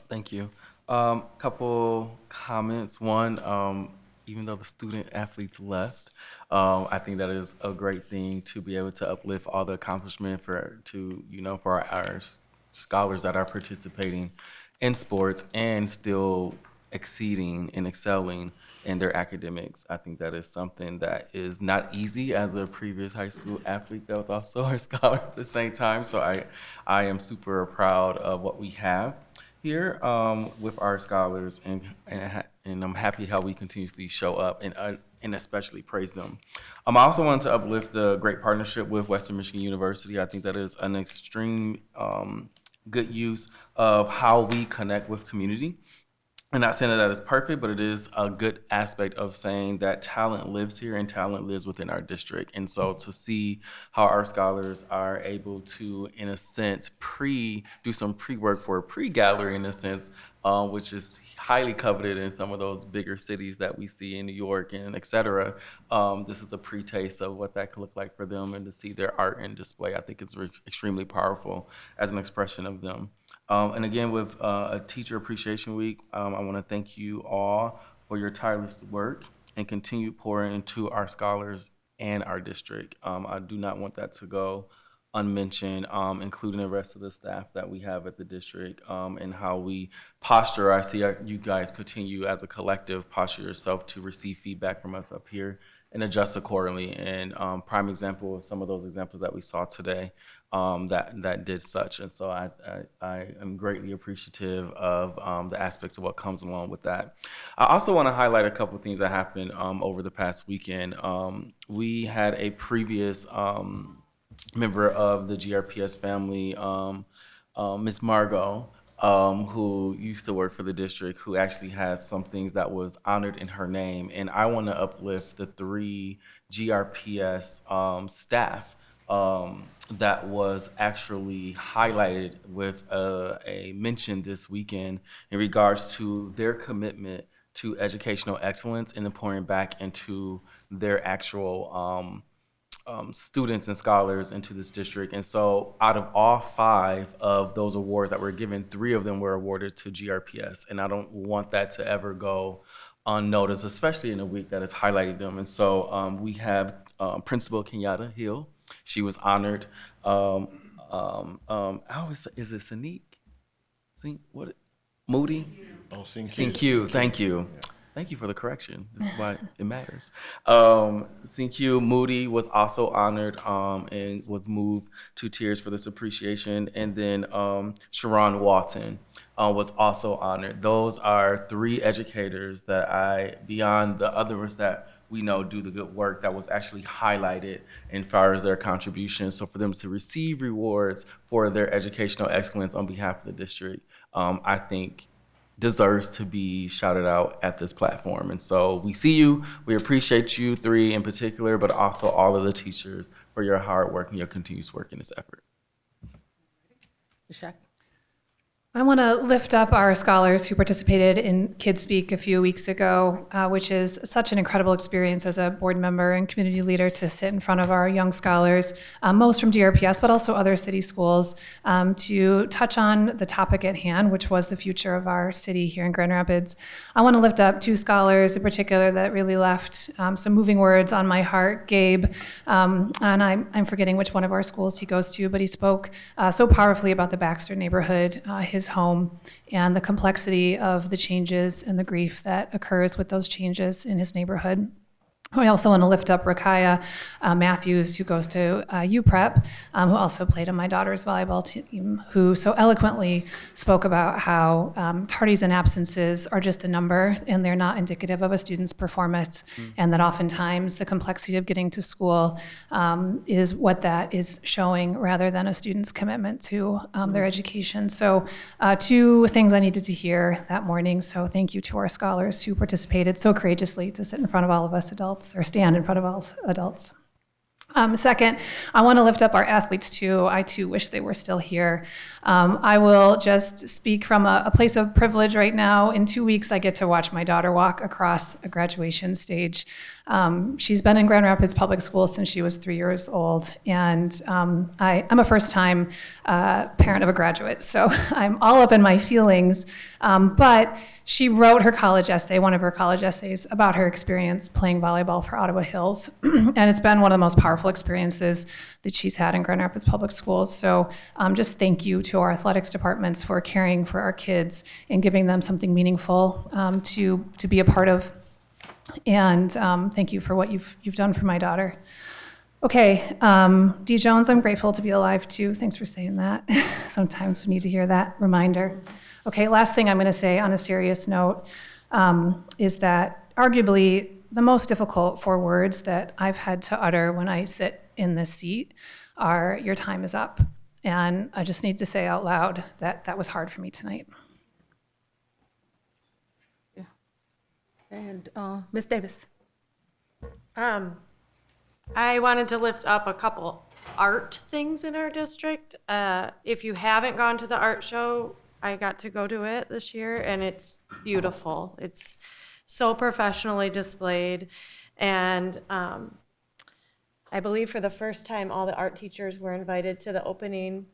Thank you. Couple comments. One, even though the student athletes left, I think that is a great thing to be able to uplift all the accomplishment for our scholars that are participating in sports and still exceeding and excelling in their academics. I think that is something that is not easy as a previous high school athlete that was also a scholar at the same time. So I am super proud of what we have here with our scholars, and I'm happy how we continuously show up and especially praise them. I also wanted to uplift the great partnership with Western Michigan University. I think that is an extreme good use of how we connect with community. I'm not saying that is perfect, but it is a good aspect of saying that talent lives here and talent lives within our district. And so to see how our scholars are able to, in a sense, do some pre-work for a pre-gallery, in a sense, which is highly coveted in some of those bigger cities that we see in New York and et cetera. This is a pre-taste of what that could look like for them, and to see their art and display, I think it's extremely powerful as an expression of them. And again, with a Teacher Appreciation Week, I want to thank you all for your tireless work and continued pouring into our scholars and our district. I do not want that to go unmentioned, including the rest of the staff that we have at the district, and how we posture. I see you guys continue as a collective posture yourself to receive feedback from us up here and adjust accordingly. And prime example of some of those examples that we saw today that did such. And so I am greatly appreciative of the aspects of what comes along with that. I also want to highlight a couple of things that happened over the past weekend. We had a previous member of the GRPS family, Miss Margot, who used to work for the district, who actually has some things that was honored in her name. And I want to uplift the 3 GRPS staff that was actually highlighted with a mention this weekend in regards to their commitment to educational excellence and then pouring back into their actual students and scholars into this district. And so out of all 5 of those awards that were given, 3 of them were awarded to GRPS. And I don't want that to ever go unnoticed, especially in a week that is highlighting them. And so we have Principal Kenyatta Hill. She was honored. Is it Sanique? Moody? Oh, Sinq, thank you. Thank you for the correction. This is why it matters. Sinq Moody was also honored and was moved to tears for this appreciation. And then Sharon Walton was also honored. Those are 3 educators that beyond the others that we know do the good work, that was actually highlighted as far as their contributions. So for them to receive rewards for their educational excellence on behalf of the district, I think deserves to be shouted out at this platform. And so we see you, we appreciate you 3 in particular, but also all of the teachers for your hard work and your continuous work in this effort. Ishak? I want to lift up our scholars who participated in Kids Speak a few weeks ago, which is such an incredible experience as a board member and community leader to sit in front of our young scholars, most from GRPS, but also other city schools, to touch on the topic at hand, which was the future of our city here in Grand Rapids. I want to lift up 2 scholars in particular that really left some moving words on my heart. Gabe, and I'm forgetting which one of our schools he goes to, but he spoke so powerfully about the Baxter neighborhood, his home, and the complexity of the changes and the grief that occurs with those changes in his neighborhood. I also want to lift up Rakaya Matthews, who goes to UPrep, who also played on my daughter's volleyball team, who so eloquently spoke about how tardies and absences are just a number and they're not indicative of a student's performance, and that oftentimes the complexity of getting to school is what that is showing rather than a student's commitment to their education. So 2 things I needed to hear that morning. So thank you to our scholars who participated so courageously to sit in front of all of us adults, or stand in front of all adults. Second, I want to lift up our athletes too. I too wish they were still here. I will just speak from a place of privilege right now. In 2 weeks, I get to watch my daughter walk across a graduation stage. She's been in Grand Rapids Public Schools since she was 3 years old, and I'm a first-time parent of a graduate, so I'm all up in my feelings. But she wrote her college essay, one of her college essays, about her experience playing volleyball for Ottawa Hills, and it's been one of the most powerful experiences that she's had in Grand Rapids Public Schools. So just thank you to our athletics departments for caring for our kids and giving them something meaningful to be a part of. And thank you for what you've done for my daughter. Okay, D. Jones, I'm grateful to be alive too. Thanks for saying that. Sometimes we need to hear that reminder. Okay, last thing I'm going to say on a serious note is that arguably the most difficult 4 words that I've had to utter when I sit in this seat are "your time is up." And I just need to say out loud that that was hard for me tonight. Yeah. And Ms. Davis. I wanted to lift up a couple art things in our district. If you haven't gone to the art show, I got to go to it this year, and it's beautiful. It's so professionally displayed, and I believe for the first time, all the art teachers were invited to the opening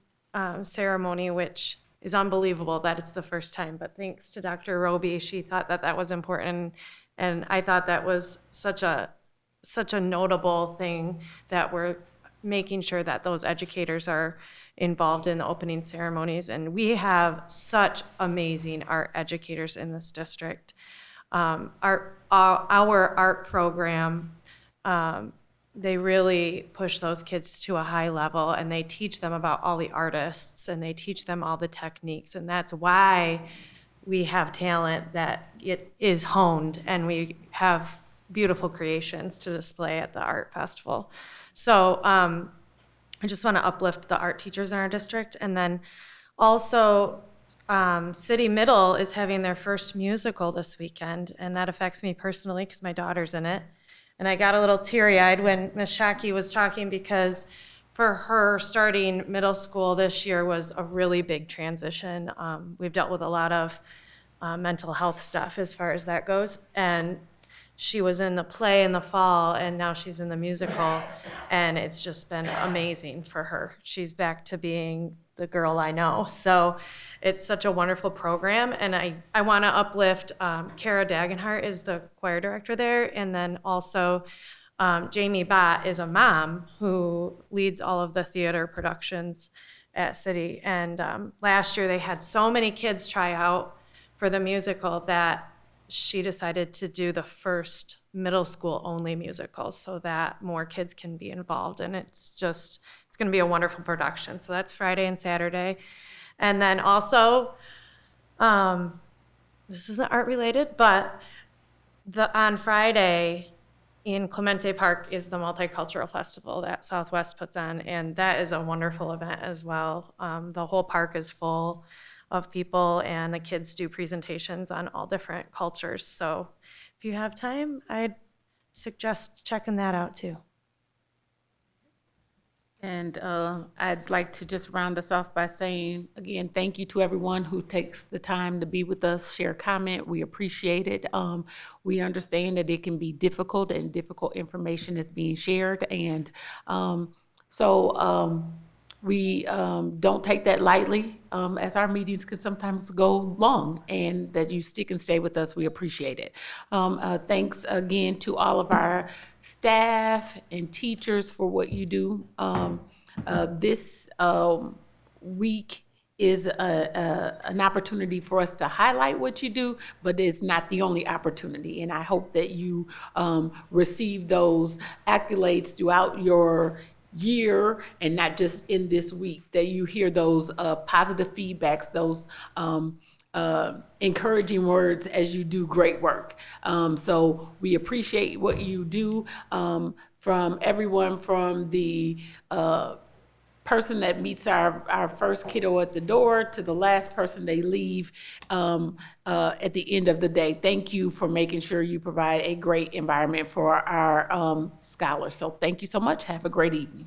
ceremony, which is unbelievable that it's the first time. But thanks to Dr. Roby, she thought that that was important, and I thought that was such a notable thing that we're making sure that those educators are involved in the opening ceremonies. And we have such amazing art educators in this district. Our art program, they really push those kids to a high level, and they teach them about all the artists, and they teach them all the techniques. And that's why we have talent that it is honed, and we have beautiful creations to display at the art festival. So I just want to uplift the art teachers in our district. And then also City Middle is having their first musical this weekend, and that affects me personally because my daughter's in it. And I got a little teary-eyed when Ms. Shockey was talking, because for her, starting middle school this year was a really big transition. We've dealt with a lot of mental health stuff as far as that goes. And she was in the play in the fall, and now she's in the musical, and it's just been amazing for her. She's back to being the girl I know. So it's such a wonderful program, and I want to uplift Kara Dagenhart is the choir director there, and then also Jamie Bott is a mom who leads all of the theater productions at City. And last year they had so many kids try out for the musical that she decided to do the first middle school only musical so that more kids can be involved. And it's going to be a wonderful production. So that's Friday and Saturday. And then also, this isn't art related, but on Friday in Clemente Park is the Multicultural Festival that Southwest puts on. And that is a wonderful event as well. The whole park is full of people, and the kids do presentations on all different cultures. So if you have time, I'd suggest checking that out too. And I'd like to just round us off by saying, again, thank you to everyone who takes the time to be with us, share comment. We appreciate it. We understand that it can be difficult, and difficult information is being shared. And we don't take that lightly, as our meetings can sometimes go long, and that you stick and stay with us. We appreciate it. Thanks again to all of our staff and teachers for what you do. This week is an opportunity for us to highlight what you do, but it's not the only opportunity. And I hope that you receive those accolades throughout your year, and not just in this week, that you hear those positive feedbacks, those encouraging words as you do great work. So we appreciate what you do, from everyone from the person that meets our first kiddo at the door to the last person they leave at the end of the day. Thank you for making sure you provide a great environment for our scholars. So thank you so much. Have a great evening.